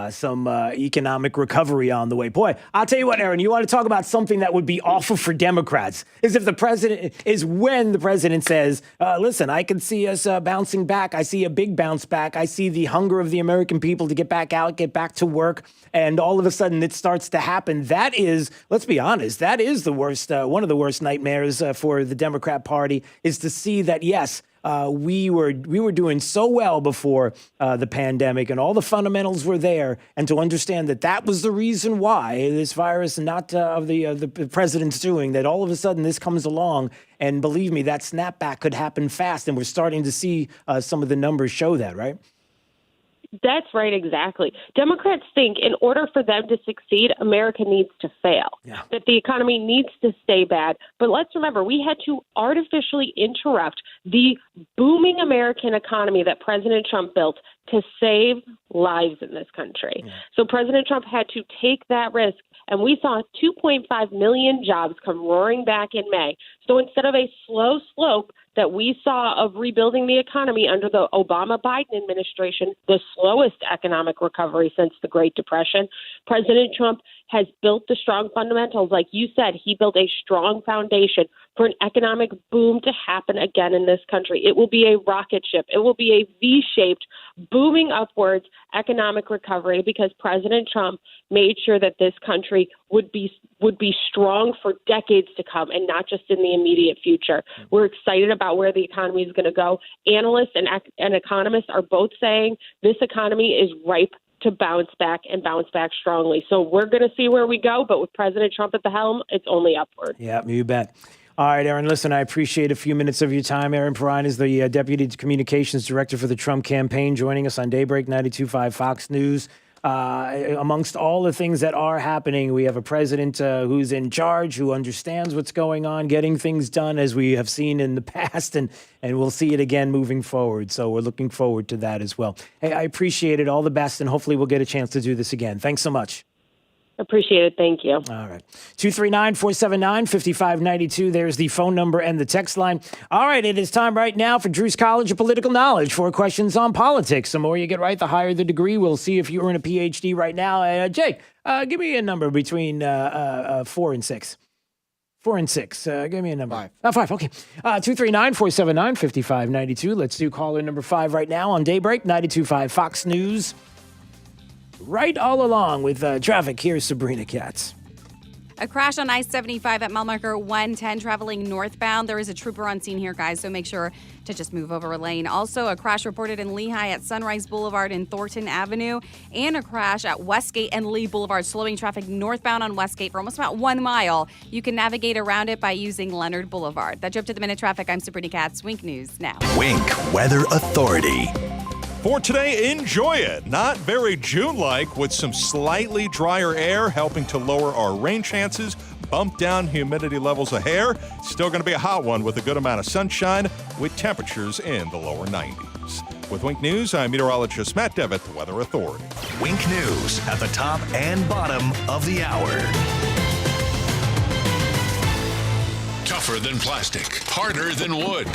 some economic recovery on the way. Boy, I'll tell you what, Aaron, you want to talk about something that would be awful for Democrats is if the president is when the president says, listen, I can see us bouncing back. I see a big bounce back. I see the hunger of the American people to get back out, get back to work. And all of a sudden it starts to happen. That is, let's be honest, that is the worst, one of the worst nightmares for the Democrat Party, is to see that, yes, we were doing so well before the pandemic and all the fundamentals were there, and to understand that that was the reason why this virus, not of the president's doing, that all of a sudden this comes along. And believe me, that snapback could happen fast. And we're starting to see some of the numbers show that, right? That's right, exactly. Democrats think in order for them to succeed, America needs to fail, that the economy needs to stay bad. But let's remember, we had to artificially interrupt the booming American economy that President Trump built to save lives in this country. So President Trump had to take that risk, and we saw 2.5 million jobs come roaring back in May. So instead of a slow slope that we saw of rebuilding the economy under the Obama-Biden administration, the slowest economic recovery since the Great Depression, President Trump has built the strong fundamentals. Like you said, he built a strong foundation for an economic boom to happen again in this country. It will be a rocket ship. It will be a V-shaped, booming upwards economic recovery because President Trump made sure that this country would be strong for decades to come and not just in the immediate future. We're excited about where the economy is going to go. Analysts and economists are both saying this economy is ripe to bounce back and bounce back strongly. So we're going to see where we go, but with President Trump at the helm, it's only upward. Yeah, you bet. All right, Aaron, listen, I appreciate a few minutes of your time. Aaron Perrine is the Deputy Communications Director for the Trump campaign, joining us on Daybreak 92.5 Fox News. Amongst all the things that are happening, we have a president who's in charge, who understands what's going on, getting things done as we have seen in the past, and we'll see it again moving forward. So we're looking forward to that as well. Hey, I appreciate it. All the best, and hopefully we'll get a chance to do this again. Thanks so much. Appreciate it. Thank you. All right. 239-479-5592. There's the phone number and the text line. All right. It is time right now for Drew's College of Political Knowledge for questions on politics. The more you get right, the higher the degree. We'll see if you earn a PhD right now. Jake, give me a number between 4 and 6. 4 and 6. Give me a number. 5. 5, okay. 239-479-5592. Let's do caller number 5 right now on Daybreak, 92.5 Fox News. Right all along with traffic. Here's Sabrina Katz. A crash on I-75 at mile marker 110 traveling northbound. There is a trooper on scene here, guys, so make sure to just move over a lane. Also, a crash reported in Lehigh at Sunrise Boulevard and Thornton Avenue, and a crash at Westgate and Lee Boulevard, slowing traffic northbound on Westgate for almost about 1 mile. You can navigate around it by using Leonard Boulevard. That's your up to the minute traffic. I'm Sabrina Katz. Wink News now. Wink Weather Authority. For today, enjoy it. Not very June-like, with some slightly drier air helping to lower our rain chances, bump down humidity levels a hair. Still going to be a hot one with a good amount of sunshine, with temperatures in the lower 90s. With Wink News, I'm meteorologist Matt Devitt, the Weather Authority. Wink News at the top and bottom of the hour. Tougher than plastic, harder than wood.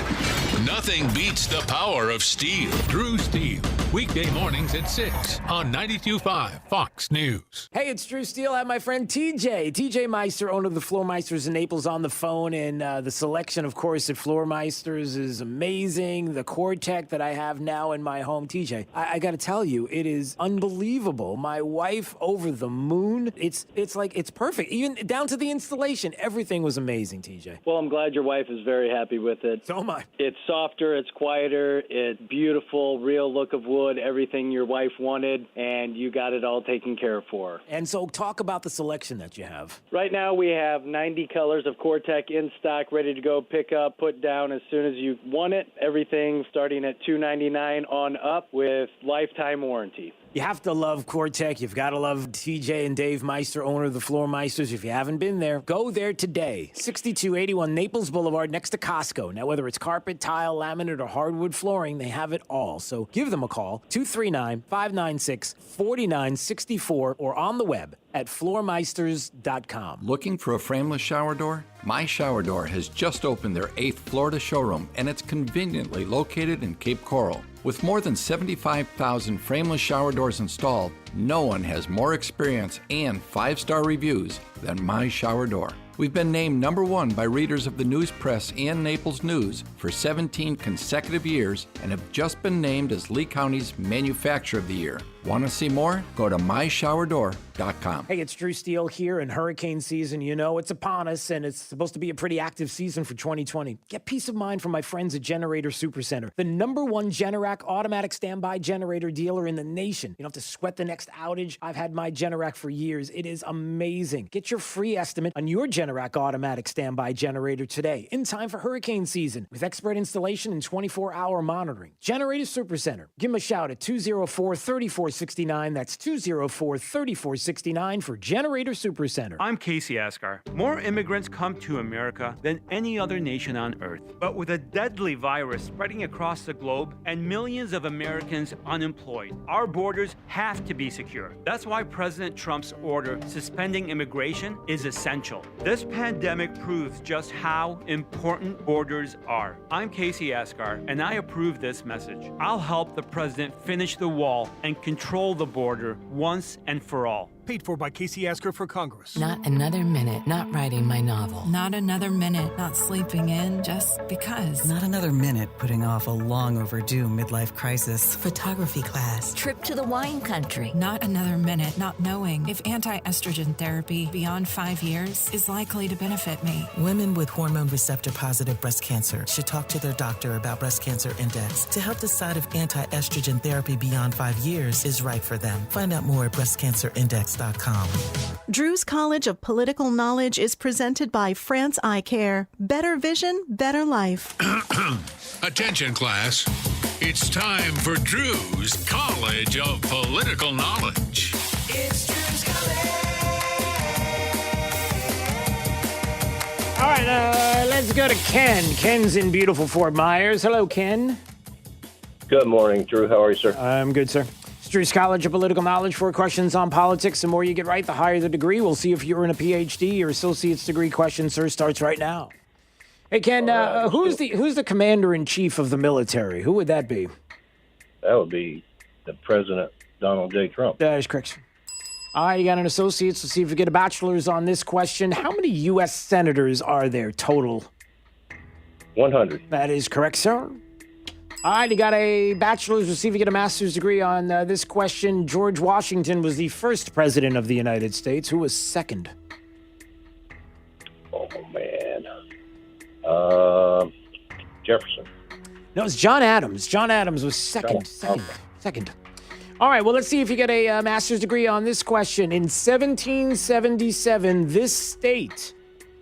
Nothing beats the power of steel. Drew Steele, weekday mornings at 6 on 92.5 Fox News. Hey, it's Drew Steele. I have my friend TJ Meister, owner of the Floor Meisters in Naples, on the phone. And the selection, of course, at Floor Meisters is amazing. The Core-Tech that I have now in my home. TJ, I got to tell you, it is unbelievable. My wife over the moon. It's like, it's perfect. Even down to the installation. Everything was amazing, TJ. Well, I'm glad your wife is very happy with it. So am I. It's softer, it's quieter, it's beautiful, real look of wood, everything your wife wanted, and you got it all taken care of for her. And so talk about the selection that you have. Right now we have 90 colors of Core-Tech in stock, ready to go pick up, put down as soon as you want it. Everything starting at $299 on up with lifetime warranty. You have to love Core-Tech. You've got to love TJ and Dave Meister, owner of the Floor Meisters. If you haven't been there, go there today. 6281 Naples Boulevard next to Costco. Now, whether it's carpet, tile, laminate, or hardwood flooring, they have it all. So give them a call, 239-596-4964, or on the web at floormeisters.com. Looking for a frameless shower door? My Shower Door has just opened their 8th Florida showroom, and it's conveniently located in Cape Coral. With more than 75,000 frameless shower doors installed, no one has more experience and 5-star reviews than My Shower Door. We've been named #1 by readers of the News Press and Naples News for 17 consecutive years and have just been named as Lee County's Manufacturer of the Year. Want to see more? Go to myshowerdoor.com. Hey, it's Drew Steele here, and hurricane season, you know, it's upon us, and it's supposed to be a pretty active season for 2020. Get peace of mind from my friends at Generator Supercenter, the #1 Generac automatic standby generator dealer in the nation. You don't have to sweat the next outage. I've had my Generac for years. It is amazing. Get your free estimate on your Generac automatic standby generator today, in time for hurricane season, with expert installation and 24-hour monitoring. Generator Supercenter. Give them a shout at 204-3469. That's 204-3469 for Generator Supercenter. I'm Casey Askar. More immigrants come to America than any other nation on earth. But with a deadly virus spreading across the globe and millions of Americans unemployed, our borders have to be secure. That's why President Trump's order suspending immigration is essential. This pandemic proves just how important borders are. I'm Casey Askar, and I approve this message. I'll help the president finish the wall and control the border once and for all. Paid for by Casey Asker for Congress. Not another minute not writing my novel. Not another minute not sleeping in just because. Not another minute putting off a long overdue midlife crisis. Photography class. Trip to the wine country. Not another minute not knowing if anti-estrogen therapy beyond 5 years is likely to benefit me. Women with hormone receptor positive breast cancer should talk to their doctor about Breast Cancer Index to help decide if anti-estrogen therapy beyond 5 years is right for them. Find out more at breastcancerindex.com. Drew's College of Political Knowledge is presented by France Eye Care. Better vision, better life. Attention, class. It's time for Drew's College of Political Knowledge. It's Drew's College. All right, let's go to Ken. Ken's in beautiful Fort Myers. Hello, Ken. Good morning, Drew. How are you, sir? I'm good, sir. Drew's College of Political Knowledge. 4 questions on politics. The more you get right, the higher the degree. We'll see if you're in a PhD or associate's degree question, sir, starts right now. Hey, Ken, who's the commander-in-chief of the military? Who would that be? That would be the President, Donald J. Trump. That is correct. All right, you got an associate's. Let's see if you get a bachelor's on this question. How many U.S. senators are there total? 100. That is correct, sir. All right, you got a bachelor's. We'll see if you get a master's degree on this question. George Washington was the first president of the United States. Who was second? Oh, man. Jefferson. No, it's John Adams. John Adams was second. Second. All right, well, let's see if you get a master's degree on this question. In 1777, this state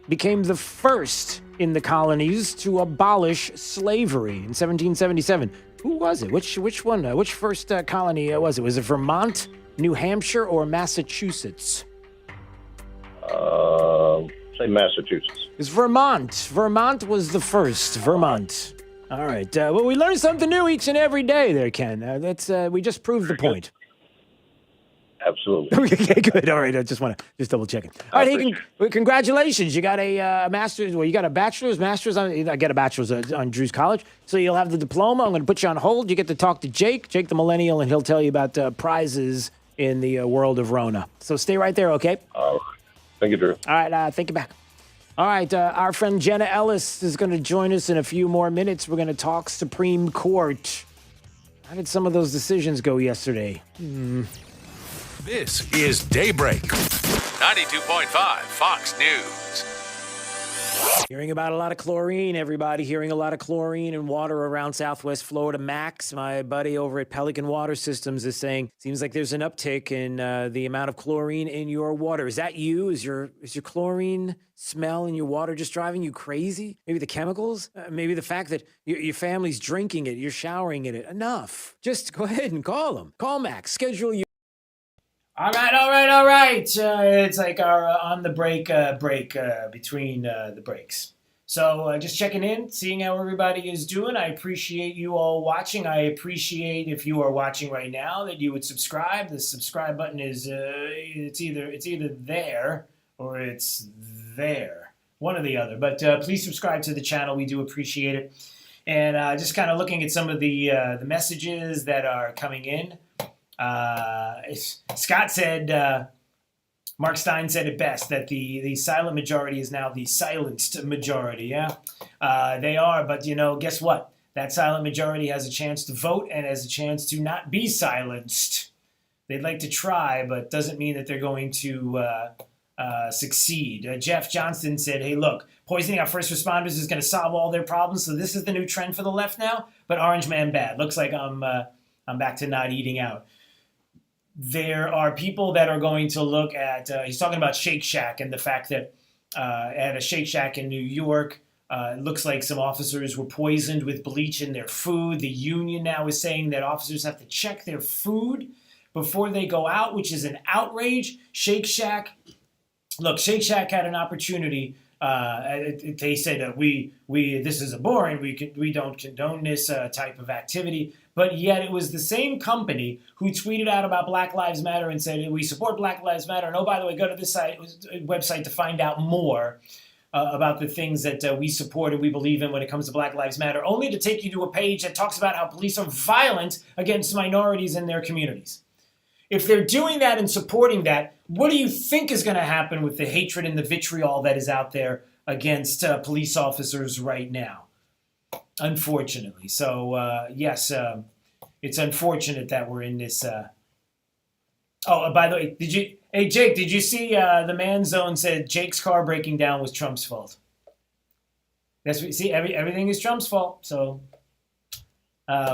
became the first in the colonies to abolish slavery. In 1777. Who was it? Which one? Which first colony was it? Was it Vermont, New Hampshire, or Massachusetts? Say Massachusetts. It's Vermont. Vermont was the first. Vermont. All right. Well, we learn something new each and every day there, Ken. We just proved the point. Absolutely. Okay, good. All right. I just want to double check it. All right. Hey, congratulations. You got a master's. Well, you got a bachelor's, master's. I get a bachelor's on Drew's College. So you'll have the diploma. I'm going to put you on hold. You get to talk to Jake the millennial, and he'll tell you about prizes in the world of Rona. So stay right there, okay? Thank you, Drew. All right. Thank you back. All right. Our friend Jenna Ellis is going to join us in a few more minutes. We're going to talk Supreme Court. How did some of those decisions go yesterday? This is Daybreak. 92.5 Fox News. Hearing about a lot of chlorine, everybody. Hearing a lot of chlorine and water around Southwest Florida. Max, my buddy over at Pelican Water Systems, is saying seems like there's an uptick in the amount of chlorine in your water. Is that you? Is your chlorine smell in your water just driving you crazy? Maybe the chemicals? Maybe the fact that your family's drinking it, you're showering in it. Enough. Just go ahead and call them. Call Max. Schedule your... All right. It's like our on the break between the breaks. So just checking in, seeing how everybody is doing. I appreciate you all watching. I appreciate if you are watching right now that you would subscribe. The subscribe button is it's either there or it's there, one or the other. But please subscribe to the channel. We do appreciate it. And just kind of looking at some of the messages that are coming in. Scott said, Mark Stein said it best, that the silent majority is now the silenced majority. Yeah, they are. But, guess what? That silent majority has a chance to vote and has a chance to not be silenced. They'd like to try, but doesn't mean that they're going to succeed. Jeff Johnston said, hey, look, poisoning our first responders is going to solve all their problems. So this is the new trend for the left now. But Orange Man bad. Looks like I'm back to not eating out. There are people that are going to look at, he's talking about Shake Shack and the fact that at a Shake Shack in New York, it looks like some officers were poisoned with bleach in their food. The union now is saying that officers have to check their food before they go out, which is an outrage. Shake Shack had an opportunity. They said this is abhorrent. We don't condone this type of activity. But yet it was the same company who tweeted out about Black Lives Matter and said, we support Black Lives Matter. And, oh, by the way, go to this website to find out more about the things that we support and we believe in when it comes to Black Lives Matter, only to take you to a page that talks about how police are violent against minorities in their communities. If they're doing that and supporting that, what do you think is going to happen with the hatred and the vitriol that is out there against police officers right now? Unfortunately. So, yes, it's unfortunate that we're in this. By the way, Jake, did you see the Man Zone said Jake's car breaking down was Trump's fault? That's what, see, everything is Trump's fault. So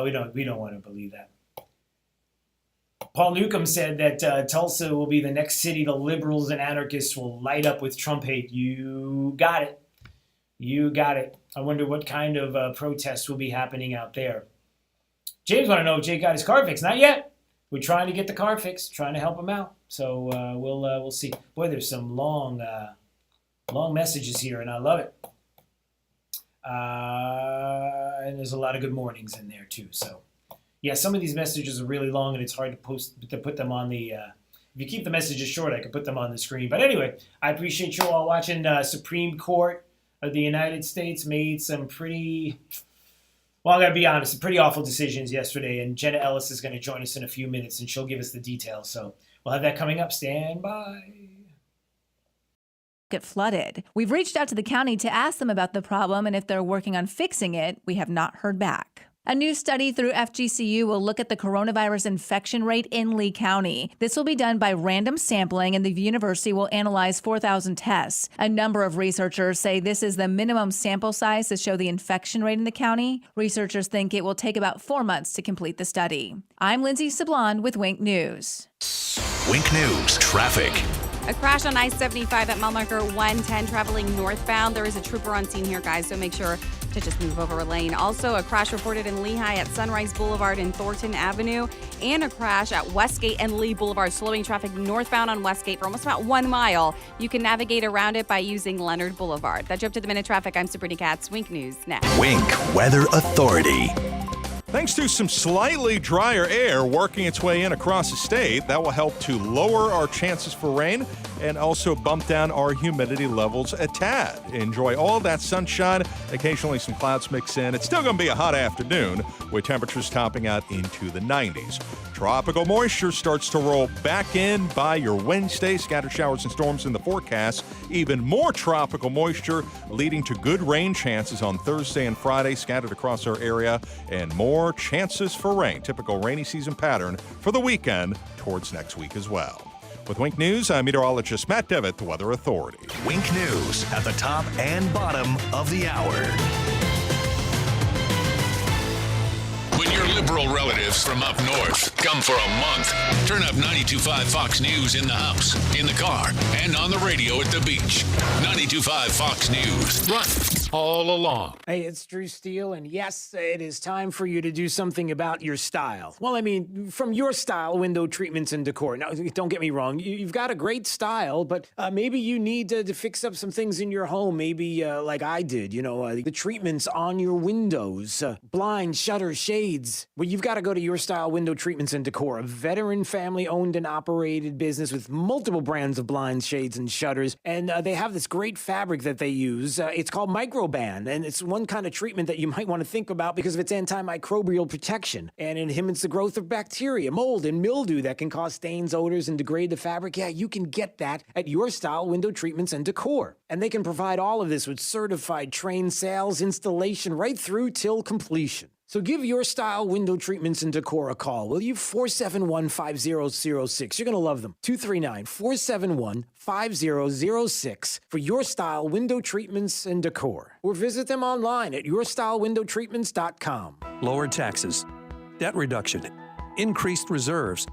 we don't want to believe that. Paul Newcomb said that Tulsa will be the next city the liberals and anarchists will light up with Trump hate. You got it. You got it. I wonder what kind of protests will be happening out there. James want to know if Jake got his car fixed. Not yet. We're trying to get the car fixed, trying to help him out. So we'll see. Boy, there's some long messages here, and I love it. And there's a lot of good mornings in there too. So yeah, some of these messages are really long, and it's hard to put them on the. If you keep the messages short, I can put them on the screen. But anyway, I appreciate you all watching. Supreme Court of the United States made some pretty, well, I gotta be honest, some pretty awful decisions yesterday, and Jenna Ellis is going to join us in a few minutes, and she'll give us the details. So We'll have that coming up. Stand by. Get flooded. We've reached out to the county to ask them about the problem and if they're working on fixing it. We have not heard back. A new study through FGCU will look at the coronavirus infection rate in Lee County. This will be done by random sampling, and the university will analyze 4,000 tests. A number of researchers say this is the minimum sample size to show the infection rate in the county. Researchers think it will take about 4 months to complete the study. I'm Lindsay Sablon with Wink News. Wink News traffic. A crash on I-75 at mile marker 110 traveling northbound. There is a trooper on scene here, guys, so make sure to just move over a lane. Also, a crash reported in Lehigh at Sunrise Boulevard and Thornton Avenue, and a crash at Westgate and Lee Boulevard, slowing traffic northbound on Westgate for almost about 1 mile. You can navigate around it by using Leonard Boulevard. That's you up to the minute traffic. I'm Sabrina Katz. Wink News next. Wink Weather Authority. Thanks to some slightly drier air working its way in across the state, that will help to lower our chances for rain and also bump down our humidity levels a tad. Enjoy all that sunshine, occasionally some clouds mix in. It's still going to be a hot afternoon with temperatures topping out into the 90s. Tropical moisture starts to roll back in by your Wednesday. Scattered showers and storms in the forecast. Even more tropical moisture leading to good rain chances on Thursday and Friday scattered across our area, and more chances for rain. Typical rainy season pattern for the weekend towards next week as well. With Wink News, I'm meteorologist Matt Devitt, the Weather Authority. Wink News at the top and bottom of the hour. When your liberal relatives from up north come for a month, turn up 92.5 Fox News in the house, in the car, and on the radio at the beach. 92.5 Fox News. Right all along. Hey, it's Drew Steele, and yes, it is time for you to do something about your style. Well, I mean, from your style, window treatments and decor. Now, don't get me wrong. You've got a great style, but maybe you need to fix up some things in your home. Maybe like I did, the treatments on your windows, blinds, shutters, shades. Well, you've got to go to Your Style Window Treatments and Decor, a veteran family-owned and operated business with multiple brands of blinds, shades, and shutters. And they have this great fabric that they use. It's called Microban, and it's one kind of treatment that you might want to think about because of its antimicrobial protection. And it inhibits the growth of bacteria, mold, and mildew that can cause stains, odors, and degrade the fabric. Yeah, you can get that at Your Style Window Treatments and Decor. And they can provide all of this with certified trained sales, installation, right through till completion. So give Your Style Window Treatments and Decor a call, will you? 471-5006. You're going to love them. 239-471-5006 for Your Style Window Treatments and Decor. Or visit them online at yourstylewindowtreatments.com. Lower taxes, debt reduction, increased reserves.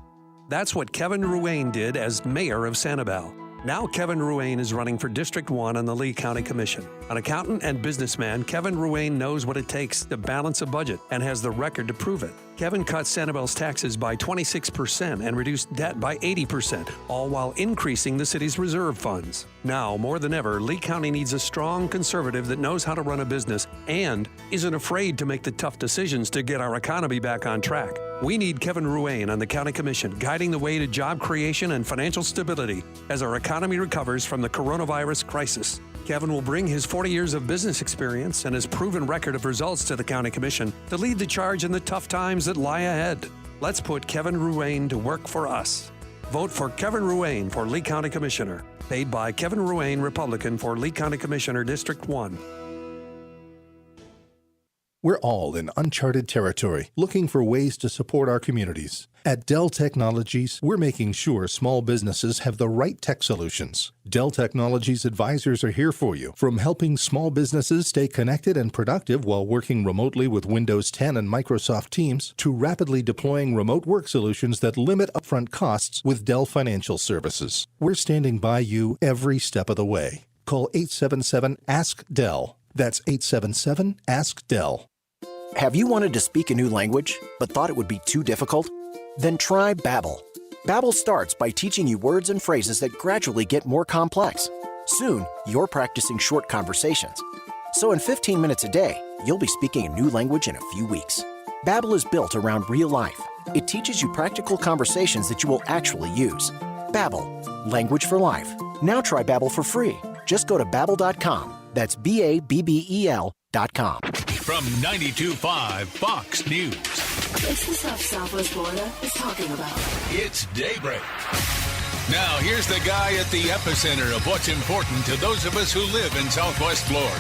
That's what Kevin Ruane did as mayor of Sanibel. Now Kevin Ruane is running for District 1 on the Lee County Commission. An accountant and businessman, Kevin Ruane knows what it takes to balance a budget and has the record to prove it. Kevin cut Sanibel's taxes by 26% and reduced debt by 80%, all while increasing the city's reserve funds. Now, more than ever, Lee County needs a strong conservative that knows how to run a business and isn't afraid to make the tough decisions to get our economy back on track. We need Kevin Ruane on the County Commission, guiding the way to job creation and financial stability as our economy recovers from the coronavirus crisis. Kevin will bring his 40 years of business experience and his proven record of results to the County Commission to lead the charge in the tough times that lie ahead. Let's put Kevin Ruane to work for us. Vote for Kevin Ruane for Lee County Commissioner. Paid by Kevin Ruane, Republican, for Lee County Commissioner, District 1. We're all in uncharted territory, looking for ways to support our communities. At Dell Technologies, we're making sure small businesses have the right tech solutions. Dell Technologies advisors are here for you, from helping small businesses stay connected and productive while working remotely with Windows 10 and Microsoft Teams, to rapidly deploying remote work solutions that limit upfront costs with Dell Financial Services. We're standing by you every step of the way. Call 877-ASK-DELL. That's 877-ASK-DELL. Have you wanted to speak a new language, but thought it would be too difficult? Then try Babbel. Babbel starts by teaching you words and phrases that gradually get more complex. Soon, you're practicing short conversations. So in 15 minutes a day, you'll be speaking a new language in a few weeks. Babbel is built around real life. It teaches you practical conversations that you will actually use. Babbel, language for life. Now try Babbel for free. Just go to Babbel.com. That's Babbel.com. from 92.5 Fox News. It's the stuff Southwest Florida is talking about. It's Daybreak. Now, here's the guy at the epicenter of what's important to those of us who live in Southwest Florida.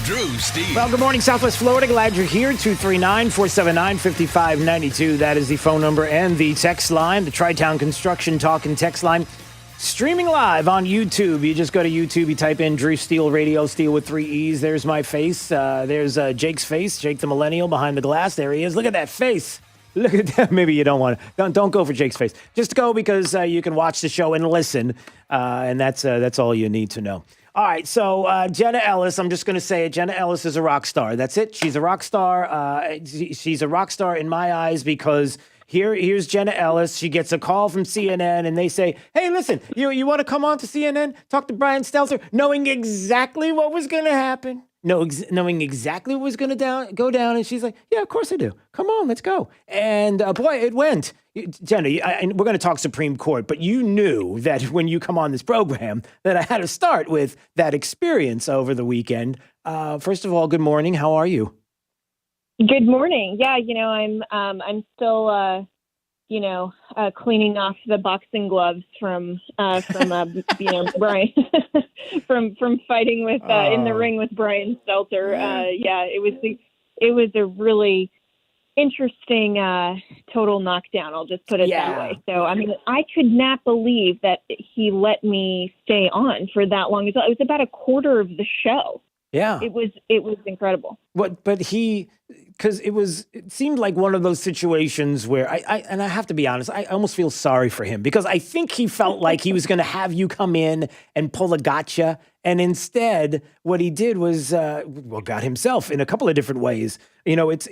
Drew Steve. Well, good morning, Southwest Florida. Glad you're here. 239-479-5592. That is the phone number and the text line, the Tri-Town Construction Talk and text line. Streaming live on YouTube. You just go to YouTube, you type in Drew Steele Radio, Steele with 3 E's. There's my face. There's Jake's face, Jake the Millennial behind the glass. There he is. Look at that face. Look at that. Maybe you don't want to. Don't go for Jake's face. Just go because you can watch the show and listen, and that's all you need to know. All right, so Jenna Ellis, I'm just going to say it. Jenna Ellis is a rock star. That's it. She's a rock star. She's a rock star in my eyes because here's Jenna Ellis. She gets a call from CNN, and they say, hey, listen, you want to come on to CNN, talk to Brian Stelter, knowing exactly what was going to happen, knowing exactly what was going to go down. And she's like, yeah, of course I do. Come on, let's go. And boy, it went. Jenna, and we're going to talk Supreme Court, but you knew that when you come on this program that I had to start with that experience over the weekend. First of all, good morning. How are you? Good morning. Yeah, I'm still cleaning off the boxing gloves from Brian from fighting with in the ring with Brian Stelter. It was a really interesting total knockdown. I'll just put it that way. So, I mean, I could not believe that he let me stay on for that long. It was about a quarter of the show. Yeah. It was incredible. But because it seemed like one of those situations where I have to be honest, I almost feel sorry for him because I think he felt like he was going to have you come in and pull a gotcha. And instead, what he did was, got himself in a couple of different ways. You know, it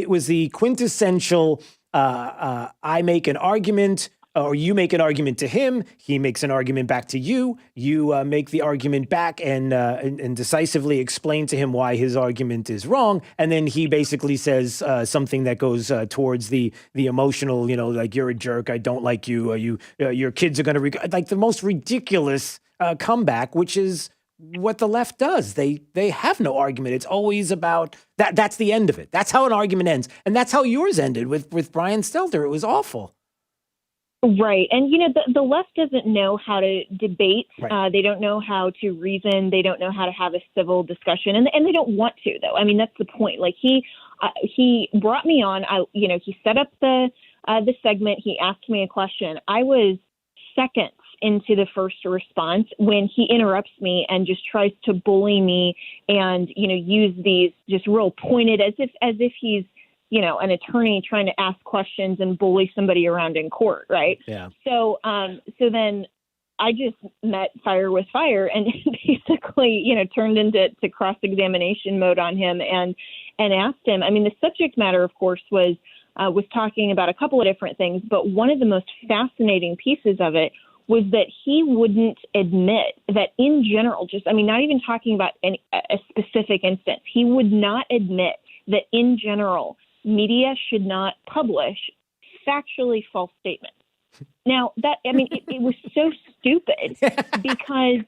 was the quintessential, I make an argument, or you make an argument to him, he makes an argument back to you, you make the argument back and decisively explain to him why his argument is wrong, and then he basically says something that goes towards the emotional, like you're a jerk, I don't like you, your kids are going to like the most ridiculous comeback, which is what the left does. They have no argument. It's always about that. That's the end of it. That's how an argument ends, and that's how yours ended with Brian Stelter. It was awful. Right. And, the left doesn't know how to debate. Right. They don't know how to reason. They don't know how to have a civil discussion. And they don't want to, though. I mean, that's the point. Like, he brought me on. He set up the segment. He asked me a question. I was seconds into the first response when he interrupts me and just tries to bully me and, use these just real pointed as if he's, an attorney trying to ask questions and bully somebody around in court. Right. Yeah. So then I just met fire with fire and basically, turned into cross-examination mode on him and asked him. I mean, the subject matter, of course, was talking about a couple of different things, but one of the most fascinating pieces of it was that he wouldn't admit that in general, not even talking about a specific instance, he would not admit that in general, media should not publish factually false statements. Now, it was so stupid because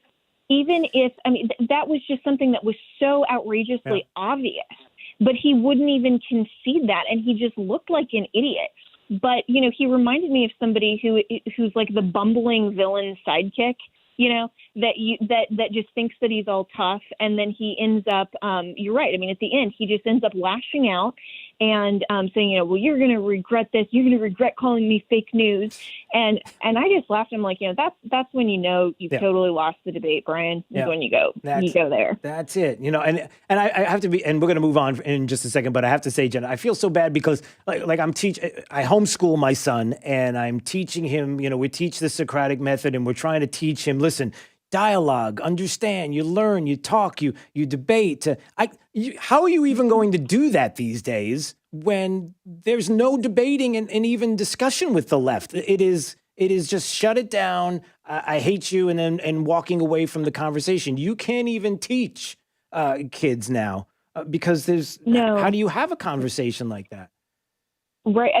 even if, that was just something that was so outrageously obvious, but he wouldn't even concede that, and he just looked like an idiot. But, he reminded me of somebody who's like the bumbling villain sidekick, that just thinks that he's all tough. And then he ends up, you're right. I mean, at the end, he just ends up lashing out and saying, well, you're going to regret this. You're going to regret calling me fake news. And I just laughed. I'm like, that's when you've totally lost the debate, Brian, is when you go there. That's it. And I have to be, and we're going to move on in just a second, but I have to say, Jenna, I feel so bad because I homeschool my son and I'm teaching him, we teach the Socratic method and we're trying to teach him, listen, dialogue, understand, you learn, you talk, you debate. How are you even going to do that these days when there's no debating and even discussion with the left? It is just shut it down. I hate you, and walking away from the conversation. You can't even teach kids now because there's no. How do you have a conversation like that? Right.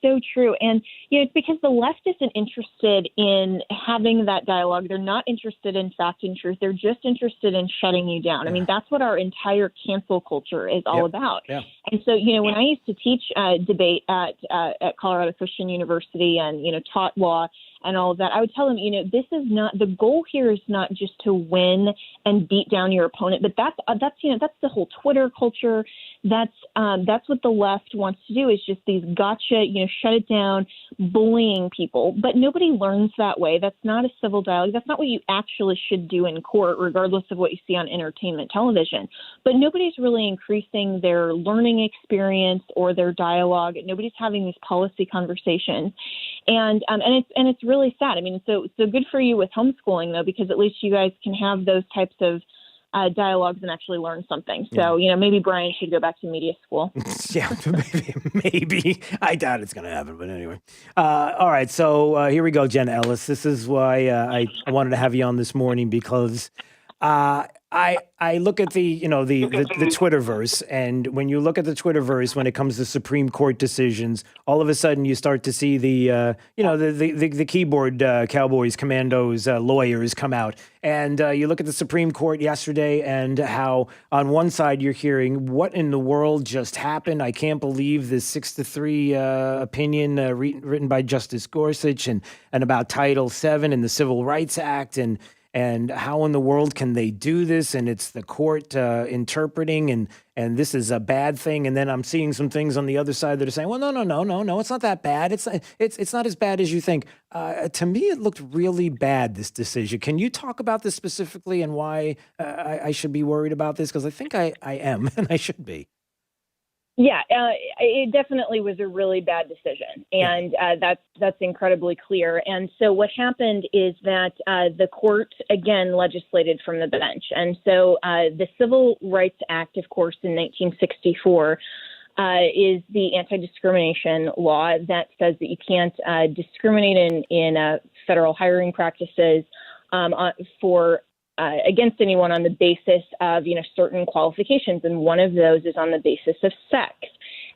so true. And, it's because the left isn't interested in having that dialogue. They're not interested in fact and truth. They're just interested in shutting you down. I mean, that's what our entire cancel culture is all about. Yeah. And so, when I used to teach debate at Colorado Christian University and, taught law and all of that, I would tell them, this is not, the goal here is not just to win and beat down your opponent, but that's the whole Twitter culture. That's what the left wants to do, is just these gotcha, shut it down, bullying people. But nobody learns that way. That's not a civil dialogue. That's not what you actually should do in court, regardless of what you see on entertainment television. But nobody's really increasing their learning experience or their dialogue. Nobody's having these policy conversations. And it's really sad. I mean, so good for you with homeschooling, though, because at least you guys can have those types of dialogues and actually learn something. So, maybe Brian should go back to media school. Yeah, maybe. I doubt it's going to happen, but anyway. All right, so here we go, Jen Ellis. This is why I wanted to have you on this morning, because I look at the Twitterverse, and when you look at the Twitterverse, when it comes to Supreme Court decisions, all of a sudden you start to see the keyboard cowboys, commandos, lawyers come out, and you look at the Supreme Court yesterday, and how on one side you're hearing, what in the world just happened? I can't believe this 6-3 opinion written by Justice Gorsuch and about Title VII and the Civil Rights Act, and how in the world can they do this? And it's the court interpreting, and this is a bad thing. And then I'm seeing some things on the other side that are saying, well, no, it's not that bad. It's not as bad as you think. To me, it looked really bad, this decision. Can you talk about this specifically and why I should be worried about this? Because I think I am, and I should be. Yeah, it definitely was a really bad decision, and that's incredibly clear. And so what happened is that the court, again, legislated from the bench. And so the Civil Rights Act, of course, in 1964, is the anti-discrimination law that says that you can't discriminate in federal hiring practices for against anyone on the basis of, certain qualifications. And one of those is on the basis of sex.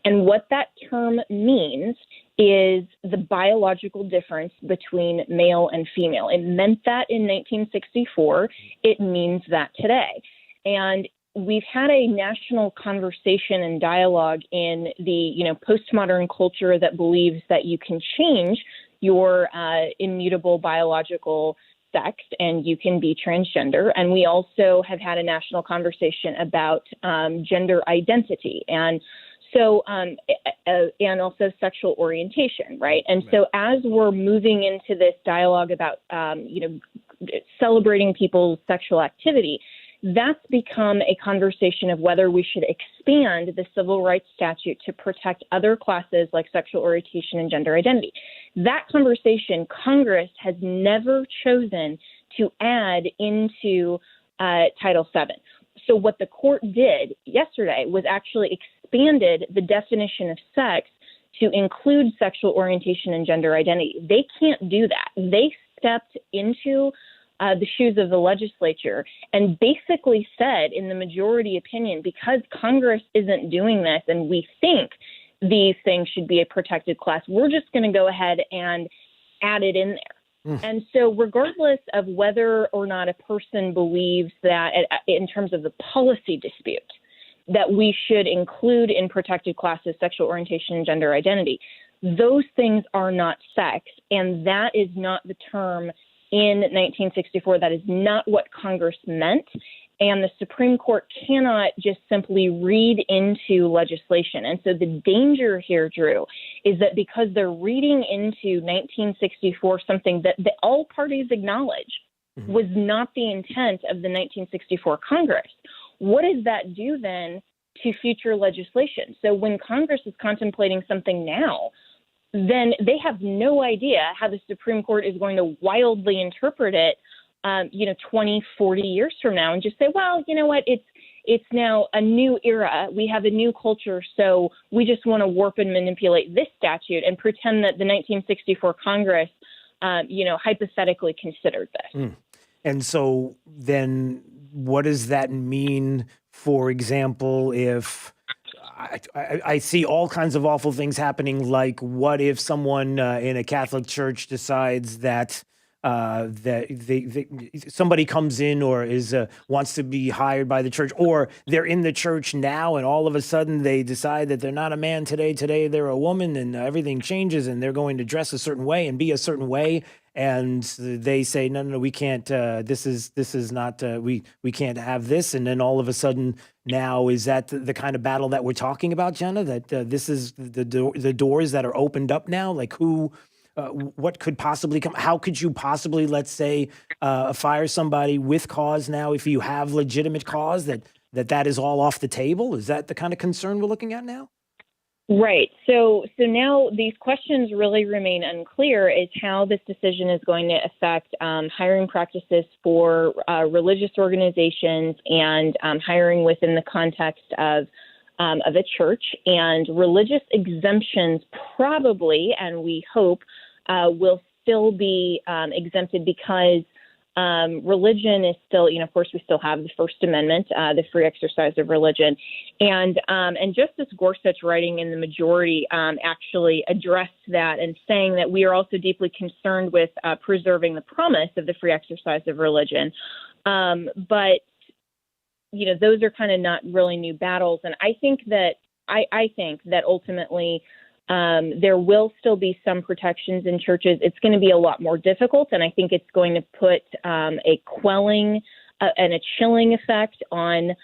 And what that term means is the biological difference between male and female. It meant that in 1964. It means that today. And we've had a national conversation and dialogue in the, postmodern culture that believes that you can change your immutable biological sex and you can be transgender. And we also have had a national conversation about gender identity and also sexual orientation, right? And so as we're moving into this dialogue about, celebrating people's sexual activity, that's become a conversation of whether we should expand the civil rights statute to protect other classes like sexual orientation and gender identity. That conversation, Congress has never chosen to add into Title VII. So what the court did yesterday was actually expanded the definition of sex to include sexual orientation and gender identity. They can't do that. They stepped into the shoes of the legislature and basically said in the majority opinion, because Congress isn't doing this and we think these things should be a protected class, we're just going to go ahead and add it in there. And so regardless of whether or not a person believes that in terms of the policy dispute that we should include in protected classes sexual orientation and gender identity, those things are not sex. And that is not the term in 1964. That is not what Congress meant. And the Supreme Court cannot just simply read into legislation. And so the danger here, Drew, is that because they're reading into 1964 something that all parties acknowledge was not the intent of the 1964 Congress, what does that do then to future legislation? So when Congress is contemplating something now, then they have no idea how the Supreme Court is going to wildly interpret it 20, 40 years from now and just say, well, you know what, it's now a new era. We have a new culture, so we just want to warp and manipulate this statute and pretend that the 1964 Congress, hypothetically considered this. And so then what does that mean, for example, if I see all kinds of awful things happening. Like, what if someone in a Catholic church decides that somebody comes in or wants to be hired by the church, or they're in the church now, and all of a sudden they decide that they're not a man today. Today they're a woman, and everything changes, and they're going to dress a certain way and be a certain way. And they say, no, we can't. This is not. We can't have this. And then all of a sudden, now is that the kind of battle that we're talking about, Jenna? That this is the doors that are opened up now. Like who? What could possibly come? How could you possibly, let's say, fire somebody with cause now if you have legitimate cause? That is all off the table. Is that the kind of concern we're looking at now? Right. So now these questions really remain unclear as how this decision is going to affect hiring practices for religious organizations and hiring within the context of a church. And religious exemptions probably, and we hope, will still be exempted because religion is still, of course, we still have the First Amendment, the free exercise of religion. And Justice Gorsuch, writing in the majority, actually addressed that and saying that we are also deeply concerned with preserving the promise of the free exercise of religion. But those are kind of not really new battles. And I think that ultimately there will still be some protections in churches. It's going to be a lot more difficult, and I think it's going to put a quelling and a chilling effect on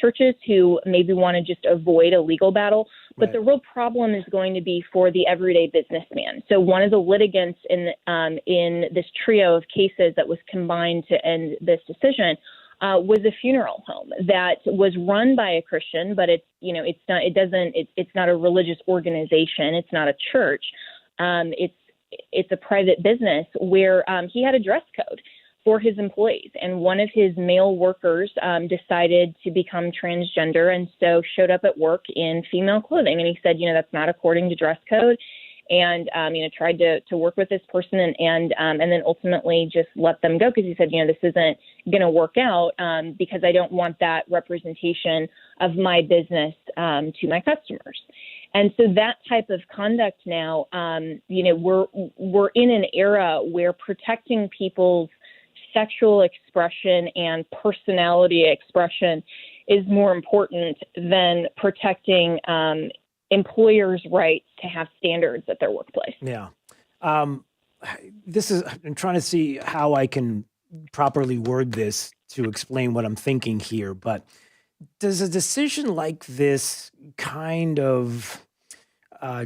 churches who maybe want to just avoid a legal battle. But right. The real problem is going to be for the everyday businessman. So one of the litigants in this trio of cases that was combined to end this decision was a funeral home that was run by a Christian, but it's not a religious organization. It's not a church. It's a private business where he had a dress code for his employees, and one of his male workers decided to become transgender, and so showed up at work in female clothing. And he said, that's not according to dress code. And, tried to work with this person and then ultimately just let them go because he said, this isn't going to work out because I don't want that representation of my business to my customers. And so that type of conduct now, we're in an era where protecting people's sexual expression and personality expression is more important than protecting employers' rights to have standards at their workplace. Yeah. I'm trying to see how I can properly word this to explain what I'm thinking here, but does a decision like this kind of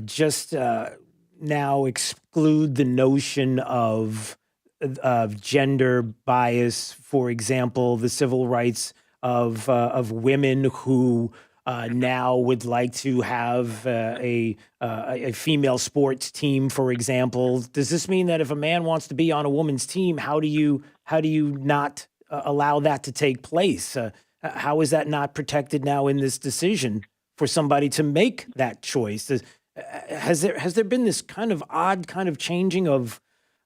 just now exclude the notion of gender bias, for example, the civil rights of women who now would like to have a female sports team, for example? Does this mean that if a man wants to be on a woman's team, how do you not allow that to take place? How is that not protected now in this decision for somebody to make that choice? Has there been this kind of odd kind of changing of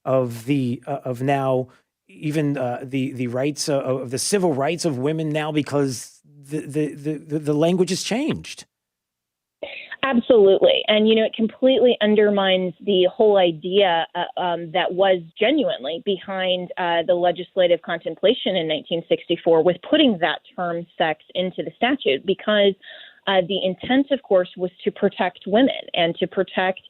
now even the rights of the civil rights of women now because the language has changed? Absolutely. And, it completely undermines the whole idea that was genuinely behind the legislative contemplation in 1964 with putting that term sex into the statute, because the intent, of course, was to protect women and to protect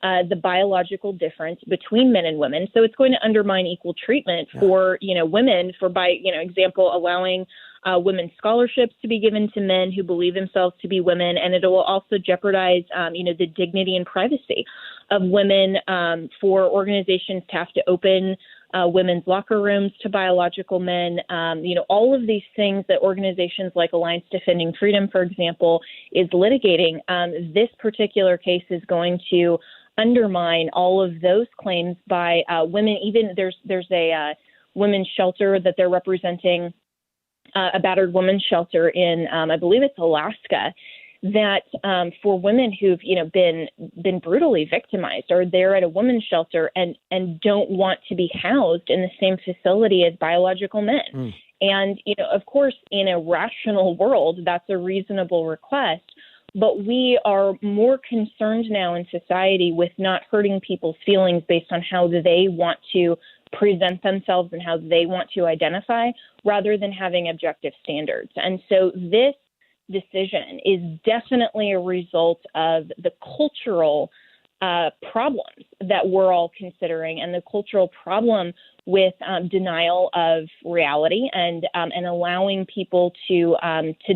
the biological difference between men and women. So it's going to undermine equal treatment for, women, for, by example, allowing women's scholarships to be given to men who believe themselves to be women. And it will also jeopardize, the dignity and privacy of women for organizations to have to open women's locker rooms to biological men. All of these things that organizations like Alliance Defending Freedom, for example, is litigating. This particular case is going to undermine all of those claims by women. Even there's a women's shelter that they're representing, a battered women's shelter in, I believe it's Alaska, that for women who've been brutally victimized are there at a women's shelter and don't want to be housed in the same facility as biological men. And of course, in a rational world, that's a reasonable request. but we are more concerned now in society with not hurting people's feelings based on how they want to present themselves and how they want to identify, rather than having objective standards. And so this decision is definitely a result of the cultural problems that we're all considering, and the cultural problem with denial of reality and allowing people to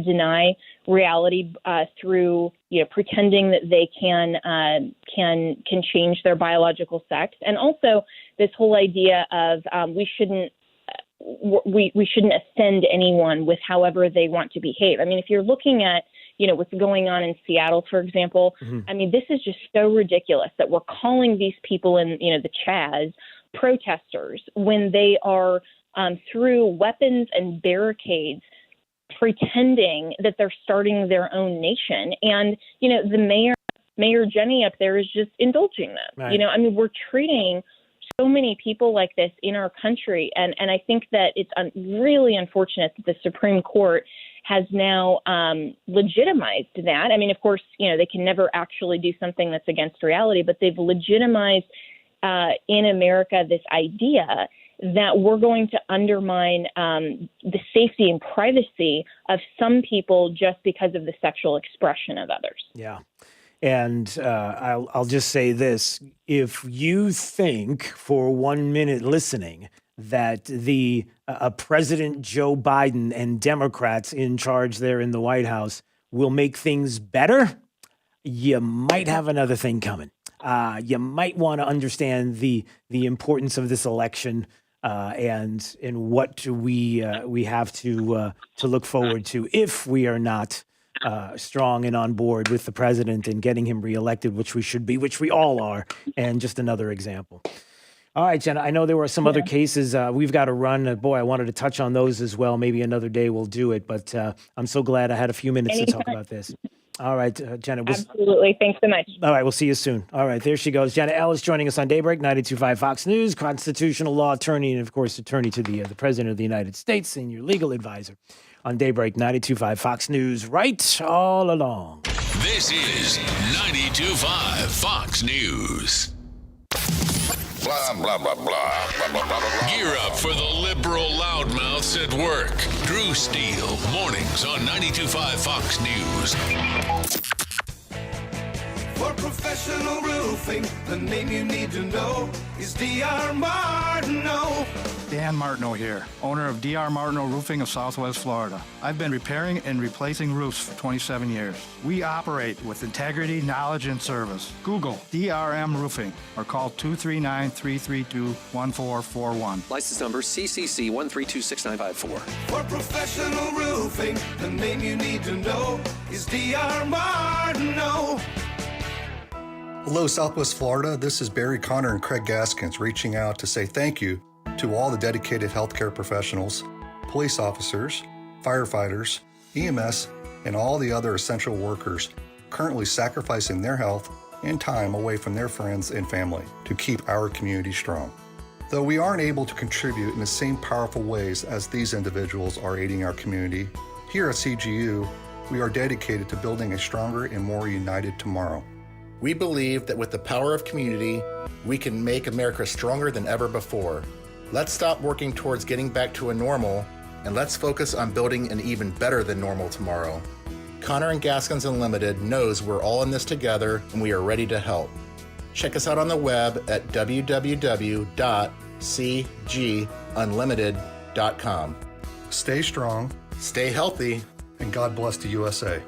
deny reality through pretending that they can change their biological sex, and also this whole idea of we shouldn't offend anyone with however they want to behave. I mean, if you're looking at what's going on in Seattle, for example, I mean, this is just so ridiculous that we're calling these people in, the Chaz protesters when they are through weapons and barricades pretending that they're starting their own nation. And, the Mayor Jenny up there is just indulging them. Right. I mean, we're treating so many people like this in our country. And I think that it's really unfortunate that the Supreme Court has now legitimized that. I mean, of course, they can never actually do something that's against reality, but they've legitimized in America this idea that we're going to undermine the safety and privacy of some people just because of the sexual expression of others. Yeah. And I'll just say this. If you think for 1 minute listening that the President Joe Biden and Democrats in charge there in the White House will make things better, you might have another thing coming. You might want to understand the importance of this election and what we have to look forward to if we are not strong and on board with the president and getting him reelected, which we should be, which we all are. And just another example. All right, Jenna, I know there were some other cases. We've got to run. Boy, I wanted to touch on those as well. Maybe another day we'll do it. But I'm so glad I had a few minutes to talk about this. All right, Jenna. Absolutely. Thanks so much. All right, we'll see you soon. All right, there she goes. Jenna Ellis joining us on Daybreak, 92.5 Fox News, constitutional law attorney, and, of course, attorney to the President of the United States, senior legal advisor on Daybreak, 92.5 Fox News, right all along. This is 92.5 Fox News. Blah, blah, blah, blah, blah, blah, blah, blah. Gear up for the liberal loudmouths at work. Drew Steele, mornings on 92.5 Fox News. For professional roofing, the name you need to know is D.R. Martineau. Dan Martineau here, owner of D.R. Martineau Roofing of Southwest Florida. I've been repairing and replacing roofs for 27 years. We operate with integrity, knowledge, and service. Google DRM Roofing or call 239-332-1441. License number CCC 1326954. For professional roofing, the name you need to know is D.R. Martineau. Hello, Southwest Florida. This is Barry Connor and Craig Gaskins reaching out to say thank you to all the dedicated healthcare professionals, police officers, firefighters, EMS, and all the other essential workers currently sacrificing their health and time away from their friends and family to keep our community strong. Though we aren't able to contribute in the same powerful ways as these individuals are aiding our community, here at CGU, we are dedicated to building a stronger and more united tomorrow. We believe that with the power of community, we can make America stronger than ever before. Let's stop working towards getting back to a normal, and let's focus on building an even better than normal tomorrow. Connor and Gaskins Unlimited knows we're all in this together, and we are ready to help. Check us out on the web at www.cgunlimited.com. Stay strong, stay healthy, and God bless the USA.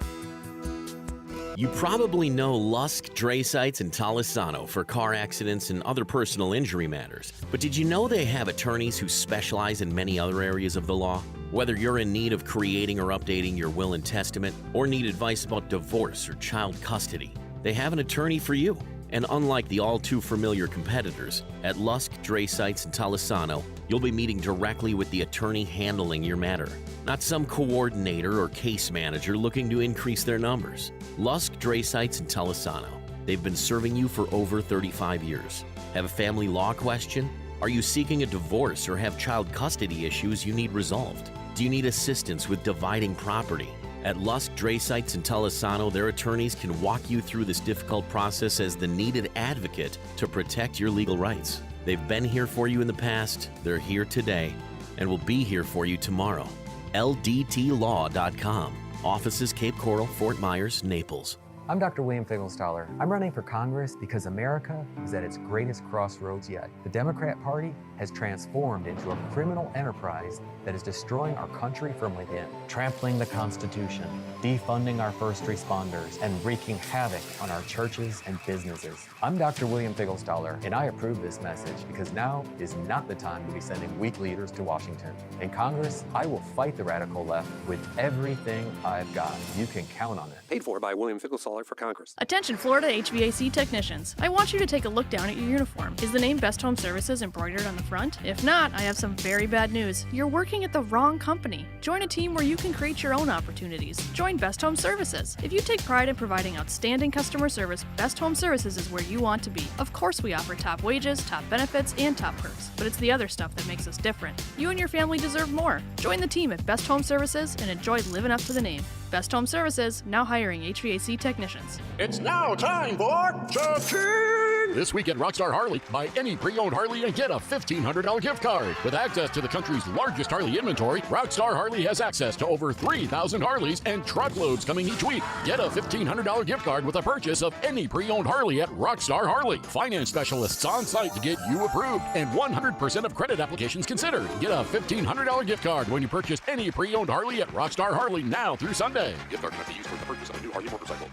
You probably know Lusk, Dre Sites, and Talisano for car accidents and other personal injury matters. But did you know they have attorneys who specialize in many other areas of the law? Whether you're in need of creating or updating your will and testament, or need advice about divorce or child custody, they have an attorney for you. And unlike the all-too-familiar competitors, at Lusk, Dre Sites, and Talisano, you'll be meeting directly with the attorney handling your matter, not some coordinator or case manager looking to increase their numbers. Lusk, Dre Sites, and Talisano. They've been serving you for over 35 years. Have a family law question? Are you seeking a divorce or have child custody issues you need resolved? Do you need assistance with dividing property? At Lusk Dre Sites in Tulisano, their attorneys can walk you through this difficult process as the needed advocate to protect your legal rights. They've been here for you in the past, they're here today, and will be here for you tomorrow. LDTlaw.com. Offices Cape Coral, Fort Myers, Naples. I'm Dr. William Finkelstahler. I'm running for Congress because America is at its greatest crossroads yet. The Democrat Party has transformed into a criminal enterprise that is destroying our country from within, trampling the Constitution, defunding our first responders, and wreaking havoc on our churches and businesses. I'm Dr. William Finkelstahler, and I approve this message because now is not the time to be sending weak leaders to Washington. In Congress, I will fight the radical left with everything I've got. You can count on it. Paid for by William Finkelstahler for Congress. Attention Florida HVAC technicians. I want you to take a look down at your uniform. Is the name Best Home Services embroidered on the front? If not, I have some very bad news. You're working at the wrong company. Join a team where you can create your own opportunities. Join Best Home Services. If you take pride in providing outstanding customer service, Best Home Services is where you want to be. Of course we offer top wages, top benefits, and top perks, but it's the other stuff that makes us different. You and your family deserve more. Join the team at Best Home Services and enjoy living up to the name. Best Home Services, now hiring HVAC technicians. It's now time for Shopping! This week at Rockstar Harley, buy any pre-owned Harley and get a $1,500 gift card. With access to the country's largest Harley inventory, Rockstar Harley has access to over 3,000 Harleys and truckloads coming each week. Get a $1,500 gift card with a purchase of any pre-owned Harley at Rockstar Harley. Finance specialists on site to get you approved and 100% of credit applications considered. Get a $1,500 gift card when you purchase any pre-owned Harley at Rockstar Harley now through Sunday. Gift card cannot be used for the purchase of a new Harley motorcycle.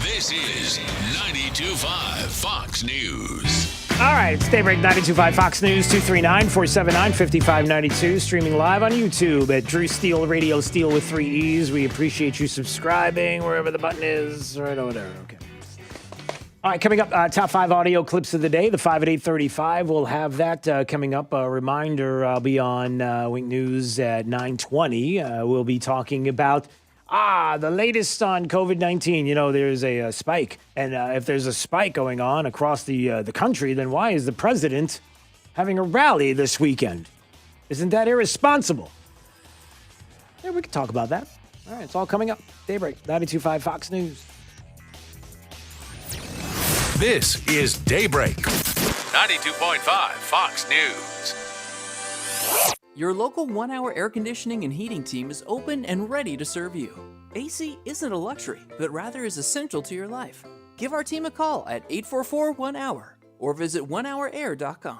This is 92.5 Fox News. All right, it's Daybreak 92.5 Fox News, 239-479-5592, streaming live on YouTube at Drew Steele Radio, Steele with 3 E's. We appreciate you subscribing wherever the button is, right over there. Okay. All right, coming up, top 5 audio clips of the day, the 5 at 8:35. We'll have that coming up. A reminder, I'll be on Wink News at 9:20. We'll be talking about the latest on COVID-19. You know, there's a spike. And if there's a spike going on across the country, then why is the president having a rally this weekend? Isn't that irresponsible? Yeah, we can talk about that. All right, it's all coming up. Daybreak, 92.5 Fox News. This is Daybreak, 92.5 Fox News. Your local 1-hour air conditioning and heating team is open and ready to serve you. AC isn't a luxury, but rather is essential to your life. Give our team a call at 844-1-HOUR or visit onehourair.com.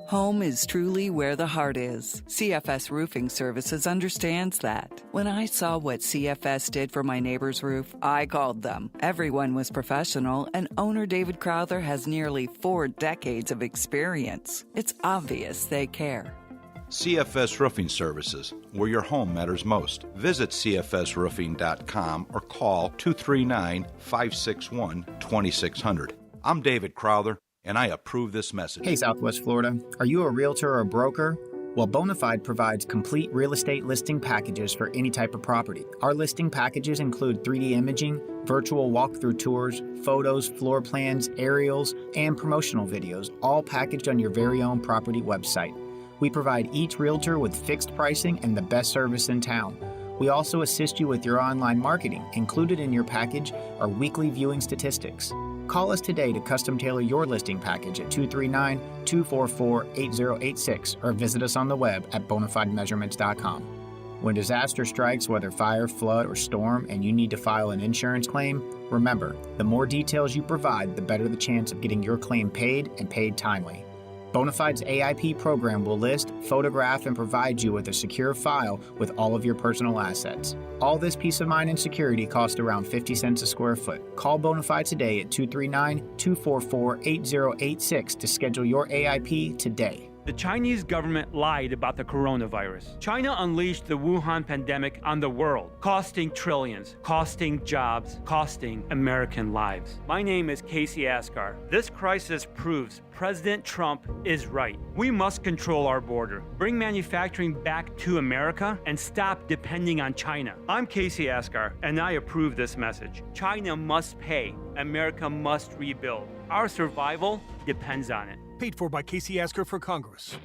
Home is truly where the heart is. CFS Roofing Services understands that. When I saw what CFS did for my neighbor's roof, I called them. Everyone was professional, and owner David Crowther has nearly 4 decades of experience. It's obvious they care. CFS Roofing Services, where your home matters most. Visit cfsroofing.com or call 239-561-2600. I'm David Crowther, and I approve this message. Hey, Southwest Florida. Are you a realtor or a broker? Well, Bonafide provides complete real estate listing packages for any type of property. Our listing packages include 3D imaging, virtual walkthrough tours, photos, floor plans, aerials, and promotional videos, all packaged on your very own property website. We provide each realtor with fixed pricing and the best service in town. We also assist you with your online marketing. Included in your package are weekly viewing statistics. Call us today to custom tailor your listing package at 239-244-8086 or visit us on the web at bonafidemeasurements.com. When disaster strikes, whether fire, flood, or storm, and you need to file an insurance claim, remember, the more details you provide, the better the chance of getting your claim paid and paid timely. Bonafide's AIP program will list, photograph, and provide you with a secure file with all of your personal assets. All this peace of mind and security costs around 50 cents a square foot. Call Bonafide today at 239-244-8086 to schedule your AIP today. The Chinese government lied about the coronavirus. China unleashed the Wuhan pandemic on the world, costing trillions, costing jobs, costing American lives. My name is Casey Askar. This crisis proves President Trump is right. We must control our border, bring manufacturing back to America, and stop depending on China. I'm Casey Askar, and I approve this message. China must pay. America must rebuild. Our survival depends on it. Paid for by Casey Asker for Congress.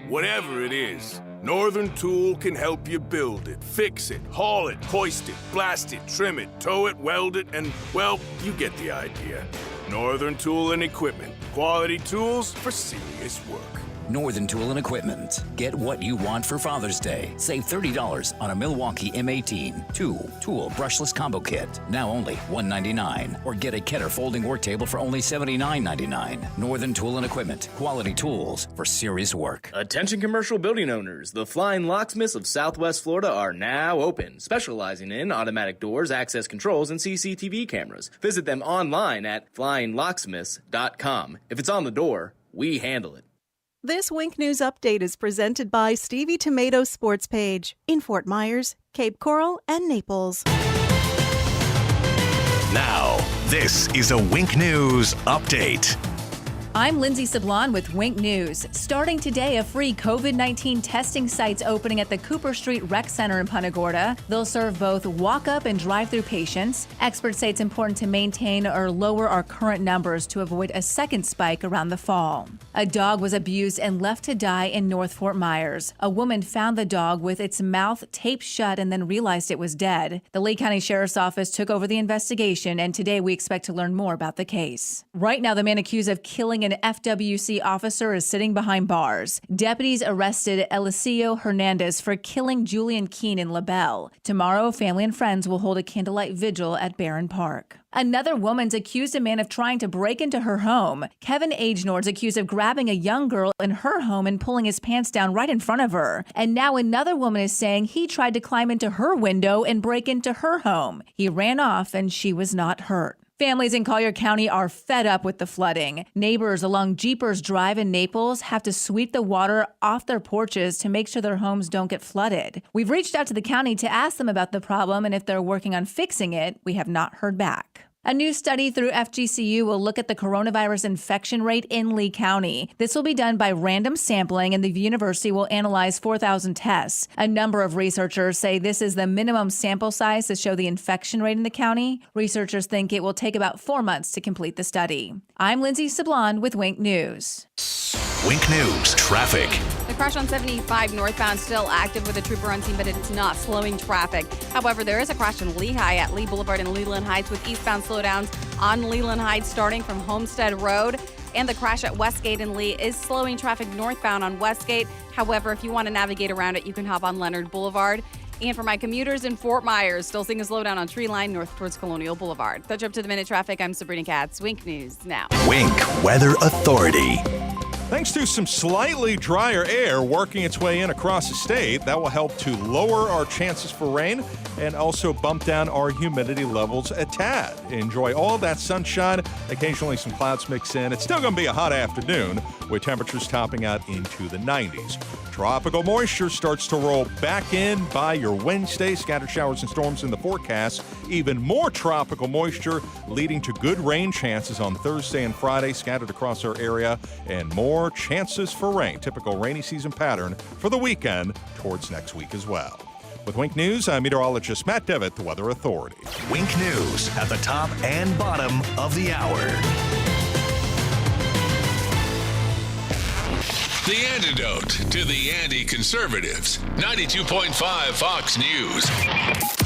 Whatever it is, Northern Tool can help you build it, fix it, haul it, hoist it, blast it, trim it, tow it, weld it, and, well, you get the idea. Northern Tool and Equipment. Quality tools for serious work. Northern Tool and Equipment. Get what you want for Father's Day. Save $30 on a Milwaukee M18 tool brushless combo kit. Now only $199. Or get a Ketter folding work table for only $79.99. Northern Tool and Equipment. Quality tools for serious work. Attention commercial building owners. The Flying Locksmiths of Southwest Florida are now open, specializing in automatic doors, access controls, and CCTV cameras. Visit them online at flyinglocksmiths.com. If it's on the door, we handle it. This Wink News update is presented by Stevie Tomato Sports Page in Fort Myers, Cape Coral, and Naples. Now, this is a Wink News update. I'm Lindsay Sablon with Wink News. Starting today, a free COVID-19 testing site's opening at the Cooper Street Rec Center in Punta Gorda. They'll serve both walk-up and drive-through patients. Experts say it's important to maintain or lower our current numbers to avoid a second spike around the fall. A dog was abused and left to die in North Fort Myers. A woman found the dog with its mouth taped shut and then realized it was dead. The Lee County Sheriff's Office took over the investigation, and today we expect to learn more about the case. Right now, the man accused of killing an FWC officer is sitting behind bars. Deputies arrested Eliseo Hernandez for killing Julian Keene in LaBelle. Tomorrow, family and friends will hold a candlelight vigil at Barron Park. Another woman's accused a man of trying to break into her home. Kevin Agenord's accused of grabbing a young girl in her home and pulling his pants down right in front of her. And now another woman is saying he tried to climb into her window and break into her home. He ran off and she was not hurt. Families in Collier County are fed up with the flooding. Neighbors along Jeepers Drive in Naples have to sweep the water off their porches to make sure their homes don't get flooded. We've reached out to the county to ask them about the problem and if they're working on fixing it. We have not heard back. A new study through FGCU will look at the coronavirus infection rate in Lee County. This will be done by random sampling, and the university will analyze 4,000 tests. A number of researchers say this is the minimum sample size to show the infection rate in the county. Researchers think it will take about 4 months to complete the study. I'm Lindsay Sablon with Wink News. Wink News traffic. The crash on 75 northbound still active with a trooper on scene, but it's not slowing traffic. However, there is a crash in Lehigh at Lee Boulevard and Leland Heights with eastbound slowdowns on Leland Heights starting from Homestead Road. And the crash at Westgate and Lee is slowing traffic northbound on Westgate. However, if you want to navigate around it, you can hop on Leonard Boulevard. And for my commuters in Fort Myers, still seeing a slowdown on Tree Line north towards Colonial Boulevard. That's up to the minute traffic. I'm Sabrina Katz. Wink News now. Wink Weather Authority. Thanks to some slightly drier air working its way in across the state, that will help to lower our chances for rain and also bump down our humidity levels a tad. Enjoy all that sunshine, occasionally some clouds mix in. It's still going to be a hot afternoon with temperatures topping out into the 90s. Tropical moisture starts to roll back in by your Wednesday. Scattered showers and storms in the forecast. Even more tropical moisture leading to good rain chances on Thursday and Friday scattered across our area, and more chances for rain. Typical rainy season pattern for the weekend towards next week as well. With Wink News, I'm meteorologist Matt Devitt, the Weather Authority. Wink News at the top and bottom of the hour. The antidote to the anti-conservatives. 92.5 Fox News.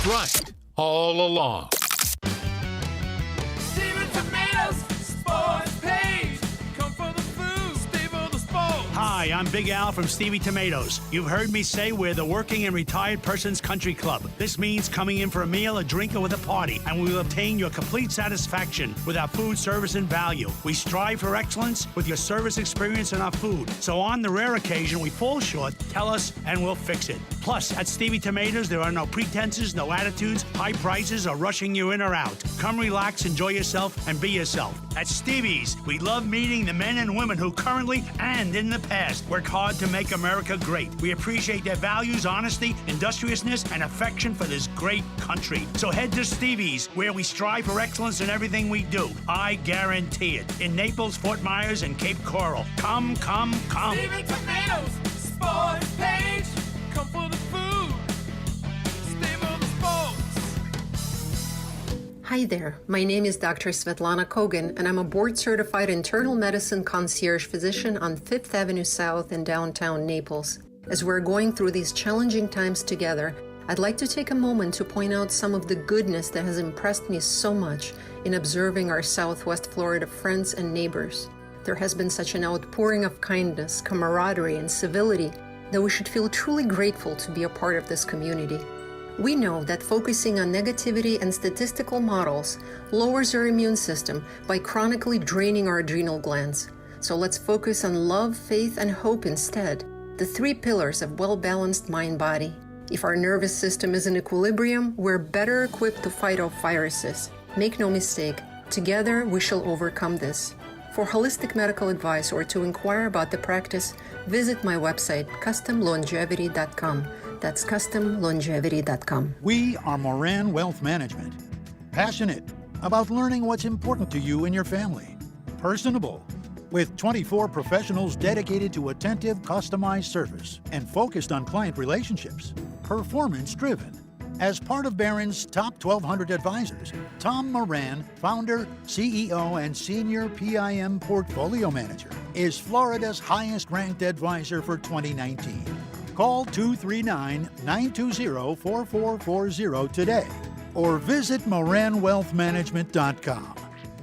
Right all along. Steven Tomatoes Sports Page. Come for the food, stay for the sports. Hi, I'm Big Al from Stevie Tomatoes. You've heard me say we're the working and retired person's country club. This means coming in for a meal, a drink, or with a party, and we will obtain your complete satisfaction with our food, service, and value. We strive for excellence with your service experience and our food. So on the rare occasion we fall short, tell us and we'll fix it. Plus, at Stevie Tomatoes, there are no pretenses, no attitudes, high prices, or rushing you in or out. Come relax, enjoy yourself, and be yourself. At Stevie's, we love meeting the men and women who currently and in the past work hard to make America great. We appreciate their values, honesty, industriousness, and affection for this great country. So head to Stevie's, where we strive for excellence in everything we do. I guarantee it. In Naples, Fort Myers, and Cape Coral. Come, come, come. Steven Tomatoes Sports Page. Come for the food, stay for the sports. Hi there, my name is Dr. Svetlana Kogan, and I'm a board-certified internal medicine concierge physician on 5th Avenue South in downtown Naples. As we're going through these challenging times together, I'd like to take a moment to point out some of the goodness that has impressed me so much in observing our Southwest Florida friends and neighbors. There has been such an outpouring of kindness, camaraderie, and civility that we should feel truly grateful to be a part of this community. We know that focusing on negativity and statistical models lowers our immune system by chronically draining our adrenal glands. So let's focus on love, faith, and hope instead, the three pillars of well-balanced mind-body. If our nervous system is in equilibrium, we're better equipped to fight off viruses. Make no mistake, together we shall overcome this. For holistic medical advice or to inquire about the practice, visit my website, customlongevity.com. That's customlongevity.com. We are Moran Wealth Management. Passionate about learning what's important to you and your family. Personable, with 24 professionals dedicated to attentive, customized service and focused on client relationships. Performance-driven. As part of Barron's top 1,200 advisors, Tom Moran, founder, CEO, and senior PIM portfolio manager, is Florida's highest-ranked advisor for 2019. Call 239-920-4440 today or visit MoranWealthManagement.com.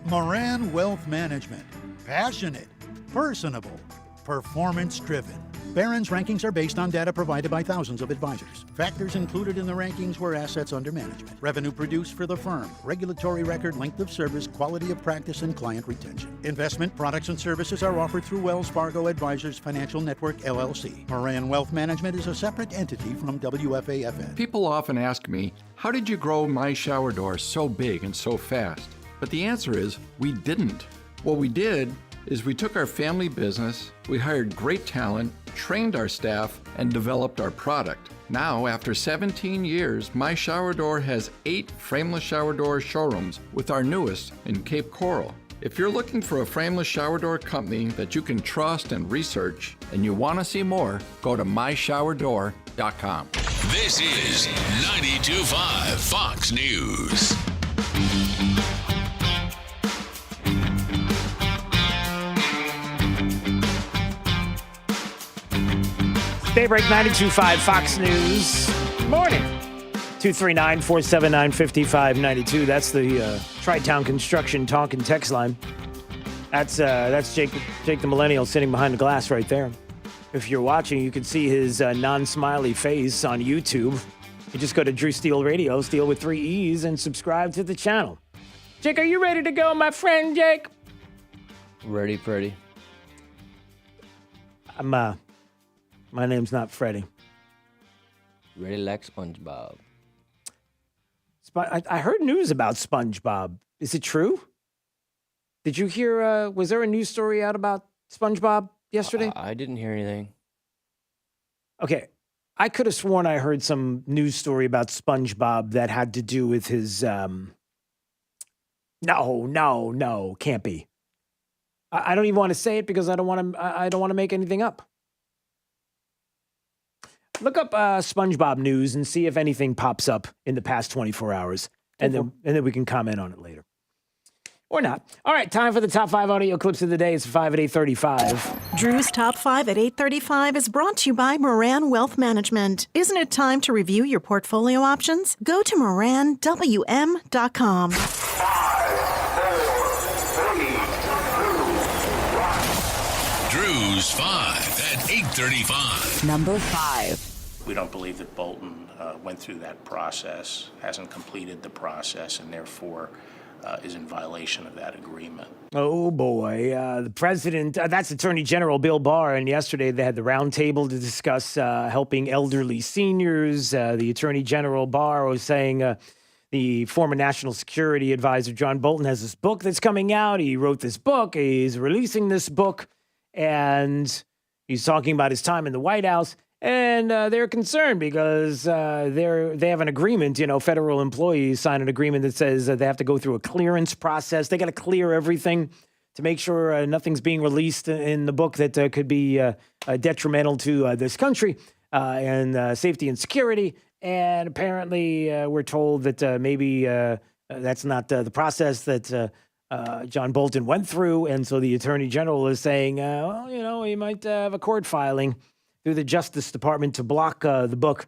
Moran Wealth Management. Passionate, personable, performance-driven. Barron's rankings are based on data provided by thousands of advisors. Factors included in the rankings were assets under management, revenue produced for the firm, regulatory record, length of service, quality of practice, and client retention. Investment products and services are offered through Wells Fargo Advisors Financial Network, LLC. Moran Wealth Management is a separate entity from WFAFN. People often ask me, how did you grow my shower door so big and so fast? But the answer is, we didn't. What we did is we took our family business, we hired great talent, trained our staff, and developed our product. Now, after 17 years, My Shower Door has 8 frameless shower door showrooms, with our newest in Cape Coral. If you're looking for a frameless shower door company that you can trust and research, and you want to see more, go to myshowerdoor.com. This is 92.5 Fox News. Daybreak 92.5 Fox News. Morning. 239-479-5592. That's the Tri-Town Construction talk and text line. That's Jake the Millennial sitting behind the glass right there. If you're watching, you can see his non-smiley face on YouTube. You just go to Drew Steele Radio, Steele with 3 E's, and subscribe to the channel. Jake, are you ready to go, my friend, Jake? Ready, pretty. My name's not Freddie. Ready like SpongeBob. I heard news about SpongeBob. Is it true? Did you hear, was there a news story out about SpongeBob yesterday? I didn't hear anything. Okay. I could have sworn I heard some news story about SpongeBob that had to do with his, No, can't be. I don't even want to say it because I don't want to make anything up. Look up SpongeBob news and see if anything pops up in the past 24 hours, and then we can comment on it later. Or not. All right, time for the top 5 audio clips of the day. It's 5 at 8:35. Drew's Top 5 at 8:35 is brought to you by Moran Wealth Management. Isn't it time to review your portfolio options? Go to MoranWM.com. 5, 4, 3, 2, 1. Drew's 5 at 8:35. Number 5. We don't believe that Bolton went through that process, hasn't completed the process, and therefore is in violation of that agreement. Oh, boy. The president, that's Attorney General Bill Barr, and yesterday they had the roundtable to discuss helping elderly seniors. The Attorney General Barr was saying the former National Security Advisor John Bolton has this book that's coming out. He wrote this book. He's releasing this book, and he's talking about his time in the White House. And they're concerned because they have an agreement, federal employees sign an agreement that says they have to go through a clearance process. They got to clear everything to make sure nothing's being released in the book that could be detrimental to this country and safety and security. And apparently we're told that maybe That's not the process that John Bolton went through. And so the Attorney General is saying, well, he might have a court filing through the Justice Department to block the book.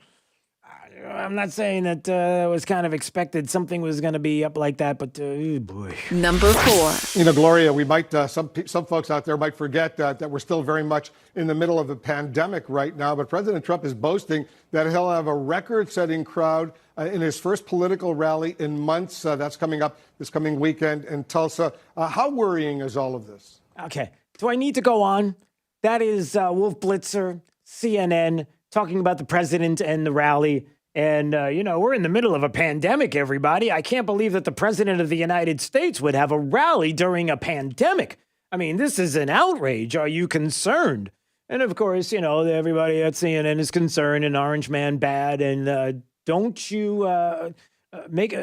I'm not saying that it was kind of expected something was going to be up like that, but boy. Number 4. Gloria, we might some folks out there might forget that we're still very much in the middle of a pandemic right now. But President Trump is boasting that he'll have a record-setting crowd in his first political rally in months. That's coming up this coming weekend in Tulsa. How worrying is all of this? Okay, do I need to go on? That is Wolf Blitzer, CNN, talking about the president and the rally. And, we're in the middle of a pandemic, everybody. I can't believe that the president of the United States would have a rally during a pandemic. I mean, this is an outrage. Are you concerned? And, of course, everybody at CNN is concerned and Orange Man bad. And don't make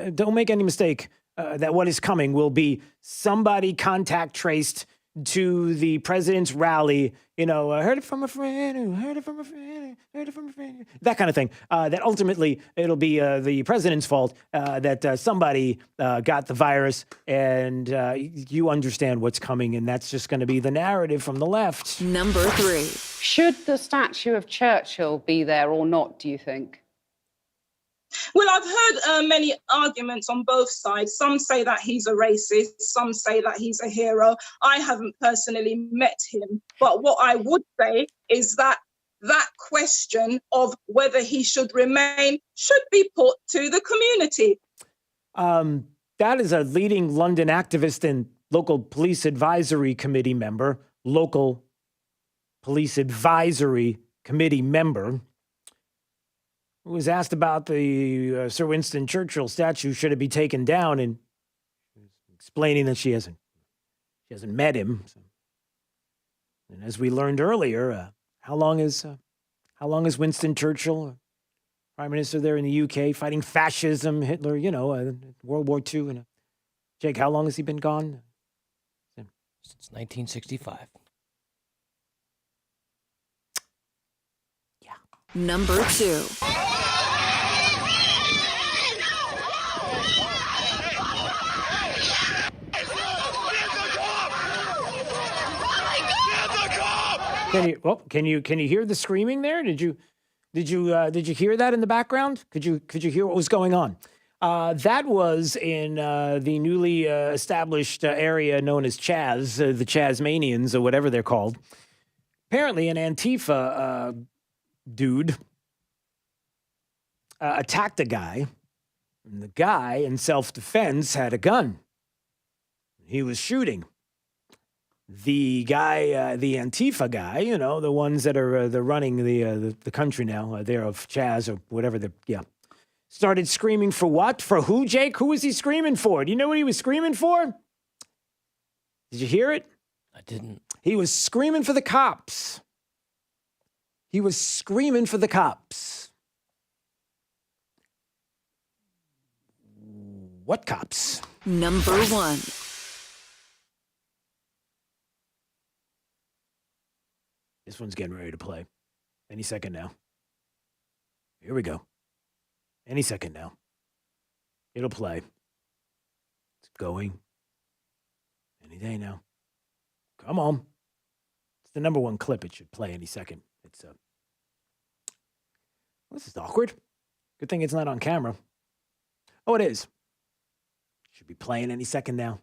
any mistake that what is coming will be somebody contact traced to the president's rally, I heard it from a friend, who heard it from a friend, heard it from a friend, that kind of thing. That ultimately it'll be the president's fault that somebody got the virus, and you understand what's coming, and that's just going to be the narrative from the left. Number 3. Should the statue of Churchill be there or not, do you think? Well, I've heard many arguments on both sides. Some say that he's a racist. Some say that he's a hero. I haven't personally met him. But what I would say is that that question of whether he should remain should be put to the community. That is a leading London activist and local police advisory committee member, local police advisory committee member, who was asked about the Sir Winston Churchill statue, should it be taken down, and explaining that she hasn't met him. So, and as we learned earlier, how long is Winston Churchill, Prime Minister there in the UK, fighting fascism, Hitler, World War II, and Jake, how long has he been gone? Since 1965. Yeah. Number 2. Can you hear the screaming there? Did you hear that in the background? Could you hear what was going on? That was in the newly established area known as Chaz, the Chazmanians, or whatever they're called. Apparently, an Antifa dude attacked a guy, and the guy, in self-defense, had a gun. He was shooting. The guy, the Antifa guy, the ones that are they're running the country now, they're of Chaz or whatever. Started screaming for what? For who, Jake? Who was he screaming for? Do you know what he was screaming for? Did you hear it? I didn't. He was screaming for the cops. He was screaming for the cops. What cops? Number 1. This one's getting ready to play. Any second now. Here we go. Any second now. It'll play. It's going. Any day now. Come on. It's the number 1 clip. It should play any second. It's this is awkward. Good thing it's not on camera. Oh, it is. Should be playing any second now.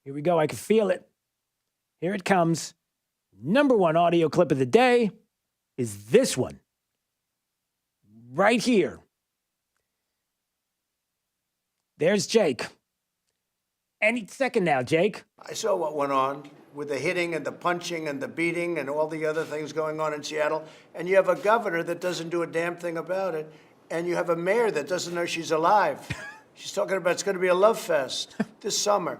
Here we go. I can feel it. Here it comes. Number 1 audio clip of the day is this one. Right here. There's Jake. Any second now, Jake. I saw what went on with the hitting and the punching and the beating and all the other things going on in Seattle. And you have a governor that doesn't do a damn thing about it. And you have a mayor that doesn't know she's alive. She's talking about it's going to be a love fest this summer.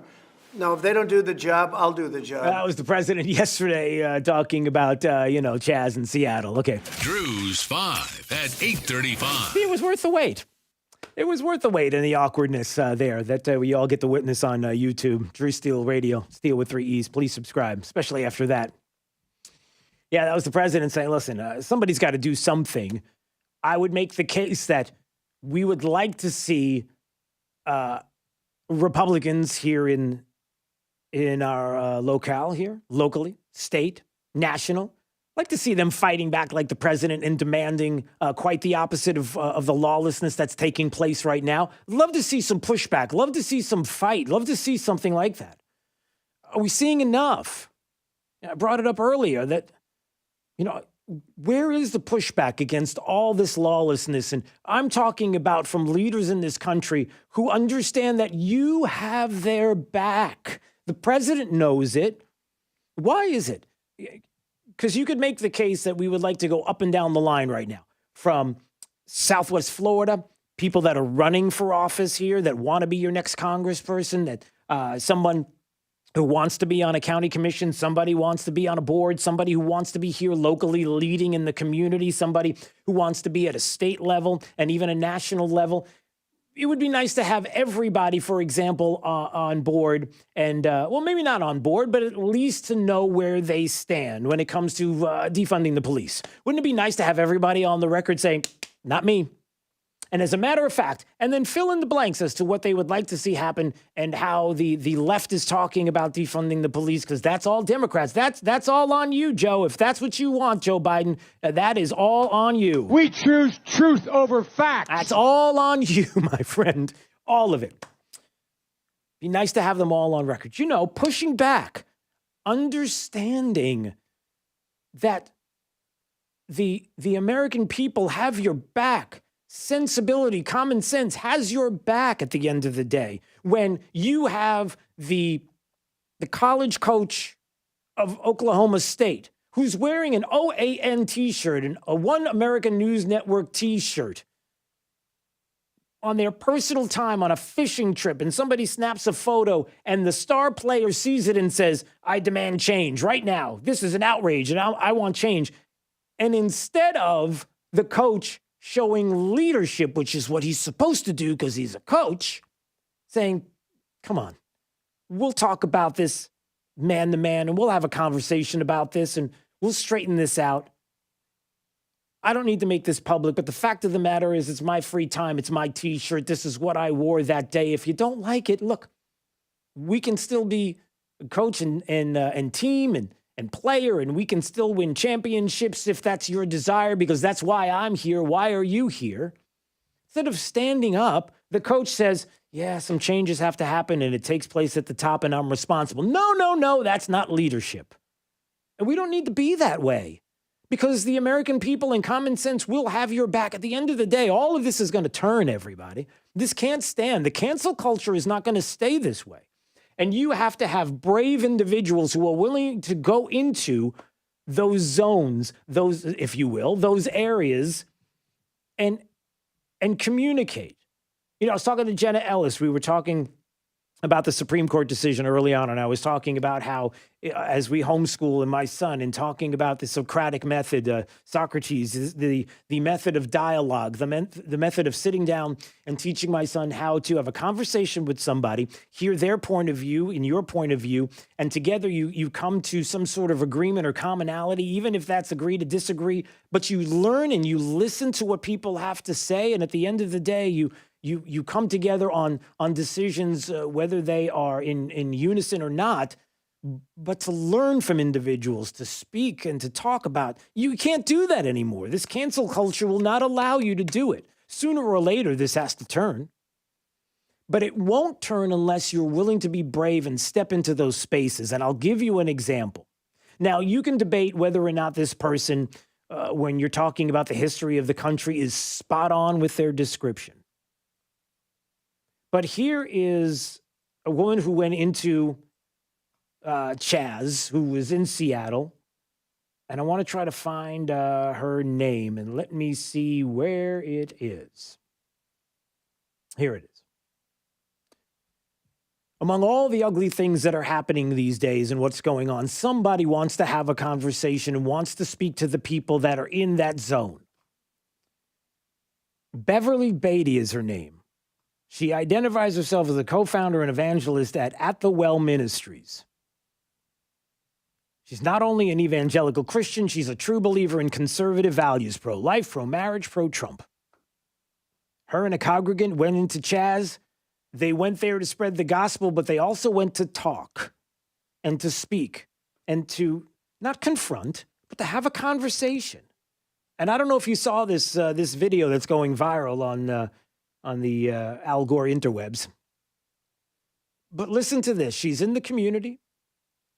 No, if they don't do the job, I'll do the job. That was the president yesterday talking about, Chaz in Seattle. Okay. Drew's 5 at 8:35. It was worth the wait. It was worth the wait and the awkwardness there that we all get to witness on YouTube. Drew Steele Radio, Steele with 3 E's. Please subscribe, especially after that. Yeah, that was the president saying, listen, somebody's got to do something. I would make the case that we would like to see Republicans here in our locale here, locally, state, national, like to see them fighting back like the president and demanding quite the opposite of the lawlessness that's taking place right now. Love to see some pushback. Love to see some fight. Love to see something like that. Are we seeing enough? I brought it up earlier that, where is the pushback against all this lawlessness? And I'm talking about from leaders in this country who understand that you have their back. The president knows it. Why is it? Because you could make the case that we would like to go up and down the line right now from Southwest Florida, people that are running for office here that want to be your next congressperson, that someone who wants to be on a county commission, somebody wants to be on a board, somebody who wants to be here locally leading in the community, somebody who wants to be at a state level and even a national level. It would be nice to have everybody, for example, on board and, maybe not on board, but at least to know where they stand when it comes to defunding the police. Wouldn't it be nice to have everybody on the record saying, not me? And as a matter of fact, and then fill in the blanks as to what they would like to see happen and how the left is talking about defunding the police, because that's all Democrats. That's all on you, Joe. If that's what you want, Joe Biden, that is all on you. We choose truth over facts. That's all on you, my friend. All of it. Be nice to have them all on record. Pushing back, understanding that the American people have your back. Sensibility, common sense has your back at the end of the day. When you have the college coach of Oklahoma State who's wearing an OAN t-shirt and a One American News Network t-shirt on their personal time on a fishing trip, and somebody snaps a photo and the star player sees it and says, I demand change right now. This is an outrage and I want change. And instead of the coach showing leadership, which is what he's supposed to do because he's a coach, saying, come on, we'll talk about this man to man and we'll have a conversation about this and we'll straighten this out. I don't need to make this public, but the fact of the matter is it's my free time. It's my t-shirt. This is what I wore that day. If you don't like it, look, we can still be coach and team and player, and we can still win championships if that's your desire, because that's why I'm here. Why are you here? Instead of standing up, the coach says, yeah, some changes have to happen and it takes place at the top and I'm responsible. No, that's not leadership. And we don't need to be that way, because the American people in common sense will have your back. At the end of the day, all of this is going to turn, everybody. This can't stand. The cancel culture is not going to stay this way. And you have to have brave individuals who are willing to go into those zones, those, if you will, those areas and communicate. I was talking to Jenna Ellis. We were talking about the Supreme Court decision early on, and I was talking about how, as we homeschool and my son, and talking about the Socratic method, Socrates, the method of dialogue, the method of sitting down and teaching my son how to have a conversation with somebody, hear their point of view and your point of view, and together you come to some sort of agreement or commonality, even if that's agree to disagree, but you learn and you listen to what people have to say, and at the end of the day, you come together on decisions, whether they are in unison or not, but to learn from individuals, to speak and to talk about. You can't do that anymore. This cancel culture will not allow you to do it. Sooner or later, this has to turn. But it won't turn unless you're willing to be brave and step into those spaces. And I'll give you an example. Now, you can debate whether or not this person, when you're talking about the history of the country, is spot on with their description. But here is a woman who went into Chaz, who was in Seattle, and I want to try to find her name, and let me see where it is. Here it is. Among all the ugly things that are happening these days and what's going on, somebody wants to have a conversation and wants to speak to the people that are in that zone. Beverly Beatty is her name. She identifies herself as a co-founder and evangelist at the Well Ministries. She's not only an evangelical Christian, she's a true believer in conservative values, pro-life, pro-marriage, pro-Trump. Her and a congregant went into Chaz They went there to spread the gospel, but they also went to talk and to speak and to not confront, but to have a conversation. And I don't know if you saw this this video that's going viral on the Al Gore interwebs. But listen to this. She's in the community.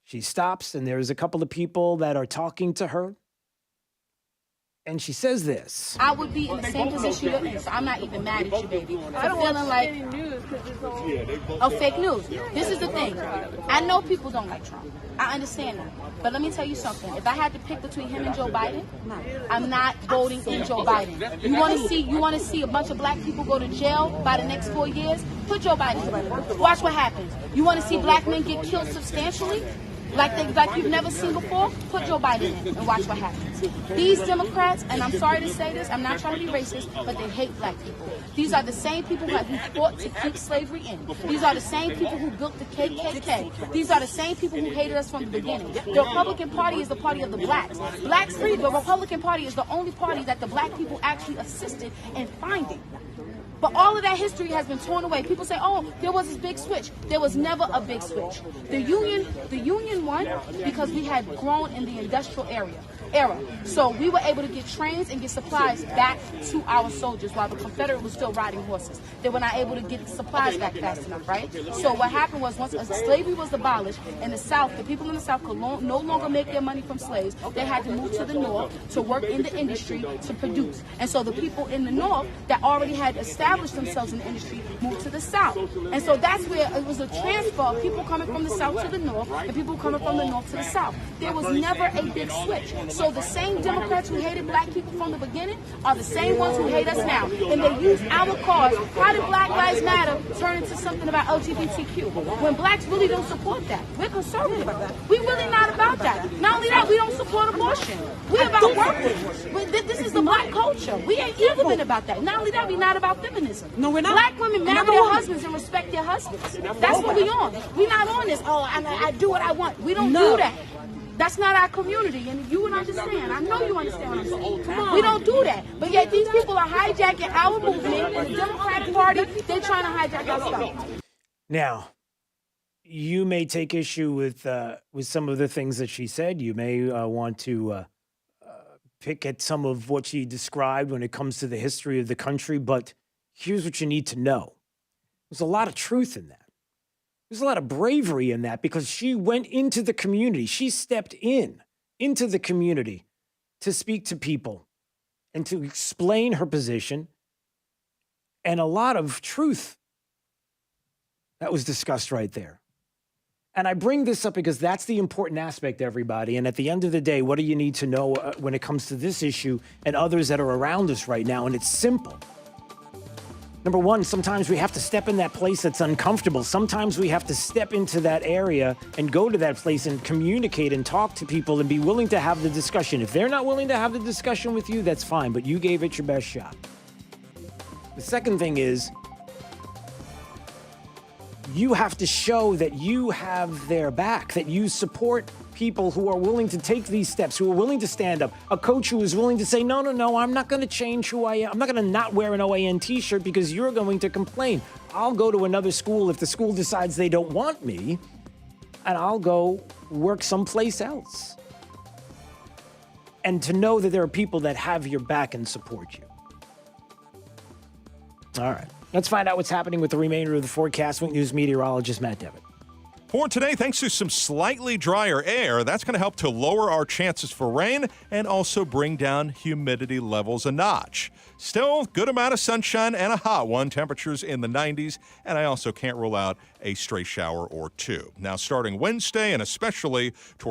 She stops, and there's a couple of people that are talking to her. And she says this. I would be in the same position you're in, so I'm not even mad at you, baby. I'm feeling like fake news. This is the thing. I know people don't like Trump. I understand that. But let me tell you something. If I had to pick between him and Joe Biden, I'm not voting in Joe Biden. You want to see a bunch of black people go to jail by the next 4 years? Put Joe Biden in. Watch what happens. You want to see black men get killed substantially? Like you've never seen before, put Joe Biden in and watch what happens. These Democrats, and I'm sorry to say this, I'm not trying to be racist, but they hate black people. These are the same people who fought to keep slavery in. These are the same people who built the KKK. These are the same people who hated us from the beginning. The Republican Party is the party of the blacks. The Republican Party is the only party that the black people actually assisted in finding. But all of that history has been torn away. People say, oh, there was this big switch. There was never a big switch. The Union won because we had grown in the industrial era. So we were able to get trains and get supplies back to our soldiers while the Confederate was still riding horses. They were not able to get the supplies back fast enough, right? So what happened was once slavery was abolished in the South, the people in the South could no longer make their money from slaves. They had to move to the North to work in the industry to produce. And so the people in the North that already had established themselves in the industry moved to the South. And so that's where it was a transfer of people coming from the South to the North and people coming from the North to the South. There was never a big switch. So the same Democrats who hated black people from the beginning are the same ones who hate us now. And they use our cause. How did Black Lives Matter turn into something about LGBTQ? When blacks really don't support that. We're conservative. We're really not about that. Not only that, we don't support abortion. We're about working. This is the black culture. We ain't ever been about that. Not only that, we're not about feminism. No, we're not. Black women marry their husbands and respect their husbands. That's what we on. We're not on this, I do what I want. We don't do that. That's not our community, and you would understand. I know you understand what I'm saying. Come on. We don't do that. But yet these people are hijacking our movement, and the Democratic Party, they're trying to hijack our stuff. Now, you may take issue with some of the things that she said. You may want to pick at some of what she described when it comes to the history of the country, but here's what you need to know. There's a lot of truth in that. There's a lot of bravery in that because she went into the community. She stepped into the community to speak to people and to explain her position, and a lot of truth that was discussed right there. And I bring this up because that's the important aspect, everybody. And at the end of the day, what do you need to know when it comes to this issue and others that are around us right now? And it's simple. Number one, sometimes we have to step in that place that's uncomfortable. Sometimes we have to step into that area and go to that place and communicate and talk to people and be willing to have the discussion. If they're not willing to have the discussion with you, that's fine, but you gave it your best shot. The second thing is, you have to show that you have their back, that you support people who are willing to take these steps, who are willing to stand up. A coach who is willing to say, no, I'm not going to change who I am. I'm not going to not wear an OAN t-shirt because you're going to complain. I'll go to another school if the school decides they don't want me, and I'll go work someplace else. And to know that there are people that have your back and support you. All right. Let's find out what's happening with the remainder of the forecast. Wink News meteorologist Matt Devitt. For today, thanks to some slightly drier air, that's going to help to lower our chances for rain and also bring down humidity levels a notch. Still, good amount of sunshine and a hot one, temperatures in the 90s, and I also can't rule out a stray shower or two. Now, starting Wednesday and especially towards